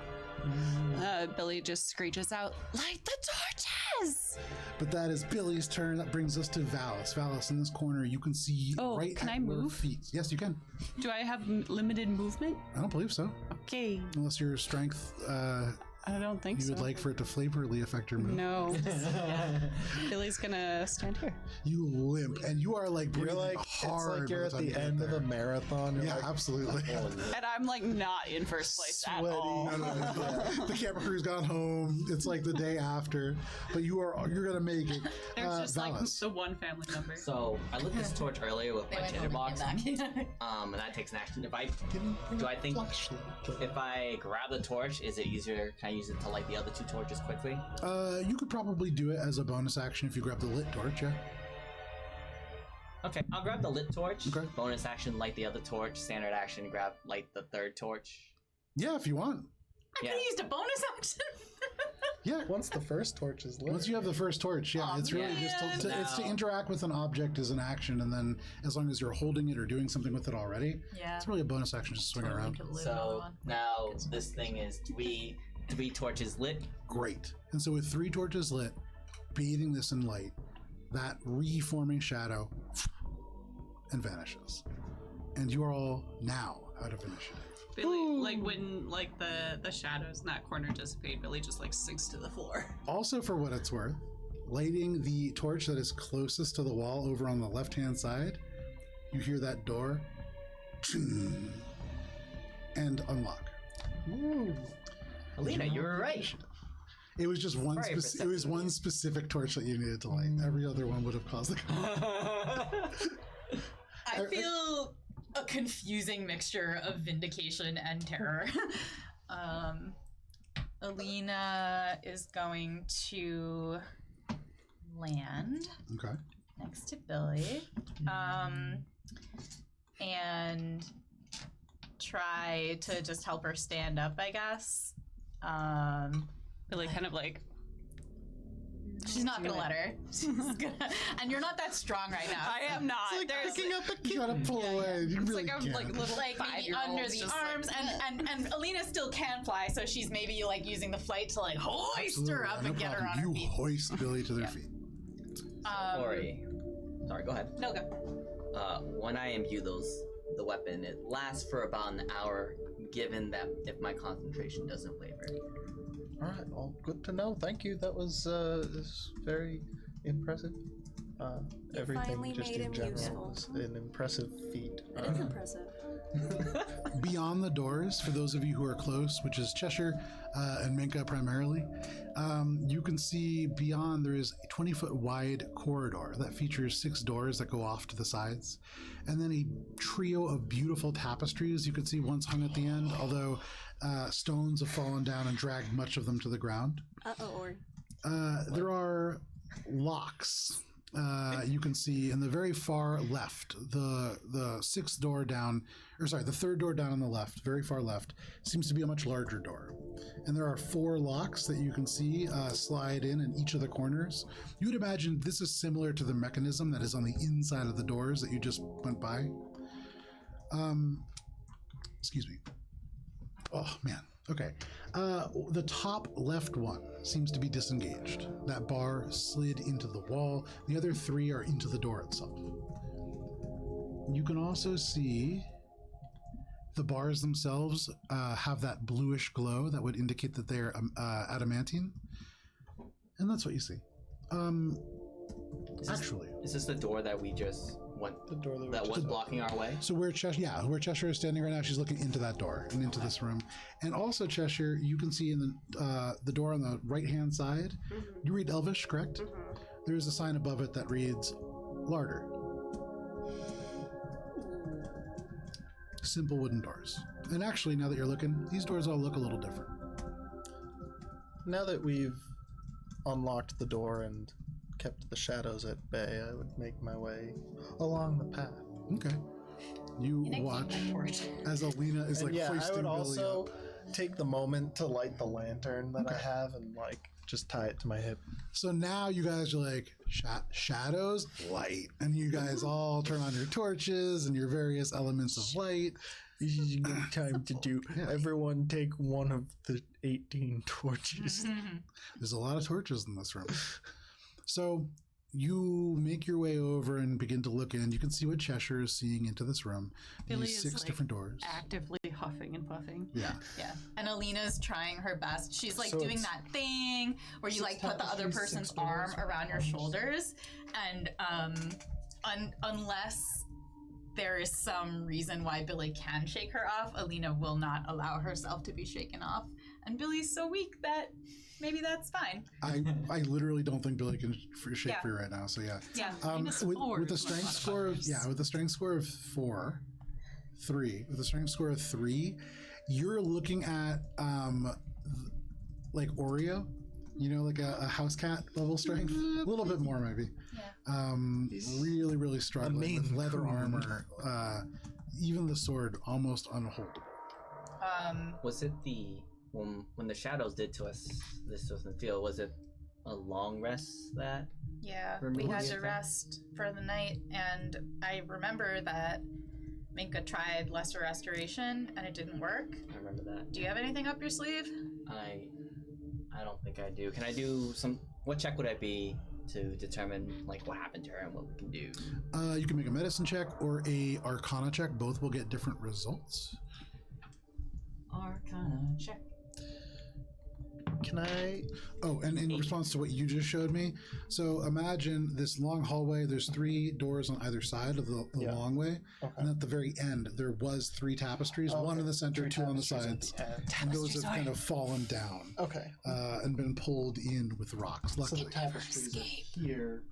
Billy just screeches out, "Light the torches!" But that is Billy's turn. That brings us to Valis. Valis, in this corner, you can see right can at I your move? feet. Yes, you can. Do I have limited movement? I don't believe so. Okay. Unless your strength, I don't think you so. would like for it to flavorly affect your move. No. Billy's gonna stand here. You limp, and you are like You're breathing like, hard. it's like you're at by the time you end get of a there. marathon. You're Yeah, like, absolutely. And I'm like not in first place at all. The camera crew's gone home. It's like the day after, but you're gonna make it. There's just like Valis. the one family member. So I lit this torch earlier with They my went tinder home and box, came back. and that takes an action. Do I think if I grab the torch, is it easier? Can I use it to light the other 2 torches quickly? You could probably do it as a bonus action if you grab the lit torch. Yeah. Okay, I'll grab the lit torch. Okay. Bonus action, light the other torch. Standard action, light the 3rd torch. Yeah, if you want. I could have used a bonus action. Yeah. Once the first torch is lit. Once you have the first torch, yeah, Oh, it's really just it's to No. interact with an object as an action, and then as long as you're holding it or doing something with it already, Yeah. it's really a bonus action just to swing around. So now this thing is 3 torches lit. Great. And so with 3 torches lit, bathing this in light, that reforming shadow and vanishes. And you are all now out of initiative. Billy, like when like the shadows in that corner dissipate, Billy just like sinks to the floor. Also, for what it's worth, lighting the torch that is closest to the wall over on the left-hand side, you hear that door and unlock. Ooh. Alina, you were right. It was just one. Very It was one specific torch that you needed to light. Every other one would have caused the. I feel a confusing mixture of vindication and terror. Alina is going to land Okay. next to Billy, and try to just help her stand up, I guess. Billy kind of like She's not gonna let her. She's gonna, and you're not that strong right now. I am not. Like There's picking up a You gotta pull away. You it's really like a can't. like little Like maybe 5-year-old under the just arms, like, and Alina still can fly, so she's maybe like using the flight to like hoist her up No and get her problem. on her You feet. hoist Billy to their feet. Sorry, go ahead. No, go. When I imbue the weapon, it lasts for about an hour, given that if my concentration doesn't waver. All right, well, good to know. Thank you. That was very impressive. Everything finally just made in him general useful. was an impressive feat. That is impressive. Beyond the doors, for those of you who are close, which is Cheshire and Minka primarily, you can see beyond there is a 20-foot wide corridor that features 6 doors that go off to the sides, and then a trio of beautiful tapestries you can see once hung at the end, although stones have fallen down and dragged much of them to the ground. Or There are locks. You can see in the very far left, the 6th door down, or sorry, the 3rd door down on the left, very far left, seems to be a much larger door. And there are 4 locks that you can see slide in each of the corners. You would imagine this is similar to the mechanism that is on the inside of the doors that you just went by. Excuse me. Oh man, Okay. The top left one seems to be disengaged. That bar slid into the wall. The other three are into the door itself. You can also see the bars themselves have that bluish glow that would indicate that they're adamantine. And that's what you see. Actually, is this the door that we just went? The door That was blocking our way. so where Cheshire is standing right now, she's looking into that door and into this room. And also, Cheshire, you can see in the door on the right-hand side, you read Elvish, correct? There is a sign above it that reads larder. Simple wooden doors. And actually, now that you're looking, these doors all look a little different. Now that we've unlocked the door and kept the shadows at bay, I would make my way along the path. Okay. You watch as Alina is like hoisting I would Billy also up. take the moment to light the lantern that I have and like just tie it to my hip. So now you guys are like, shadows, light. And you guys all turn on your torches and your various elements of light. This is a good time to do. Everyone take one of the 18 torches. There's a lot of torches in this room. So you make your way over and begin to look in. You can see what Cheshire is seeing into this room. Billy These is, 6 like, different doors. Actively huffing and puffing. Yeah. Yeah. And Alina's trying her best. She's like So doing it's that thing where you like put the other tapestries, person's 6 doors, arm around your arms. shoulders. And unless there is some reason why Billy can shake her off, Alina will not allow herself to be shaken off. And Billy's so weak that maybe that's fine. I literally don't think Billy can shake free right now. So yeah. Yeah. With the strength score of with the strength score of 3, with the strength score of 3, you're looking at like Oreo, like a house cat level strength, a little bit more maybe. Really, really struggling with leather armor. Even the sword almost unholdable. Was it when the shadows did to us this was in the field? Was it a long rest that? Yeah, we Remove had the to effect? rest for the night, and I remember that Minka tried lesser restoration, and it didn't work. I remember that. Do you have anything up your sleeve? I don't think I do. Can I do some? What check would I be to determine like what happened to her and what we can do? You can make a medicine check or a Arcana check. Both will get different results. Arcana check. Can I? Oh, and in response to what you just showed me, so imagine this long hallway. There's 3 doors on either side of the long way, and at the very end there was 3 tapestries, one in the center, 2 on the sides, and those have kind of fallen down Okay. and been pulled in with rocks. So Luckily, the tapestries are here.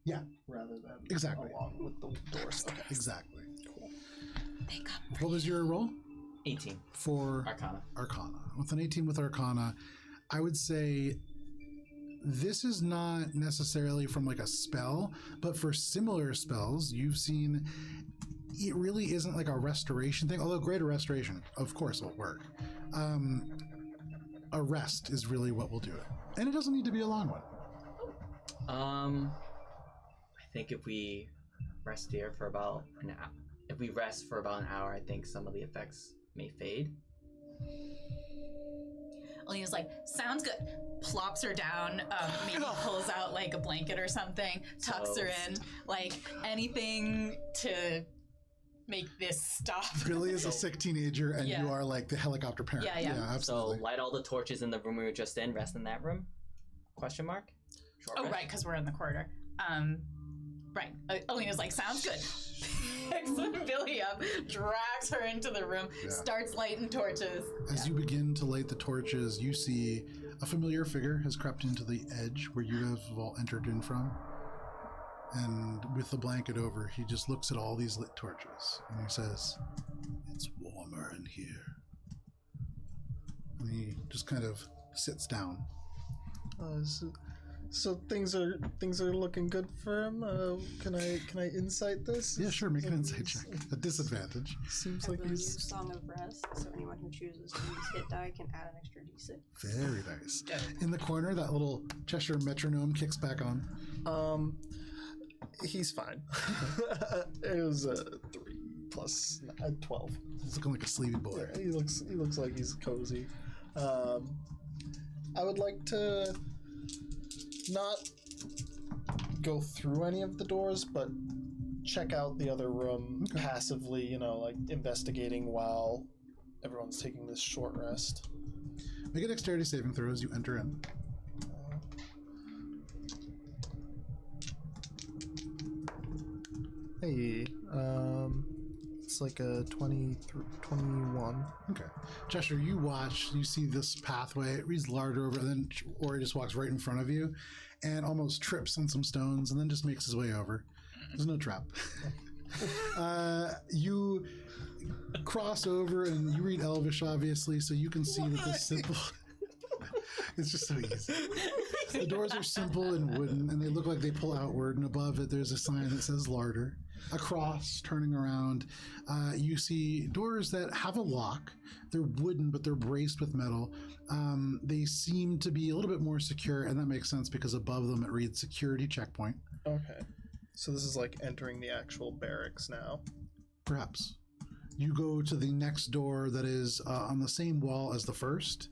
Yeah. Rather than Exactly. along with the doors. Okay. exactly. Cool. What was your roll 18. for Arcana. Arcana? With an 18 with Arcana, I would say this is not necessarily from like a spell, but for similar spells, you've seen it really isn't like a restoration thing, although greater restoration, of course, will work. A rest is really what will do it. And it doesn't need to be a long one. I think if we rest here for about an hour, I think some of the effects may fade. Alina's like, sounds good. Plops her down, maybe pulls out like a blanket or something, tucks her in, like anything to make this stop. Billy is a sick teenager, and Yeah. you are like the helicopter parent. Yeah. So absolutely. light all the torches in the room we were just in. Rest in that room? Question mark. Short Oh, rest? right, because we're in the corridor. Right. Alina's like, sounds good. Picks Billy up, drags her into the room, starts lighting torches. As you begin to light the torches, you see a familiar figure has crept into the edge where you have all entered in from. And with the blanket over, he just looks at all these lit torches and he says, "It's warmer in here." And he just kind of sits down. So things are looking good for him. Can I insight this? Yeah, sure, make an insight Seems- check. A disadvantage. Seems I like will he's use Song of Rest, so anyone who chooses to use hit die can add an extra d6. Very nice. In the corner, that little Cheshire metronome kicks back on. he's fine. It was 3 plus 12. He's looking like a sleepy boy. Yeah, he looks like he's cozy. I would like to not go through any of the doors, but check out the other room passively, you know, like investigating while everyone's taking this short rest. Make a dexterity saving throw as you enter in. Hey, it's like a 21. Okay. Cheshire, you watch, you see this pathway, it reads larger over, and then Ori just walks right in front of you and almost trips on some stones and then just makes his way over. There's no trap. You cross over and you read Elvish, obviously, so you can see that the simple... It's just so easy. The doors are simple and wooden, and they look like they pull outward, and above it there's a sign that says larder. Across, turning around, you see doors that have a lock. They're wooden, but they're braced with metal. They seem to be a little bit more secure, and that makes sense because above them it reads security checkpoint. Okay. So this is like entering the actual barracks now. Perhaps. You go to the next door that is on the same wall as the first.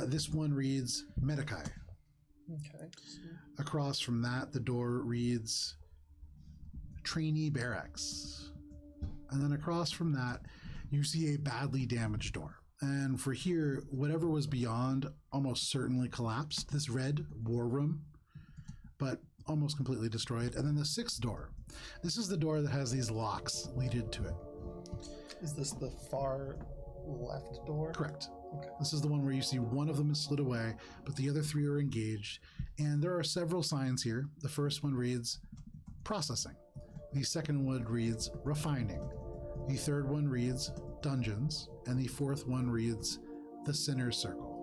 This one reads Medicae. Okay. Across from that, the door reads Trainee Barracks. And then across from that, you see a badly damaged door. And for here, whatever was beyond almost certainly collapsed. This red war room, but almost completely destroyed. And then the sixth door. This is the door that has these locks leaded to it. Is this the far left door? Correct. Okay. This is the one where you see one of them is slid away, but the other three are engaged. And there are several signs here. The first one reads processing. The second one reads refining. The third one reads dungeons. And the fourth one reads the sinner's circle.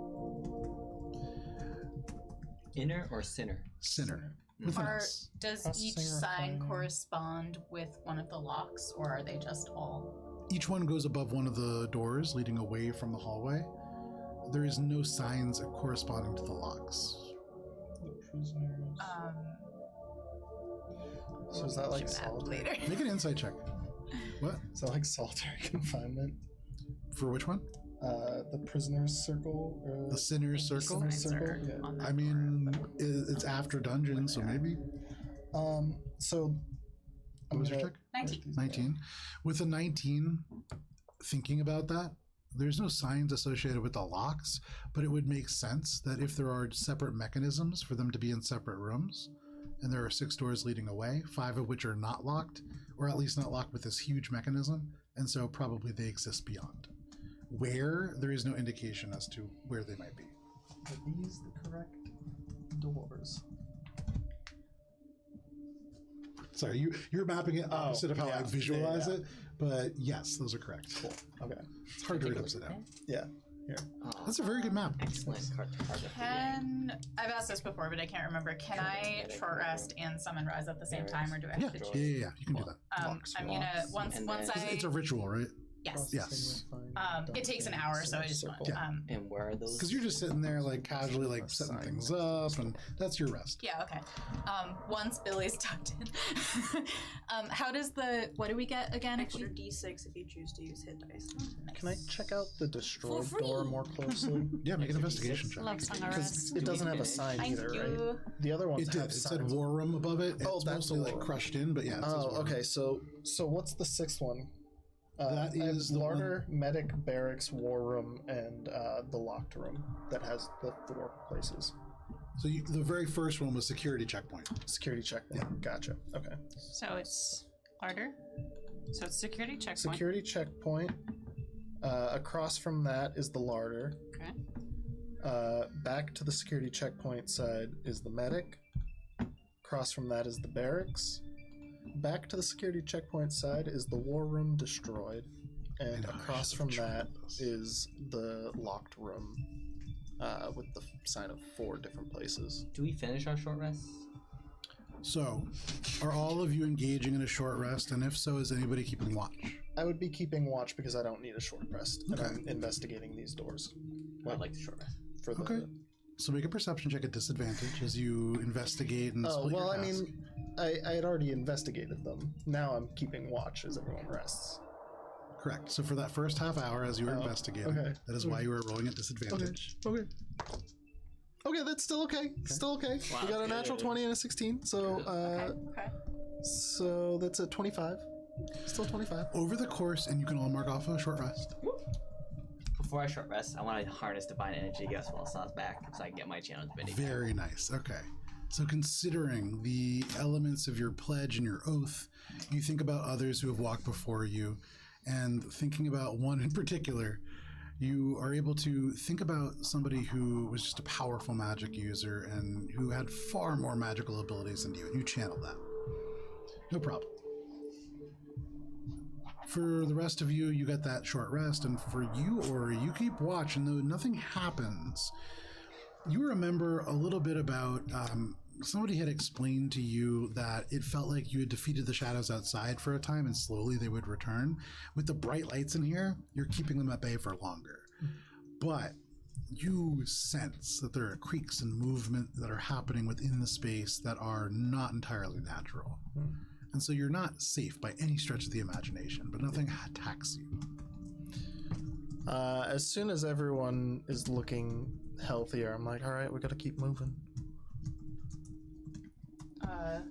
Inner or sinner? Sinner. With an S. Does Processing each or sign refining. correspond with one of the locks, or are they just all? Each one goes above one of the doors leading away from the hallway. There is no signs corresponding to the locks. The prisoners. So is that like do that solitary? later. Make an insight check. What? Is that like solitary confinement? For which one? The prisoner's circle? Or The sinner's circle? Sinner's Signs circle? are Yeah. on that I mean, it's after dungeon, so maybe. So What was your check? 19. 19. With a 19, thinking about that, there's no signs associated with the locks, but it would make sense that if there are separate mechanisms for them to be in separate rooms, and there are 6 doors leading away, 5 of which are not locked, or at least not locked with this huge mechanism, and so probably they exist beyond. Where, there is no indication as to where they might be. Are these the correct doors? Sorry, you're mapping it opposite of how I yeah, visualize yeah. it, but yes, those are correct. Cool. Okay. It's hard to read upside down. Yeah. Here. That's a very good map. Excellent. I've asked this before, but I can't remember. Can I short rest and summon rise at the same time, or do I Yeah, have to yeah, choose? yeah, you can do that. I'm gonna once And once then- I It's a ritual, right? yes. Yes. It takes an hour, so I just want Yeah. And where are those? Because you're just sitting there, like, casually, like, setting things up, and that's your rest. Yeah, okay. Once Billy's tucked in. How does what do we get again? if we- Extra d6 if you choose to use hit dice. Can I check out the destroyed For free. door more closely? Yeah, make an investigation check. Love song Because rest. it doesn't have a sign Thank either, you. right? The other ones It did. have It said signs. war room above it. Oh, It's that's mostly, the like, war room. crushed in, but yeah. It says Oh, war room. okay. So what's the sixth one? That I have is the larder, medic, barracks, war room, and the locked room that has the 4 places. So the very first one was security checkpoint. Security checkpoint. Gotcha. Okay. So it's larder. So it's security checkpoint. Security checkpoint. Across from that is the larder. Okay. Back to the security checkpoint side is the medic. Across from that is the barracks. Back to the security checkpoint side is the war room destroyed. And I know, I across should from have that tried this. is the locked room with the sign of 4 different places. Do we finish our short rest? So, are all of you engaging in a short rest? And if so, is anybody keeping watch? I would be keeping watch because I don't need a short rest. And Okay. I'm investigating these doors. I'd like the short rest. For the, Okay. So make a perception check at disadvantage as you investigate and Oh, split well, your I task. mean, I had already investigated them. Now I'm keeping watch as everyone rests. Correct. So for that first half hour, as you were investigating, okay. that is why you were rolling at disadvantage. Okay. Okay, that's still okay. Still okay. Wow, We got a natural good. 20 and a 16, so Okay. so that's a 25. Still 25. Over the course, and you can all mark off a short rest. Before I short rest, I want to harness divine energy, get spell slots back, so I can get my channel divinity. Very nice. Okay. So considering the elements of your pledge and your oath, you think about others who have walked before you, and thinking about one in particular, you are able to think about somebody who was just a powerful magic user and who had far more magical abilities than you, and you channel that. No problem. For the rest of you, you get that short rest, and for you, Ori, you keep watch, and though nothing happens, you remember a little bit about somebody had explained to you that it felt like you had defeated the shadows outside for a time, and slowly they would return. With the bright lights in here, you're keeping them at bay for longer. But you sense that there are creaks and movement that are happening within the space that are not entirely natural. And so you're not safe by any stretch of the imagination, but nothing attacks you. As soon as everyone is looking healthier, I'm like, all right, we gotta keep moving.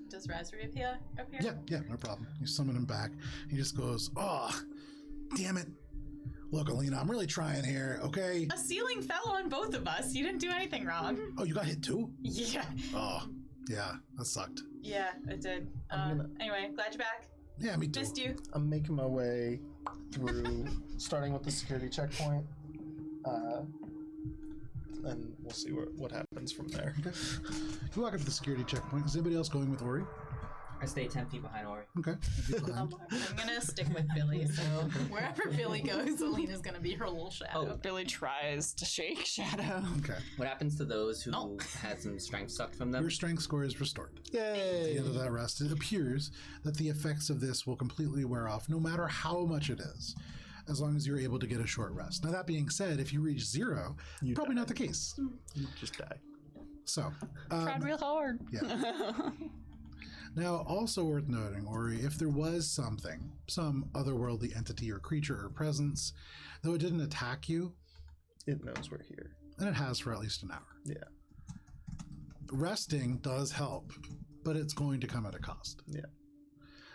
Does Razri appear? Yeah, no problem. You summon him back. He just goes, oh, damn it. Look, Alina, I'm really trying here, okay? A ceiling fell on both of us. You didn't do anything wrong. Oh, you got hit too? Yeah. Oh, yeah, that sucked. Yeah, it did. Anyway, glad you're back. Yeah, me too. Missed you. I'm making my way through, starting with the security checkpoint, and we'll see what happens from there. Okay. You walk up to the security checkpoint. Is anybody else going with Ori? I stay 10 feet behind Ori. Okay. I'm gonna stick with Billy, so wherever Billy goes, Alina's gonna be her little shadow. Billy tries to shake Shadow. Okay. What happens to those who No. had some strength sucked from them? Your strength score is restored. At the Yay! end of that rest, it appears that the effects of this will completely wear off, no matter how much it is, as long as you're able to get a short rest. Now, that being said, if you reach 0, You probably die. not the case. You just die. So, Tried real hard. yeah. Now, also worth noting, Ori, if there was something, some otherworldly entity or creature or presence, though it didn't attack you, It knows we're here. and it has for at least an hour. Yeah. Resting does help, but it's going to come at a cost. Yeah.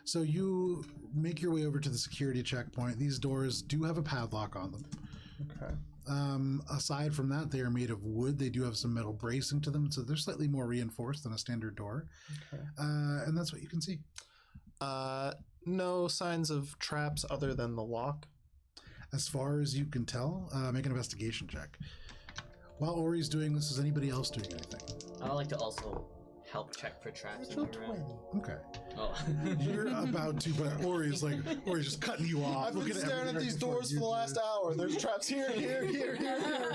So you make your way over to the security checkpoint. These doors do have a padlock on them. Okay. Aside from that, they are made of wood. They do have some metal bracing to them, so they're slightly more reinforced than a standard door. Okay. And that's what you can see. No signs of traps other than the lock. As far as you can tell, make an investigation check. While Ori's doing this, is anybody else doing anything? I would like to also help check for traps in Natural here. 20. Okay. Oh. You're about to, but Ori's just cutting you off. I've been looking staring at everything these right before doors you for the do last it. hour. There's traps here, here, here, here, here,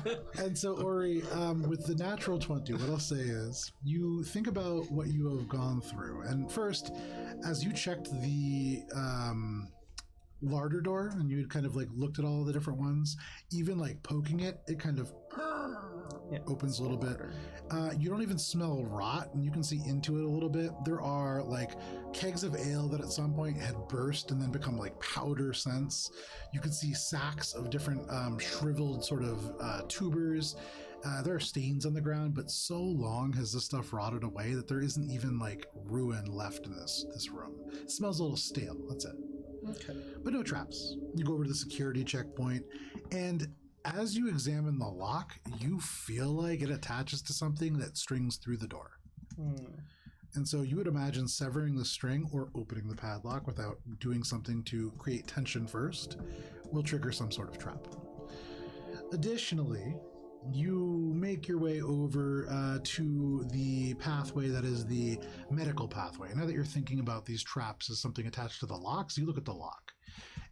here. And so, Ori, with the natural 20, what I'll say is you think about what you have gone through. And first, as you checked the larder door and you had kind of like looked at all the different ones, even like poking it, it kind of opens a little bit. You don't even smell rot, and you can see into it a little bit. There are like kegs of ale that at some point had burst and then become like powder scents. You can see sacks of different shriveled sort of tubers. There are stains on the ground, but so long has this stuff rotted away that there isn't even like ruin left in this room. It smells a little stale, that's it. Okay. But no traps. You go over to the security checkpoint, and as you examine the lock, you feel like it attaches to something that strings through the door. And so you would imagine severing the string or opening the padlock without doing something to create tension first will trigger some sort of trap. Additionally, you make your way over to the pathway that is the medical pathway. Now that you're thinking about these traps as something attached to the locks, you look at the lock.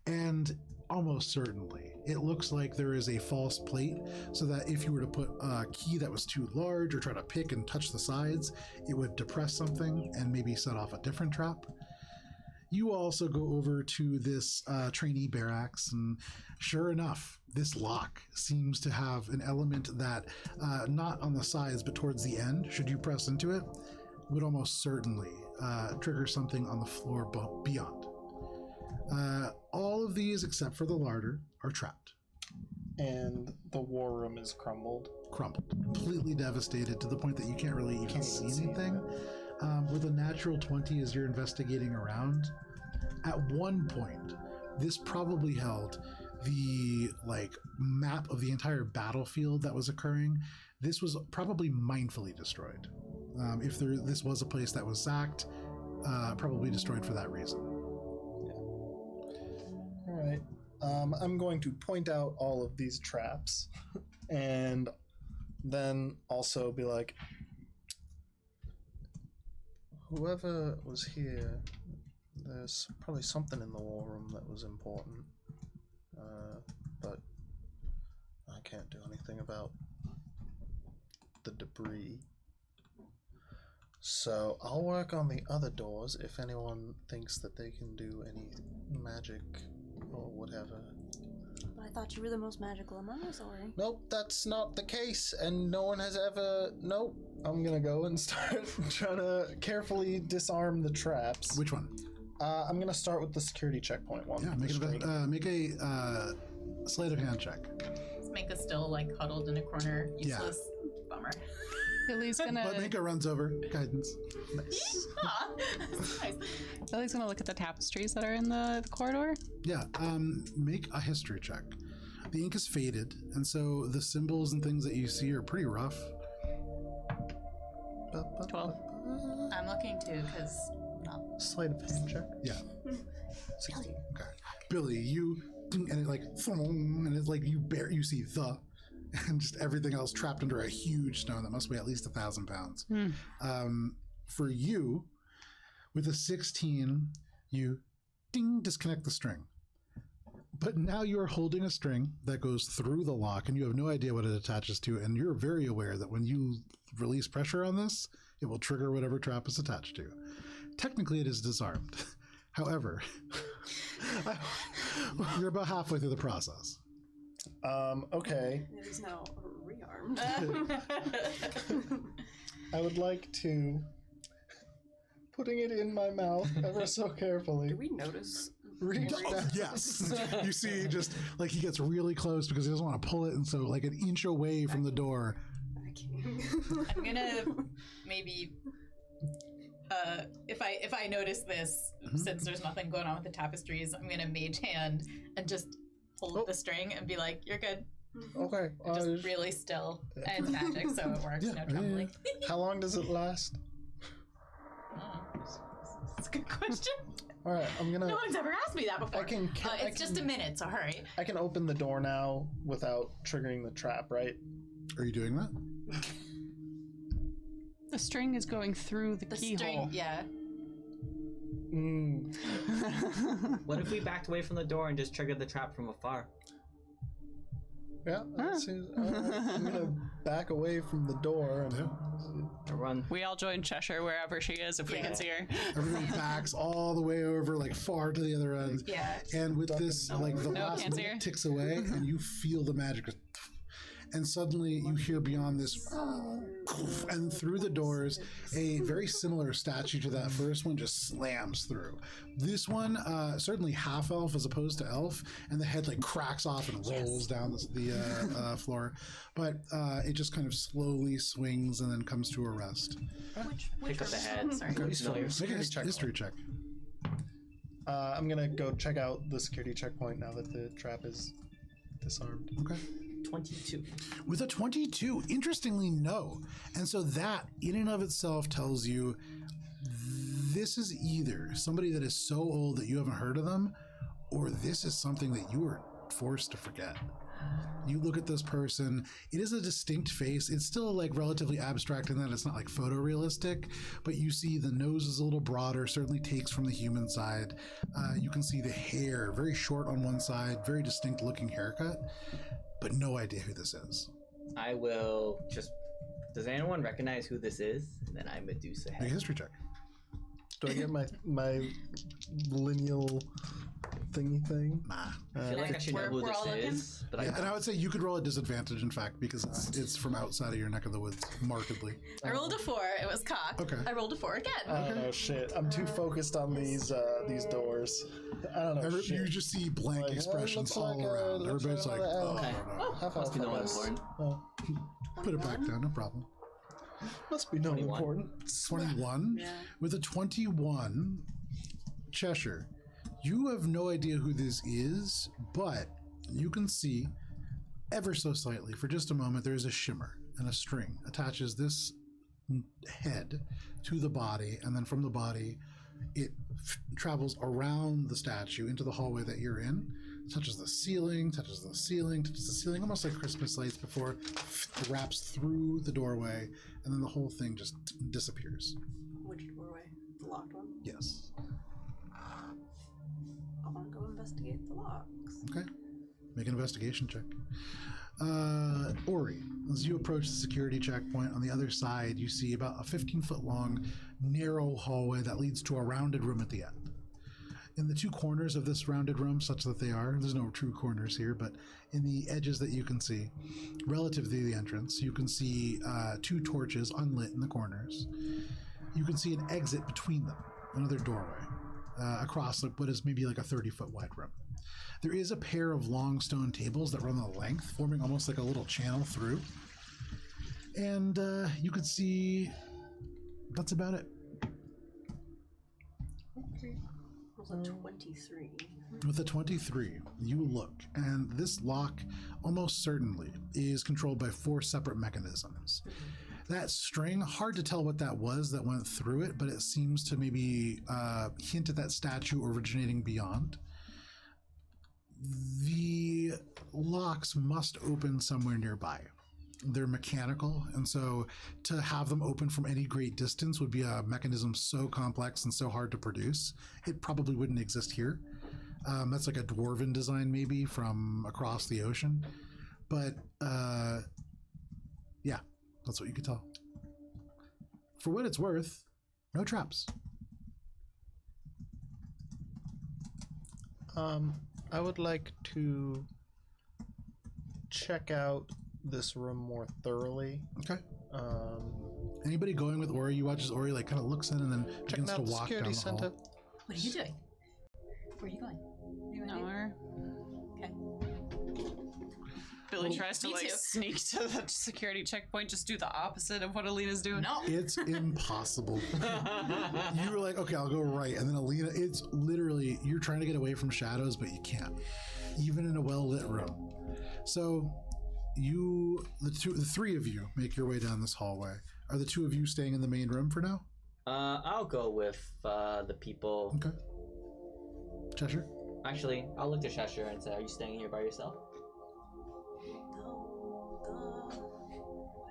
And almost certainly, it looks like there is a false plate so that if you were to put a key that was too large or try to pick and touch the sides, it would depress something and maybe set off a different trap. You also go over to this trainee barracks, and sure enough, this lock seems to have an element that, not on the sides, but towards the end, should you press into it, would almost certainly trigger something on the floor beyond. All of these, except for the larder, are trapped, And the war room is crumbled. crumbled, completely devastated to the point that you can't really even Can't see even see anything. With a natural 20 as you're investigating around, at one point, this probably held the map of the entire battlefield that was occurring. This was probably mindfully destroyed. If this was a place that was sacked, probably destroyed for that reason. All right. I'm going to point out all of these traps and then also be like, whoever was here, there's probably something in the war room that was important. But I can't do anything about the debris. So I'll work on the other doors if anyone thinks that they can do any magic or whatever. But I thought you were the most magical among us, Ori. Nope, that's not the case, and no one has ever. Nope. I'm gonna go and start trying to carefully disarm the traps. Which one? I'm gonna start with the security checkpoint one. Yeah, make a sleight of hand check. Let's make us still huddled in a corner, useless. Bummer. Billy's But gonna Minka runs over. Guidance. Aw, that's nice. Billy's gonna look at the tapestries that are in the corridor. Yeah, make a history check. The ink is faded, and so the symbols and things that you see are pretty rough. 12. I'm looking too, because Sleight of hand check. Yeah. 16. Okay. Billy, you and it and it's you see the and just everything else trapped under a huge stone that must weigh at least 1,000 pounds. For you, with a 16, you disconnect the string. But now you are holding a string that goes through the lock, and you have no idea what it attaches to, and you're very aware that when you release pressure on this, it will trigger whatever trap is attached to. Technically, it is disarmed. However, you're about halfway through the process. Okay. It is now rearmed. I would like to putting it in my mouth ever so carefully. Do we notice? Reach down. Yes. You see, just he gets really close because he doesn't want to pull it, and so an inch away from the door. I'm gonna maybe if I notice this, since there's nothing going on with the tapestries, I'm gonna mage hand and just hold the string and be like, "You're good." Okay. Just really still and magic, so it works. No trembling. How long does it last? That's a good question. All right, I'm gonna. No one's ever asked me that before. It's just a minute, so hurry. I can open the door now without triggering the trap, right? Are you doing that? The string is going through the keyhole. String, yeah. What if we backed away from the door and just triggered the trap from afar? Yeah, I'm gonna back away from the door and Run. We all join Cheshire wherever she is if we can see her. Everyone backs all the way over, far to the other end. Yeah. And with this, the last can't see her. minute ticks away, and you feel the magic. And suddenly you hear beyond this, and through the doors, a very similar statue to that first one just slams through. This one, certainly half elf as opposed to elf, and the head cracks off and rolls down the floor. But it just kind of slowly swings and then comes to a rest. Which Pick up the head. Sorry. No, you're Make a history check. I'm gonna go check out the security checkpoint now that the trap is disarmed. Okay. 22. With a 22, interestingly, no. And so that, in and of itself, tells you this is either somebody that is so old that you haven't heard of them, or this is something that you were forced to forget. You look at this person, it is a distinct face. It's still relatively abstract in that it's not photorealistic, but you see the nose is a little broader, certainly takes from the human side. You can see the hair, very short on one side, very distinct looking haircut, but no idea who this is. I will just. Does anyone recognize who this is? And then I Medusa Make a head. history check. Do I get my lineal thingy thing? Nah. I feel like I should know who We're all this looking? is, but Yeah, and I I would say you could roll a disadvantage, in fact, because it's from outside of your neck of the woods, markedly. I rolled a 4. It was cocked. Okay. I rolled a 4 again. I don't know shit. I'm too focused on these doors. I don't know shit. You just see blank Like, expressions looks like all around. looks Everybody's like, like oh, Okay. no. Half must be no one elf. important. Oh, Put it back down, no problem. must be no 21. important. 21. Yeah. With a 21, Cheshire, you have no idea who this is, but you can see ever so slightly, for just a moment, there is a shimmer, and a string attaches this head to the body, and then from the body, it travels around the statue into the hallway that you're in, touches the ceiling, touches the ceiling, touches the ceiling, almost like Christmas lights before it wraps through the doorway, and then the whole thing just disappears. Which doorway? The locked one? Yes. I want to go investigate the locks. Okay. Make an investigation check. Ori, as you approach the security checkpoint, on the other side, you see about a 15-foot long, narrow hallway that leads to a rounded room at the end. In the two corners of this rounded room, such that they are, there's no true corners here, but in the edges that you can see, relative to the entrance, you can see 2 torches unlit in the corners. You can see an exit between them, another doorway, across what is maybe like a 30-foot wide room. There is a pair of long stone tables that run the length, forming almost like a little channel through. And you can see that's about it. Was a 23. With a 23, you look, and this lock almost certainly is controlled by 4 separate mechanisms. That string, hard to tell what that was that went through it, but it seems to maybe hint at that statue originating beyond. The locks must open somewhere nearby. They're mechanical, and so to have them open from any great distance would be a mechanism so complex and so hard to produce. It probably wouldn't exist here. That's like a dwarven design maybe from across the ocean. But yeah, that's what you could tell. For what it's worth, no traps. I would like to check out this room more thoroughly. Okay. Anybody going with Ori? You watch as Ori like kind of looks in and then Checking begins out to the walk down security the hall. center. What are you doing? Where are you going? What are you gonna Nowhere. do? Okay. Billy tries to me like too. sneak to the security checkpoint, just do the opposite of what Alina's doing. No. It's impossible. You were like, okay, I'll go right. And then Alina, it's literally, you're trying to get away from shadows, but you can't, even in a well-lit room. So you, the 3 of you make your way down this hallway. Are the 2 of you staying in the main room for now? I'll go with the people. Okay. Cheshire? Actually, I'll look to Cheshire and say, "Are you staying here by yourself?" No.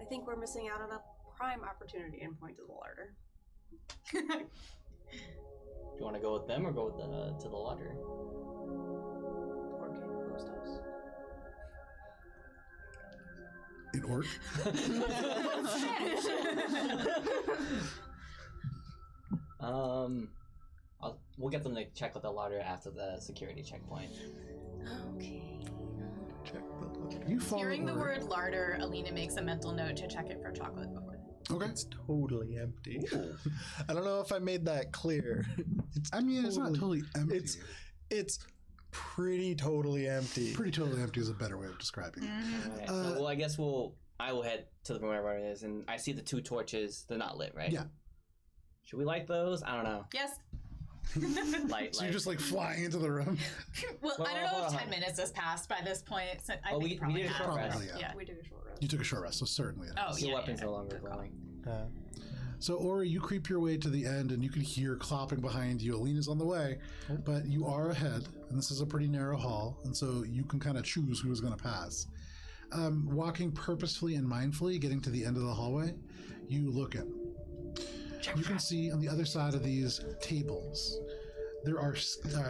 I think we're missing out on a prime opportunity and point to the larder. Do you want to go with them or go with to the larder? Or can you post us? In orc? We'll get them to check with the larder after the security checkpoint. Okay. Check the look. You follow Hearing the Ori. word larder, Alina makes a mental note to check it for chocolate before. Okay. It's totally empty. I don't know if I made that clear. I mean, it's not totally empty. It's pretty totally empty. Pretty totally empty is a better way of describing it. Alright, so, well, I guess I will head to the room wherever it is, and I see the 2 torches. They're not lit, right? Yeah. Should we light those? I don't know. Yes. Light. So you're just like flying into the room? Well, Well, I don't know hold if on. 10 minutes has passed by this point. So I Oh, think we it probably did a has. short rest. Probably, yeah. We did a short rest. You took a short rest, so certainly. Oh, The yeah. weapon's yeah. no longer Good call. glowing. So, Ori, you creep your way to the end, and you can hear clopping behind you. Alina's on the way, but you are ahead, and this is a pretty narrow hall, and so you can kind of choose who's going to pass. Walking purposefully and mindfully, getting to the end of the hallway, you look in. You can see on the other side of these tables, there are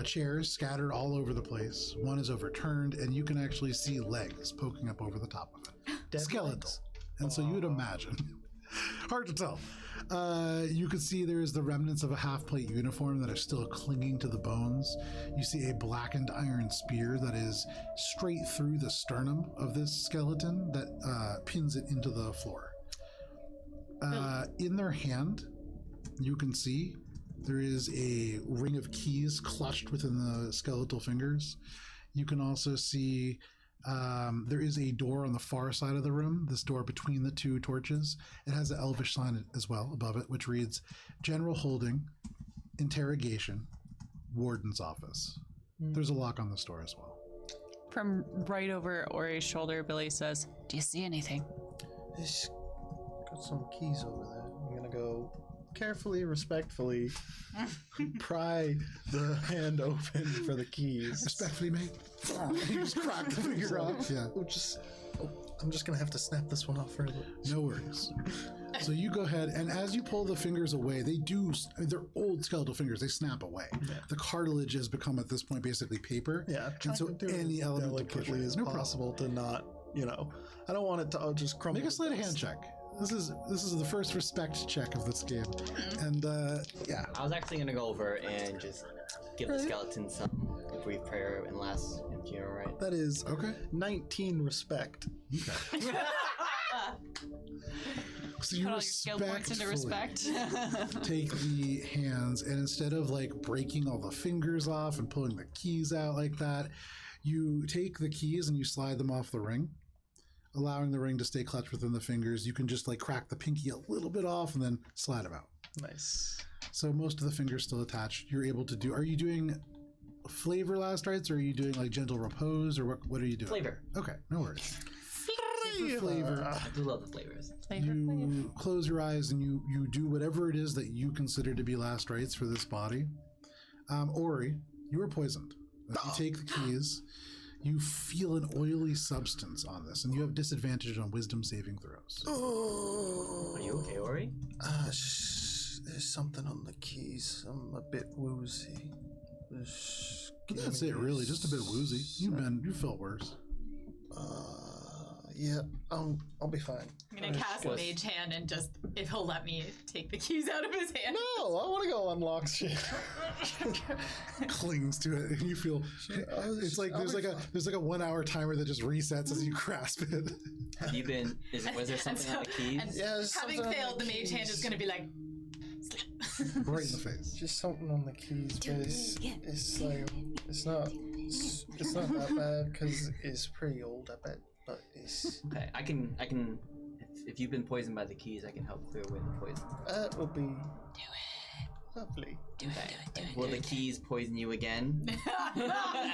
chairs scattered all over the place. One is overturned, and you can actually see legs poking up over the top of it. Dead Skeletal. legs. And so you would imagine Hard to tell. You can see there is the remnants of a half-plate uniform that are still clinging to the bones. You see a blackened iron spear that is straight through the sternum of this skeleton that pins it into the floor. In their hand, you can see there is a ring of keys clutched within the skeletal fingers. You can also see there is a door on the far side of the room, this door between the two torches. It has an elvish sign as well above it, which reads, General Holding, Interrogation, Warden's Office. There's a lock on this door as well. From right over Ori's shoulder, Billy says, "Do you see anything?" There's got some keys over there. I'm gonna go carefully, respectfully pry the hand open for the keys. Respectfully, mate. You just crack the finger off. Yeah. I'm just gonna have to snap this one off for a little. No worries. So you go ahead, and as you pull the fingers away, they're old skeletal fingers. They snap away. Yeah. The cartilage has become at this point basically paper. Yeah. And so any element to push delicately it. as No possible to not, I don't want it to just crumble. Make a sleight of hand check. This is the first respect check of this game, and yeah. I was actually gonna go over and just give the skeleton some brief prayer and last funeral right. That is Okay. 19 respect. Okay. So you Put all your skill points into respect. take the hands, and instead of like breaking all the fingers off and pulling the keys out like that, you take the keys and you slide them off the ring, allowing the ring to stay clutched within the fingers. You can just like crack the pinky a little bit off and then slide them out. Nice. So most of the fingers still attached. You're able to do. Are you doing flavor last rites, or are you doing like gentle repose, or what are you doing? Flavor. Okay, no worries. Flavor. I do love the flavors. You close your eyes and you do whatever it is that you consider to be last rites for this body. Ori, you are poisoned. As you take the keys, you feel an oily substance on this, and you have disadvantage on wisdom saving throws. Are you okay, Ori? There's something on the keys. I'm a bit woozy. That's it, really. Just a bit woozy. You felt worse. Yeah, I'll be fine. I'm gonna cast Mage Hand and just, if he'll let me take the keys out of his hand. No, I want to go unlock shit. Clings to it, and you feel it's like there's like a 1 hour timer that just resets as you grasp it. Have you been? Was there something on the keys? And Yeah, having failed, the Mage Hand is gonna be like, Right in the face. Just something on the keys, but it's like it's not that bad because it's pretty old, I bet. But it's Okay, I can. If you've been poisoned by the keys, I can help clear away the poison. that would be lovely. Will the keys poison you again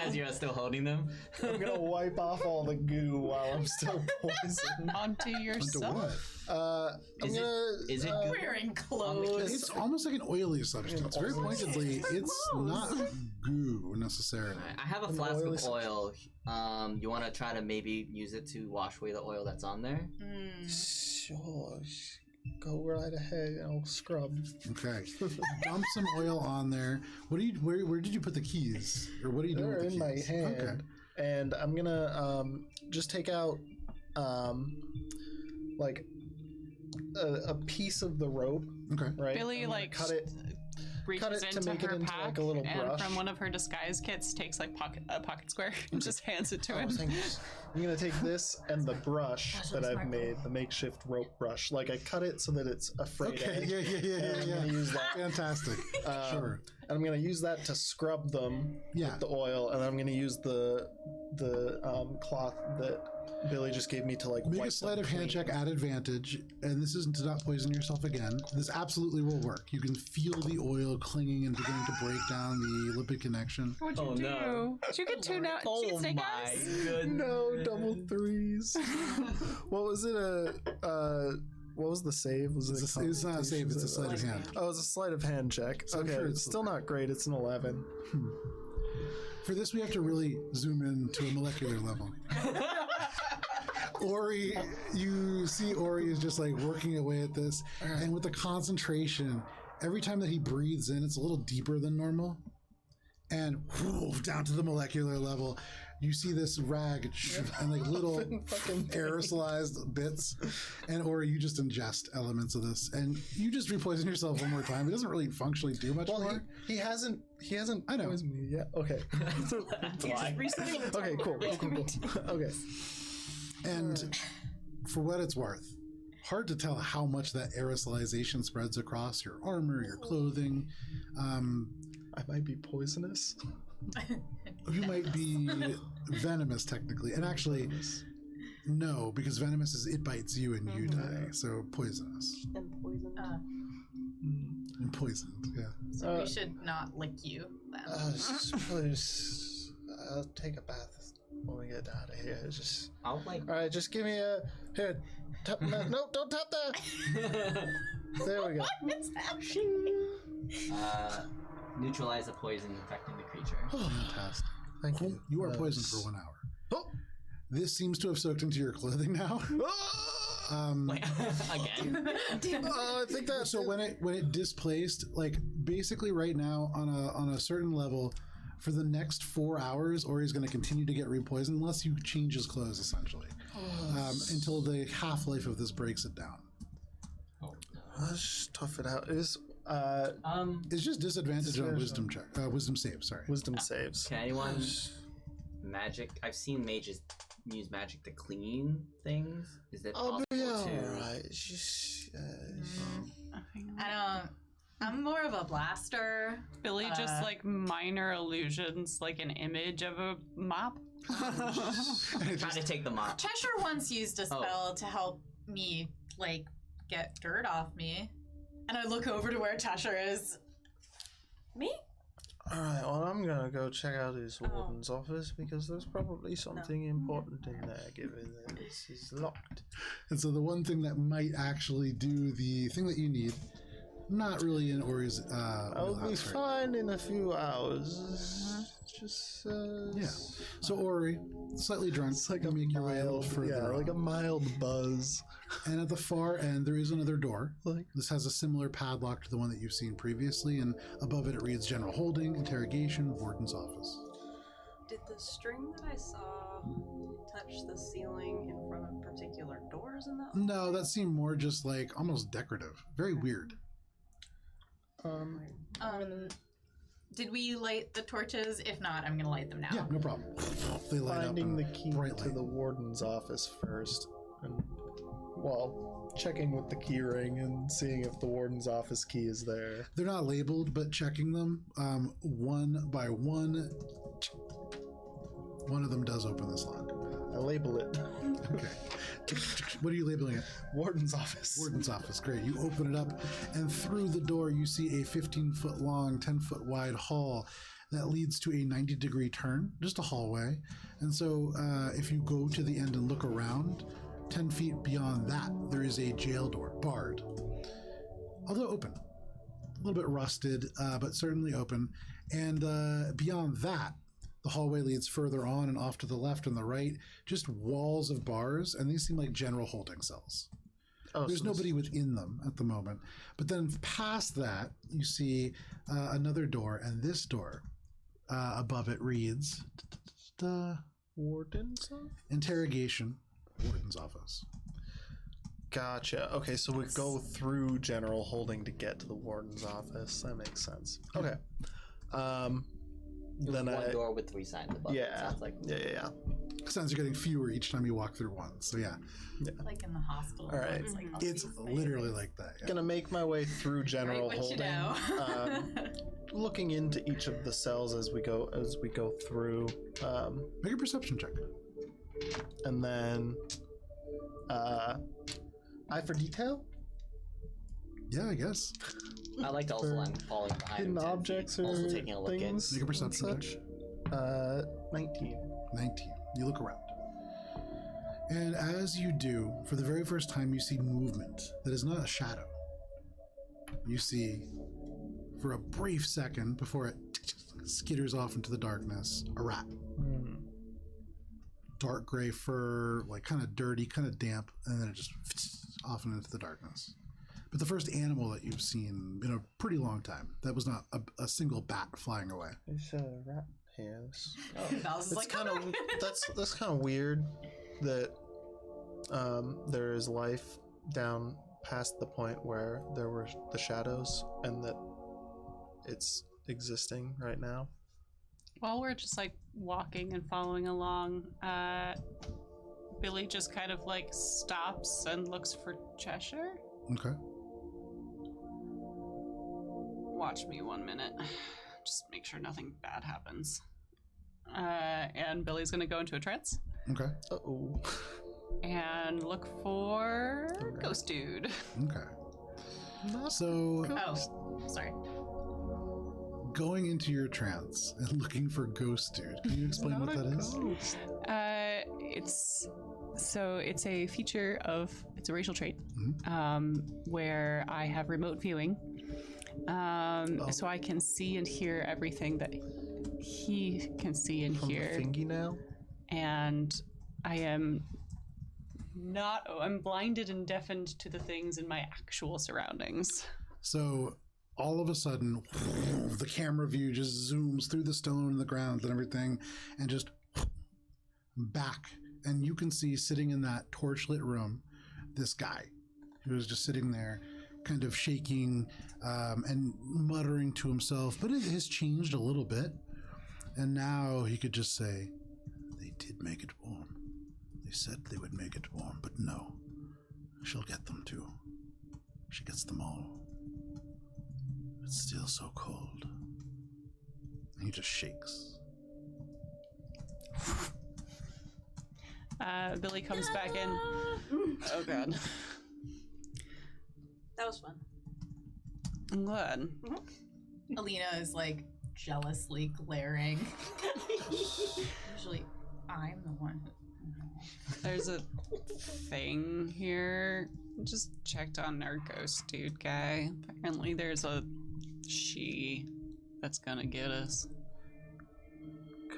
as you're still holding them? I'm gonna wipe off all the goo while I'm still poisoned. Onto Into yourself. what? I'm Is it- is it good? wearing clothes. It's almost like an oily substance. Very pointedly, it's not goo necessarily. Alright, I have a An flask oily of oil. You want to try to maybe use it to wash away the oil that's on there? Sure, go right ahead. I'll scrub. Okay. Dump some oil on there. Where did you put the keys? Or what are you doing They're with the in keys? my hand, Okay. and I'm gonna just take out like a piece of the rope. Okay. Right. Billy I'm gonna like cut it. reaches it to into make it her into, pack like, a little and brush. from one of her disguise kits takes like a pocket square and just hands it to I him. was thinking, I'm gonna take this and the brush that I've made, the makeshift rope brush. Like I cut it so that it's a frayed Okay. edge. Yeah. And I'm gonna use that. Fantastic. Sure. And I'm gonna use that to scrub them Yeah. with the oil, and I'm gonna use the cloth that Billy just gave me to like Make wipe a sleight them of hand clean. check at advantage, and this isn't to not poison yourself again. This absolutely will work. You can feel the oil clinging and beginning to break down the lipid connection. What'd you Oh, do? no. Did you get two now? Did you get snake eyes? goodness. No, double threes. What was it? What was the save? Was it? It's not a save, it's a sleight of hand. Oh, it's a sleight of hand check. So I'm okay, sure it's it's still not great. It's an 11. For this, we have to really zoom in to a molecular level. Ori, you see Ori is just like working away at this, and with the concentration, every time that he breathes in, it's a little deeper than normal, and whoo, down to the molecular level, You see this rag and like little Fucking aerosolized bits, and or you just ingest elements of this, and you just repoison yourself one more time. It doesn't really functionally do much Well, more. he hasn't I know. poisoned me yet. Okay. Why? Okay, cool. Okay. And for what it's worth, hard to tell how much that aerosolization spreads across your armor, your clothing. I might be poisonous. You might be venomous technically, and actually, no, because venomous is it bites you and you die. So poisonous And poison. and poisoned. Yeah. So we should not lick you then. Please, I'll take a bath when we get out of here. Just I'll like. all right. Just give me a here. Tap, no, don't tap that. There we go. What's happening? Neutralize the poison infecting the creature. Fantastic. Thank you. You are poisoned for 1 hour. Oh. This seems to have soaked into your clothing now. Wait, again? I think that. So when it displaced, like basically right now on a certain level, for the next 4 hours, Ori's going to continue to get repoisoned unless you change his clothes, essentially, until the half-life of this breaks it down. Oh, Let's just tough it out. It's just disadvantage on wisdom check, wisdom save. Sorry. Wisdom saves. Can anyone magic? I've seen mages use magic to clean things. Is that I'll possible be too? alright. Just, I don't. I'm more of a blaster. Billy just like minor illusions, like an image of a mop. Trying to take the mop. Cheshire once used a spell to help me like get dirt off me, and I look over to where Cheshire is. Me? Alright, well, I'm gonna go check out his warden's office because there's probably something important in there, given that this is locked. And so the one thing that might actually do the thing that you need, not really in Ori's. I'll be wheelhouse right now. fine in a few hours. Just, Yeah. So Ori, slightly drunk, It's like you a make your way a little mild, further. yeah, like a on. mild buzz. And at the far end, there is another door. Like, This has a similar padlock to the one that you've seen previously, and above it reads General Holding, Interrogation, Warden's Office. Did the string that I saw touch the ceiling in front of particular doors in that? No, that seemed more just like almost decorative. Very weird. Did we light the torches? If not, I'm gonna light them now. Yeah, no problem. They light finding up the in key bright to light. the warden's office first, and checking with the key ring and seeing if the warden's office key is there. They're not labeled, but checking them one by one. One of them does open this lock. I label it Okay. What are you labeling it? warden's office. Warden's office. Great. You open it up, and through the door, you see a 15-foot long, 10-foot wide hall that leads to a 90-degree turn, just a hallway. And so, if you go to the end and look around, 10 feet beyond that, there is a jail door, barred, although open. A little bit rusted, but certainly open. And beyond that, the hallway leads further on and off to the left and the right, just walls of bars, and these seem like general holding cells. Oh, There's so nobody within them at the moment. But then past that, you see another door, and this door above it reads warden's office? Interrogation, Warden's Office. Gotcha. Okay, so we go through general holding to get to the warden's office. That makes sense. Okay. It was Then one I door with 3 signs above. It yeah sounds like. yeah. Sounds are getting fewer each time you walk through one. So yeah, Like in the hospital. All right. It's, like, all it's these literally layers. like that. Yeah. Gonna make my way through general Right, what you holding. know. Looking into each of the cells as we go through, Make a perception check. and then eye for detail. Yeah, I guess. I like to also I'm falling behind Hidden him 10 feet, objects or also taking a look things. Make a perception and check. such. 19. 19. You look around. And as you do, for the very first time, you see movement that is not a shadow. You see, for a brief second before it skitters off into the darkness, a rat. Dark gray fur, like kind of dirty, kind of damp, and then it just off and into the darkness. But the first animal that you've seen in a pretty long time. That was not a single bat flying away. There's a rat Yes. Val's is It's like, kind of that's kind of weird that there is life down past the point where there were the shadows and that it's existing right now. While we're just like walking and following along, Billy just kind of like stops and looks for Cheshire. Okay. Watch me 1 minute. Just make sure nothing bad happens. And Billy's gonna go into a trance Okay. Uh-oh. and look for Ghost Dude. Okay. So oh, sorry. going into your trance and looking for Ghost Dude, can you explain what that is? It's a feature of, it's a racial trait, Mhm. where I have remote viewing. So I can see and hear everything that he can see and From the hear. fingy now? And I am not, I'm blinded and deafened to the things in my actual surroundings. So all of a sudden, the camera view just zooms through the stone and the ground and everything, and just back. And you can see sitting in that torchlit room, this guy who is just sitting there, kind of shaking and muttering to himself. But it has changed a little bit. And now he could just say, "They did make it warm. They said they would make it warm, but no. She'll get them too. She gets them all. It's still so cold." And he just shakes. Billy comes back in. Oh god. That was fun. I'm glad. Alina is like jealously glaring. Usually I'm the one who... There's a thing here. Just checked on our Ghost Dude guy. Apparently there's a she that's gonna get us.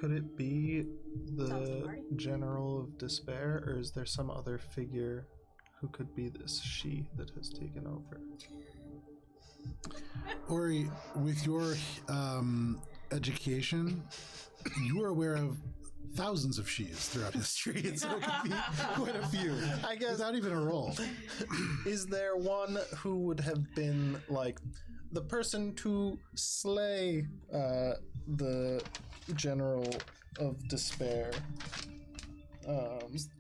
Could it be Sounds like the Marty. General of Despair, or is there some other figure who could be this she that has taken over? Ori, with your education, you are aware of thousands of she's throughout history, so it could be quite a few. I guess. Without even a roll. Is there one who would have been like the person to slay the General of Despair? General of Despair?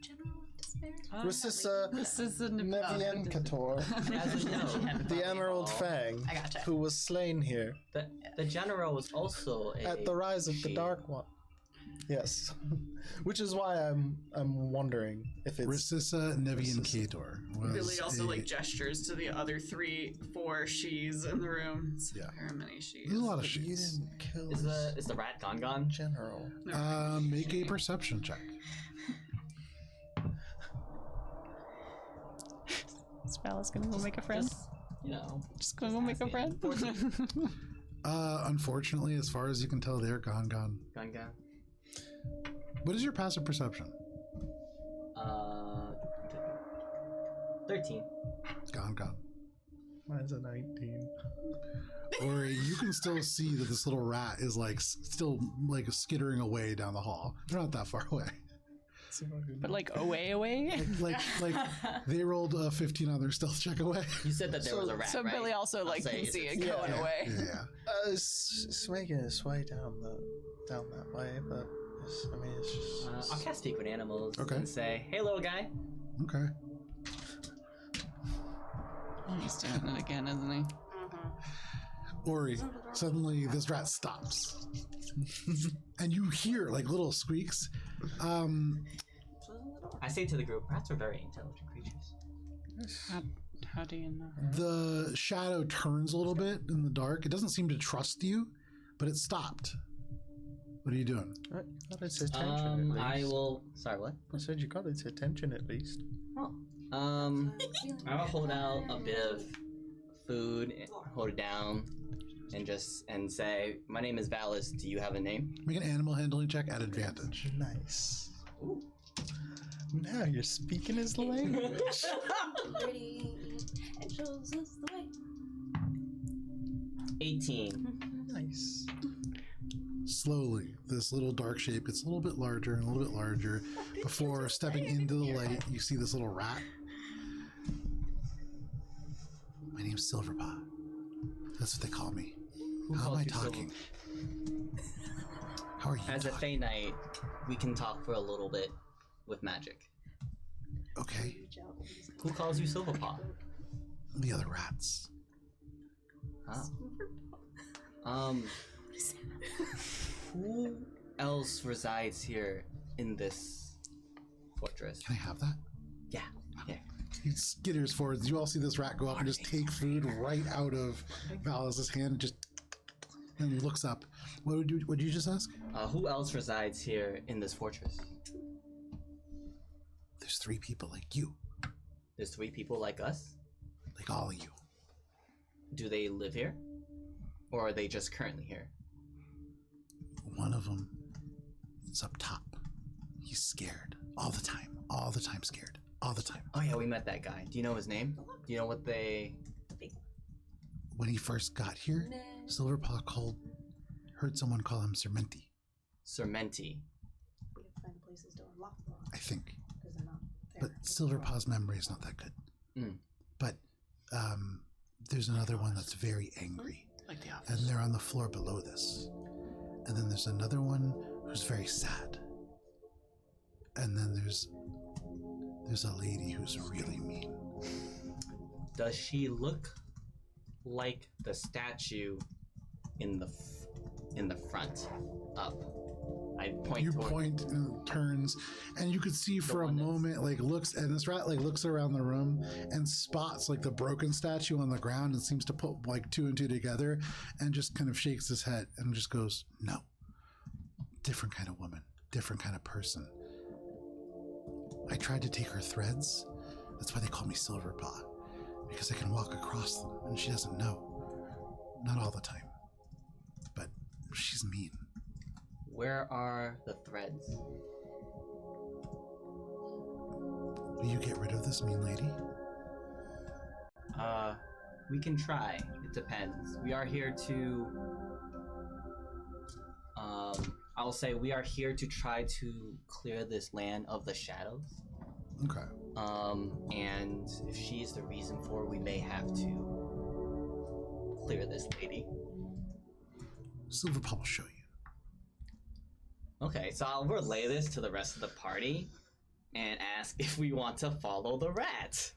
Rississa This is a Nevienkator, As we know, the Emerald Fang, I gotcha. who was slain here the general was also a at the rise of the she. Dark One. Yes, which is why I'm wondering if it's Rississa Nevienkator was Billy also a- like gestures to the other 4 she's in the room. So Yeah. how many she's? There's a lot of But you she's. didn't kill Is the rat gone? General. Make a perception check. Spell is gonna go make a friend. Just, you know. Just gonna go make a friend. 14. Unfortunately, as far as you can tell, they're gone. Gone. What is your passive perception? 13. Gone. Mine's a 19. Or you can still see that this little rat is like still like skittering away down the hall. They're not that far away. But like away. Like they rolled a 15 on their stealth check away. You said that there was a rat, So right? Billy also I'll like say can it's- see it yeah, going yeah. away. Yeah. It's making its way down that way, but it's just. I'll cast Speak with Animals Okay. and say, "Hey, little guy." Okay. Oh, he's doing it again, isn't he? Ori, suddenly this rat stops. And you hear like little squeaks. I say to the group, rats are very intelligent creatures. How do you know? The shadow turns a little bit in the dark. It doesn't seem to trust you, but it stopped. What are you doing? I got its attention at I least. will. Sorry, what? I said you got its attention at least. Oh. I will hold out a bit of food, hold it down, and say, "My name is Valis. Do you have a name?" Make an animal handling check at advantage. Nice. Ooh. Now you're speaking his language. Pretty and shows us the way. 18. Nice. slowly, this little dark shape gets a little bit larger and a little bit larger. Before stepping into the light, you see this little rat. My name's Silverpaw. That's what they call me. Who How am calls I you talking? How are you As a talking? Fey Knight, we can talk for a little bit with magic. Okay, Who calls you Silverpaw? the other rats. Huh? Who else resides here in this fortress? Can I have that? Yeah. Yeah. He skitters forward. You all see this rat go up and just take food right out of Valis's hand and just and looks up. What did you just ask? Who else resides here in this fortress? There's 3 people like you, There's 3 people like us. like all of you. Do they live here? Or are they just currently here? One of them is up top. He's scared all the time scared, all the time. Oh yeah, we met that guy. Do you know his name? Do you know what they... When he first got here, Silverpaw heard someone call him Sermenti, Sermenti. We have to find places to unlock them I think. because they're not there. But Silverpaw's memory is not that good. Mm. But there's another one that's very angry. Like the office. And they're on the floor below this. And then there's another one who's very sad. And then there's a lady who's really mean. Does she look like the statue in the front up? I point You toward... point and it turns, and you could see for a one that's- moment, like looks, and this rat like looks around the room and spots like the broken statue on the ground and seems to put like 2 and 2 together, and just kind of shakes his head and just goes, "No, different kind of woman, different kind of person. I tried to take her threads. That's why they call me Silverpaw, because I can walk across them, and she doesn't know. Not all the time, but she's mean." Where are the threads? Will you get rid of this mean lady? We can try. It depends. We are here to... I'll say we are here to try to clear this land of the shadows. Okay. And if she's the reason for it, we may have to clear this lady. Silverpaw will show you. Okay, so I'll relay this to the rest of the party and ask if we want to follow the rat.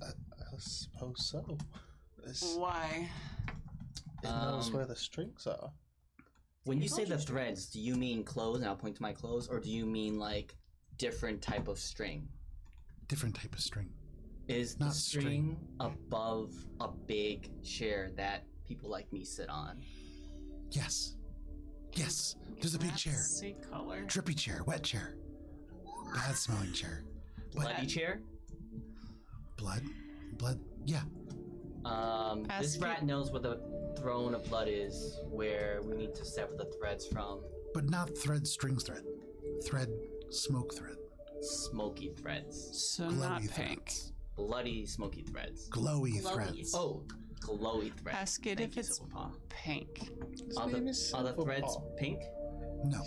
I suppose so. Why? It knows Um, where the strings are. When you say the threads, do you mean clothes, and I'll point to my clothes, or do you mean like different type of string? Different type of string. Is the Not string above a big chair that people like me sit on? Yes. Yes. There's a big chair. Say color. Drippy chair. Wet chair. Bad smelling chair. Bloody chair? Blood. Blood. Yeah. This Ask rat it- knows where the throne of blood is, where we need to sever the threads from. But not thread, strings thread. Thread, smoke thread. Smoky threads. So not Glowy pink. threads. Bloody smoky threads. Glowy Glowy. threads. Oh, glowy threads. Ask it Thank if you, it's Silverpaw. pink. His Are name the, is are the threads Silverpaw. pink? No.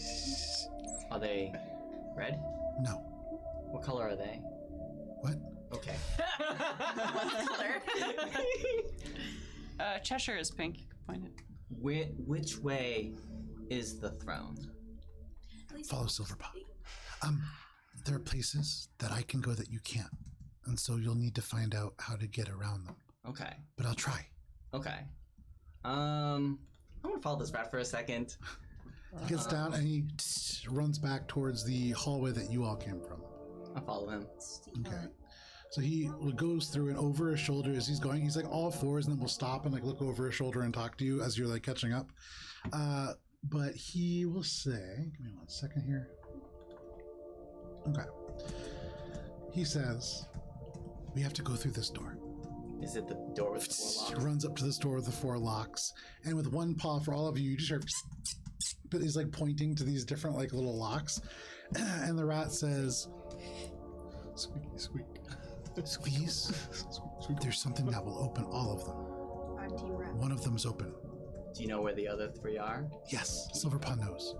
Are they red? No. What color are they? What? Okay. What color? Cheshire is pink. You can point it. Which way is the throne? Follow Silverpaw. There are places that I can go that you can't. And so you'll need to find out how to get around them. Okay. But I'll try. Okay. I'm gonna follow this rat for a second. He gets down and he runs back towards the hallway that you all came from. I'll follow him. Okay. So he goes through and over his shoulder as he's going. He's like all fours and then will stop and like look over his shoulder and talk to you as you're like catching up. But he will say, give me 1 second here. Okay. He says, we have to go through this door. Is it the door with the four He locks? runs up to this door with the 4 locks. And with one paw for all of you, you just hear, but he's like pointing to these different like little locks. And the rat says, Squeaky squeak. Squeeze. There's something that will open all of them. I'm Team rat. One of them's open. Do you know where the other 3 are? Yes, Silverpaw knows,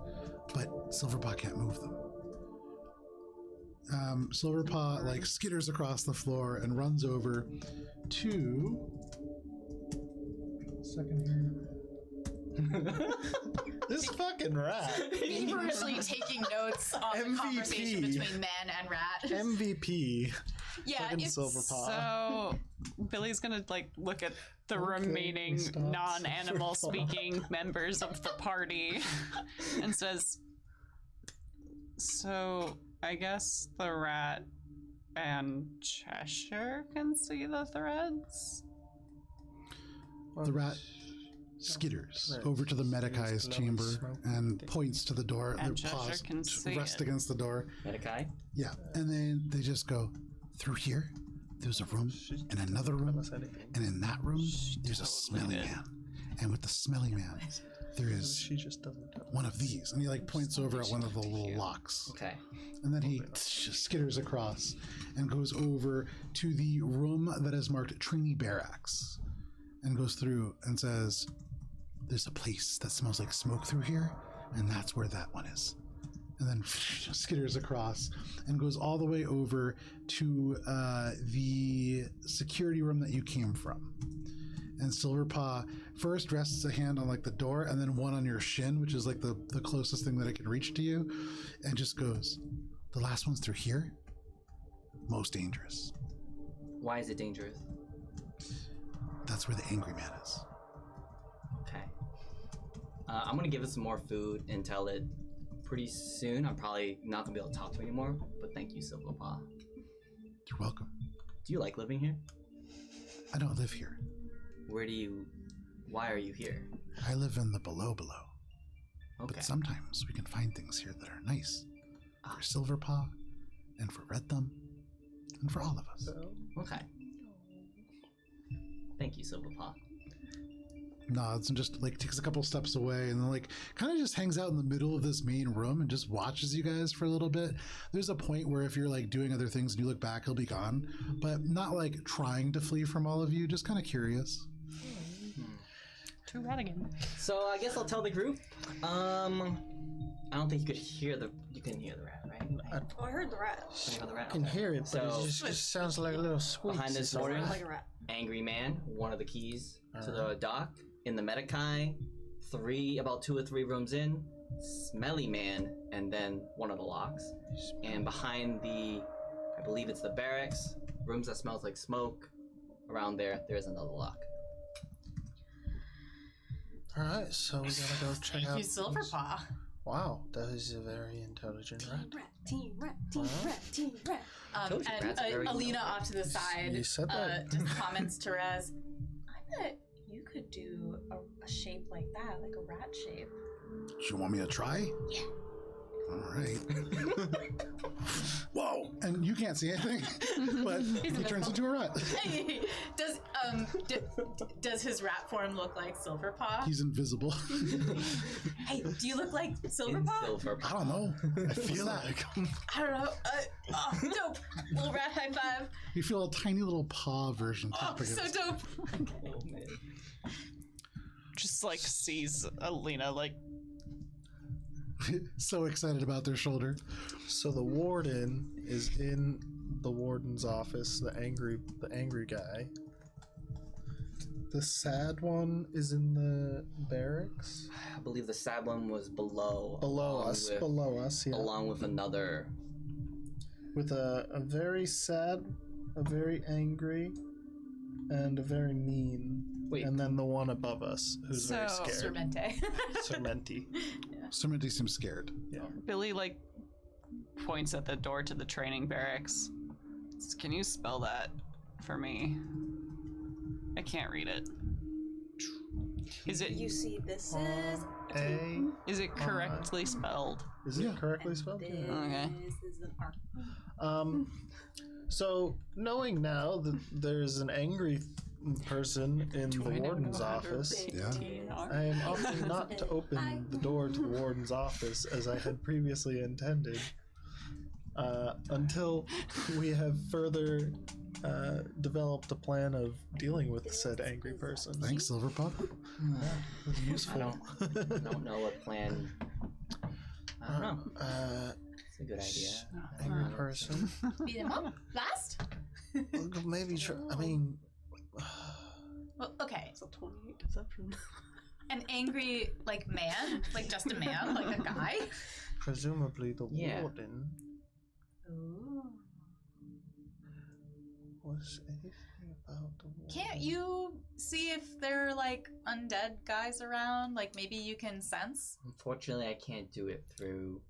but Silverpaw can't move them. Silverpaw like skitters across the floor and runs over to. Second here. This fucking rat. Feverishly taking notes on the MVP. conversation between man and rat. MVP. Yeah, Fucking it's Silverpaw. So Billy's gonna like look at the Okay, remaining we stopped non-animal Silverpaw. speaking members of the party and says, "So I guess the rat and Cheshire can see the threads." The rat skitters Right. over to the Medicai's Just chamber smoke. and points to the door. And Their paws Cheshire can see rest it. against the door. Medikai? Yeah, and then they just go through here. There's a room, and another room, and in that room, there's a smelly did. man. And with the smelly man, there is She just doesn't have one of these. And he like points over at one of the little locks. Okay. And then he skitters across and goes over to the room that is marked Trini Barracks and goes through and says, "There's a place that smells like smoke through here, and that's where that one is." And then skitters across and goes all the way over to the security room that you came from. And Silverpaw first rests a hand on like the door and then one on your shin, which is like the closest thing that it can reach to you, and just goes, "The last one's through here. Most dangerous. Why is it dangerous? That's where the angry man is." Okay. I'm gonna give it some more food and tell it pretty soon. I'm probably not gonna be able to talk to it anymore, but thank you, Silverpaw. You're welcome. Do you like living here? I don't live here. Why are you here? I live in the below. Okay. But sometimes we can find things here that are nice. For Silverpaw, and for Red Thumb, and for all of us. Okay. Thank you, Silverpaw. Nods and just like takes a couple steps away and then like kind of just hangs out in the middle of this main room and just watches you guys for a little bit. There's a point where if you're like doing other things and you look back, he'll be gone, but not like trying to flee from all of you, just kind of curious. To rat again. So I guess I'll tell the group. I don't think you could hear you couldn't hear the rat, right? Oh, I heard the rat. You heard the rat? I can Okay. hear it, but So- it just sounds like a little squeak. Behind this Sounds warden, like a rat. angry man, one of the keys to the dock. In the Medikai, about 2 or 3 rooms in, smelly man, and then one of the locks. And behind I believe it's the barracks, rooms that smells like smoke. Around there's another lock. Alright, so we gotta go check Thank out. you, Silverpaw. Wow, that is a very intelligent rat. Team rat, team rat, team rat. Told you, And rats are very Alina intelligent. off to the side You said that. just comments to Rez, "I bet you could do a shape like that, like a rat shape." Do you want me to try? Yeah. All right. Whoa! And you can't see anything, but he turns into a rat. Does his rat form look like Silverpaw? He's invisible. Hey, do you look like In Silverpaw? Silverpaw. I don't know. I feel like I don't know. Dope. Little rat high five. you feel a tiny little paw version Oh, tap so against. dope. Oh, man. Just like sees Alina like So excited about their shoulder. So the warden is in the warden's office, the angry guy. The sad one is in the barracks. I believe the sad one was below. Below us, yeah. Along with another. With a very sad, a very angry, and a very mean. Wait. And then the one above us, who's very So- scared. Sermente. Sermenti. Sermenti seems scared. Billy like points at the door to the training barracks. Says, "Can you spell that for me? I can't read it. Is it You see, this is A. is it correctly spelled?" Is it correctly spelled? This Okay. is an R. So knowing now that there's an angry person in the warden's office, Yeah. I am opting not to open the door to the warden's office as I had previously intended, until we have further developed a plan of dealing with said angry person. Thanks, Silverpaw. It's useful. I don't know what plan. I don't know. It's a good idea. Angry person. Beat him up last. Maybe. I mean, Well, okay. It's a 28 deception. An angry like man, like just a man, like a guy. presumably the Yeah. warden Ooh. was anything about the warden. Can't you see if there are like undead guys around? Like maybe you can sense. Unfortunately, I can't do it through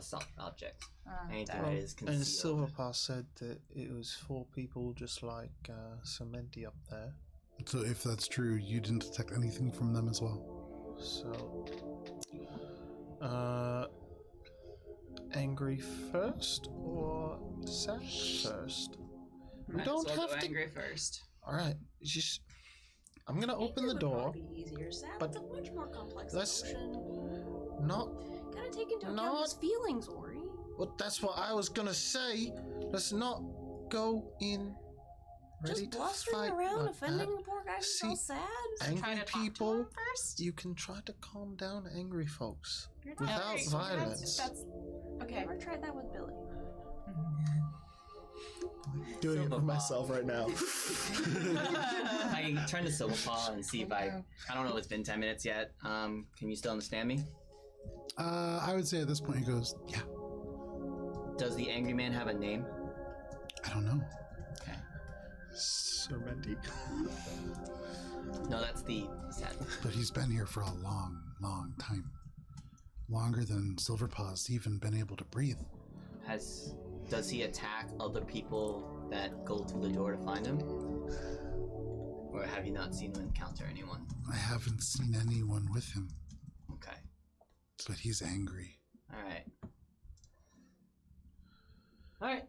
soft objects. Anything Damn. that is And concealed. Silverpaw said that it was 4 people just like Cementi up there. So if that's true, you didn't detect anything from them as well. So, angry first or sad first? We Might as don't well have go to. angry first. All right, just I'm gonna open the Would door. probably be easier. Sad, but it's a much more complex let's- emotion. Not. Gotta take into account not- his feelings, Ori. Well, that's what I was gonna say. Let's not go in ready Just to blustering fight around, like offending that. the poor guy who's See, all sad. Try Angry to talk to people, him first. you can try to calm down angry folks You're not without angry. violence. That's okay. Never tried that with Billy. Doing it for Silverpaw. myself right now. I turn to Silverpaw and see if I don't know if it's been 10 minutes yet. Can you still understand me? I would say at this point he goes, yeah, Does the angry man have a name? I don't know. Cementi. No, that's the sad. But he's been here for a long, long time. Longer than Silverpaw's even been able to breathe. Does he attack other people that go through the door to find him? Or have you not seen him encounter anyone? I haven't seen anyone with him, Okay. but he's angry. Alright. Alright.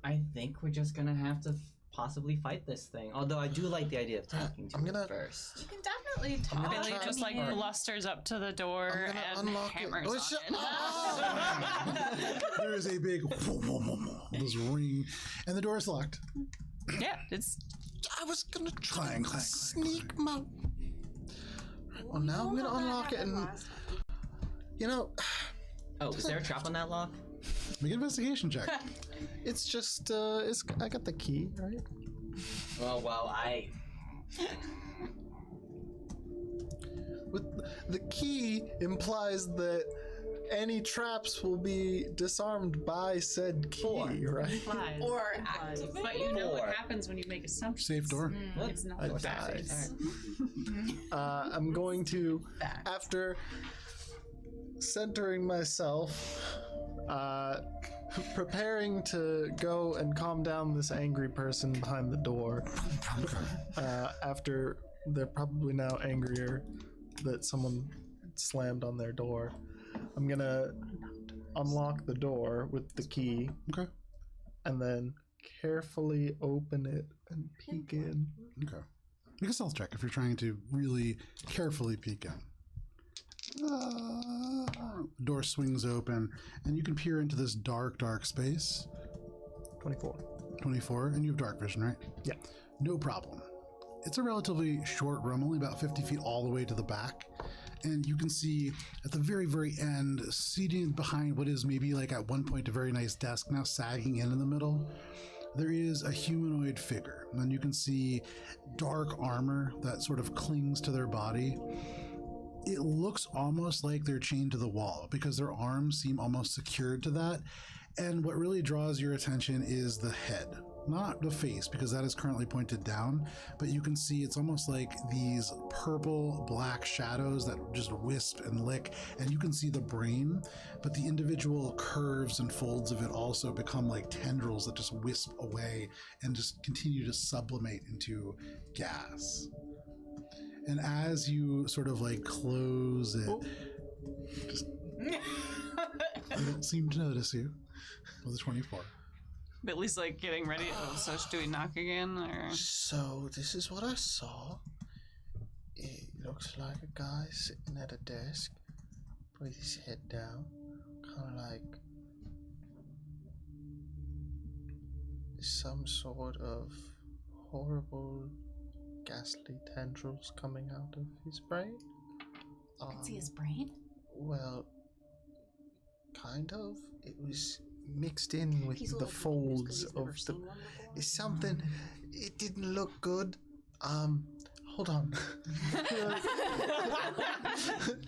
I think we're just gonna have to possibly fight this thing. Although I do like the idea of talking to I'm him gonna- first. You can definitely talk. gonna Billy try- just like Alright. blusters up to the door I'm gonna and unlock it. hammers Oh, on it's- it. Oh! There is a big this ring, and the door is locked. Yeah, it's I was gonna try Clang, and clang, sneak my. Well, now I'm gonna unlock it, and you know, Oh, is there a trap on that lock? Make an investigation check. it's just I got the key, right? Oh, well, With the key implies that any traps will be disarmed by said key, 4. right? lies. Or activate. But you know 4. what happens when you make assumptions. Safe door. What? It's not I what died. happens. I'm going to, Fact. after centering myself, preparing to go and calm down this angry person behind the door. After they're probably now angrier that someone slammed on their door, I'm gonna unlock the door with the key Okay. and then carefully open it and peek in. Okay. Make a stealth check if you're trying to really carefully peek in. Door swings open, and you can peer into this dark, dark space. 24. 24, and you have dark vision, right? Yeah. No problem. It's a relatively short room, only about 50 feet all the way to the back. And you can see at the very, very end, seated behind what is maybe like at one point a very nice desk, now sagging in the middle, there is a humanoid figure. And you can see dark armor that sort of clings to their body. It looks almost like they're chained to the wall because their arms seem almost secured to that. And what really draws your attention is the head, not the face, because that is currently pointed down, but you can see it's almost like these purple black shadows that just wisp and lick, and you can see the brain, but the individual curves and folds of it also become like tendrils that just wisp away and just continue to sublimate into gas. And as you sort of like close it, just, they don't seem to notice you. With a 24. Billy's like getting ready. Oh, so do we knock again? Or So this is what I saw. It looks like a guy sitting at a desk with his head down, kind of like some sort of horrible, ghastly tendrils coming out of his brain. You can see his brain? Well, kind of. It was mixed in with He's a the little folds confused 'cause he's never of the. seen one before. It's something. It didn't look good. Hold on.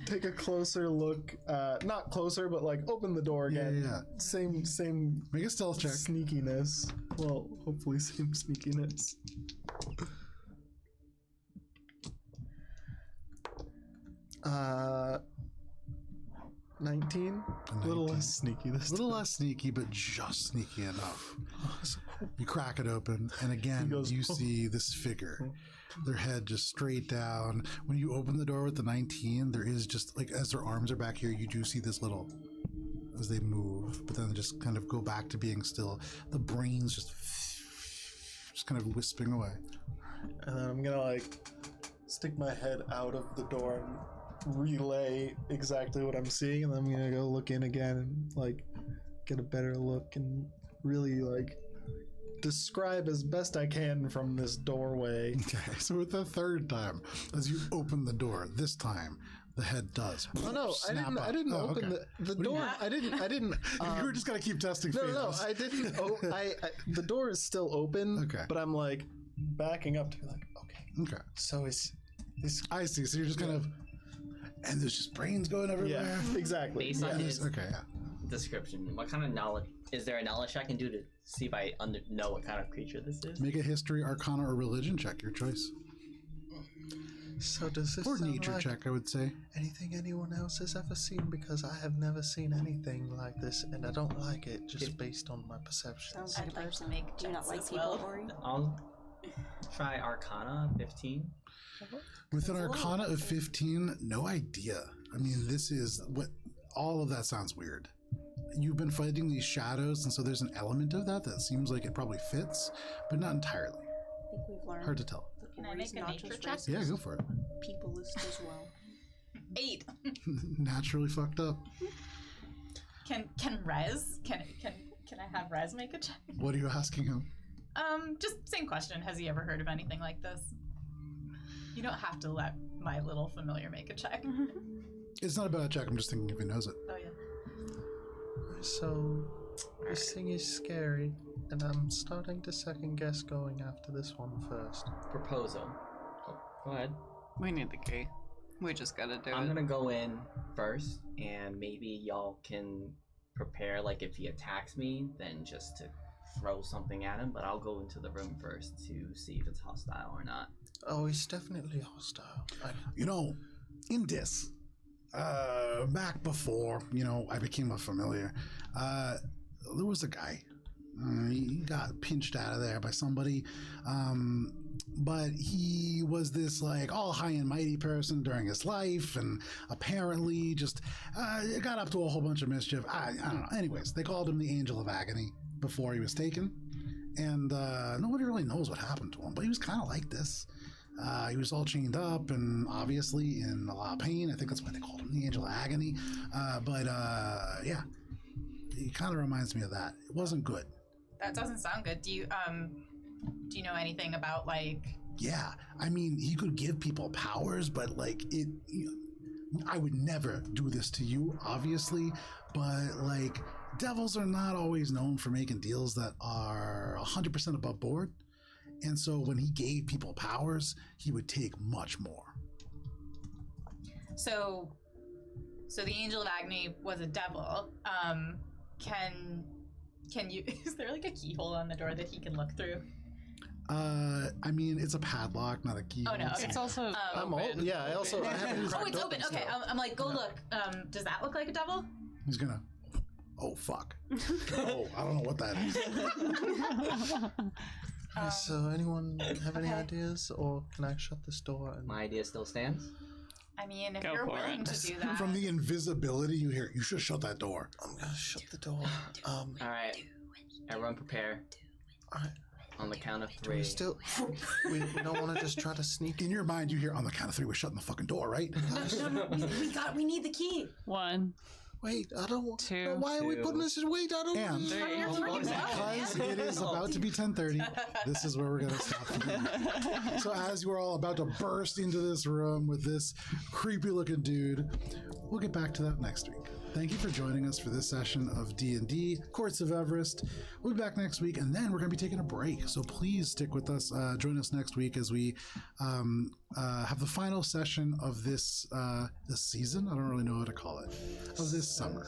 Take a closer look. Not closer, but like open the door again. Yeah. Same. Make a stealth check. Sneakiness. Well, hopefully same sneakiness. 19. A little 19. less sneaky this A little less sneaky, but just sneaky enough. You crack it open, and again, He goes, you "Oh." see this figure. Their head just straight down. When you open the door with the 19, there is just, like, as their arms are back here, you do see this little, as they move, but then they just kind of go back to being still. The brain's just kind of wisping away. And then I'm gonna like stick my head out of the door and relay exactly what I'm seeing, and then I'm gonna go look in again and like get a better look and really like describe as best I can from this doorway. Okay, so with the third time, as you open the door, this time the head does. Oh no, snap up. I didn't Oh, open okay. the do you door. mean? I didn't. You were just gonna keep testing. No, phases. I didn't. I the door is still open. Okay. But I'm like backing up to be like, okay. Okay, So is this? I see. So you're just kind of, and there's just brains going everywhere. Yeah, exactly. Based on Yeah. his Okay, yeah. description, what kind of knowledge is there? A knowledge I can do to see if I know what kind of creature this is? Make a history, arcana, or religion check. Your choice. So does this Or sound nature like check, I would say. anything anyone else has ever seen? Because I have never seen anything like this, and I don't like it just based on my perceptions. Sounds I'd like a like to person. make Do you not checks like as people, well. Ori? I'll try Arcana 15. With an arcana of 15, no idea. I mean, this is what all of that sounds weird. You've been fighting these shadows, and so there's an element of that that seems like it probably fits, but not entirely. I think we've learned. Hard to tell. that Can I Ori's make a not nature just check? racist, Yeah, go for it. Peopleist as well. 8. Naturally fucked up. Can Rez? Can I have Rez make a check? What are you asking him? Just same question. Has he ever heard of anything like this? You don't have to let my little familiar make a check. It's not a bad check. I'm just thinking if he knows it. Oh yeah. So this thing is scary, and I'm starting to second guess going after this one first. Proposal. Oh, go ahead. We need the key. We just gotta do I'm it. gonna go in first, and maybe y'all can prepare. Like if he attacks me, then just to throw something at him. But I'll go into the room first to see if it's hostile or not. Oh, he's definitely hostile. You know, in this, back before, I became a familiar, there was a guy. He got pinched out of there by somebody. But he was this like all high and mighty person during his life, and apparently just got up to a whole bunch of mischief. I don't know. Anyways, they called him the Angel of Agony before he was taken, and nobody really knows what happened to him. But he was kind of like this. He was all chained up and obviously in a lot of pain. I think that's why they called him the Angel of Agony. But yeah, he kind of reminds me of that. It wasn't good. That doesn't sound good. Do you know anything about like? Yeah, I mean, he could give people powers, but like it, I would never do this to you, obviously. But like, devils are not always known for making deals that are 100% above board. And so when he gave people powers, he would take much more. So the Angel of Agony was a devil. Can you? Is there like a keyhole on the door that he can look through? I mean, it's a padlock, not a key. Oh, no, okay. It's also I'm open. old. Yeah, I also I haven't Oh, cracked it's open. Okay, still. I'm like, go look. Does that look like a devil? He's gonna. Oh fuck. Oh, I don't know what that is. So anyone have any ideas, or can I shut this door? And My idea still stands. I mean, if Go you're for willing it. to do that. From the invisibility, you hear. You should shut that door. I'm gonna shut the door. All right, everyone prepare. Alright. On the count of Do 3. we still? We don't want to just try to sneak In your mind, you hear on the count of 3, we're shutting the fucking door, right? No, we need the key. 1, Wait, I don't want. Two. Why are we putting this in? Wait, I don't. And because it is about to be 10:30, this is where we're going to stop. So as you are all about to burst into this room with this creepy-looking dude, we'll get back to that next week. Thank you for joining us for this session of D&D Courts of Everest. We'll be back next week, and then we're going to be taking a break. So please stick with us. Join us next week as we have the final session of this season. I don't really know how to call it. Of this summer.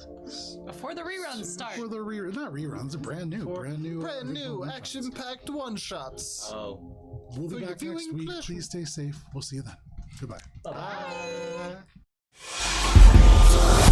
Before the reruns start. For the not reruns, brand new action-packed one-shots. Oh. We'll be For your back next viewing week. pleasure. Please stay safe. We'll see you then. Goodbye. Bye-bye. Bye.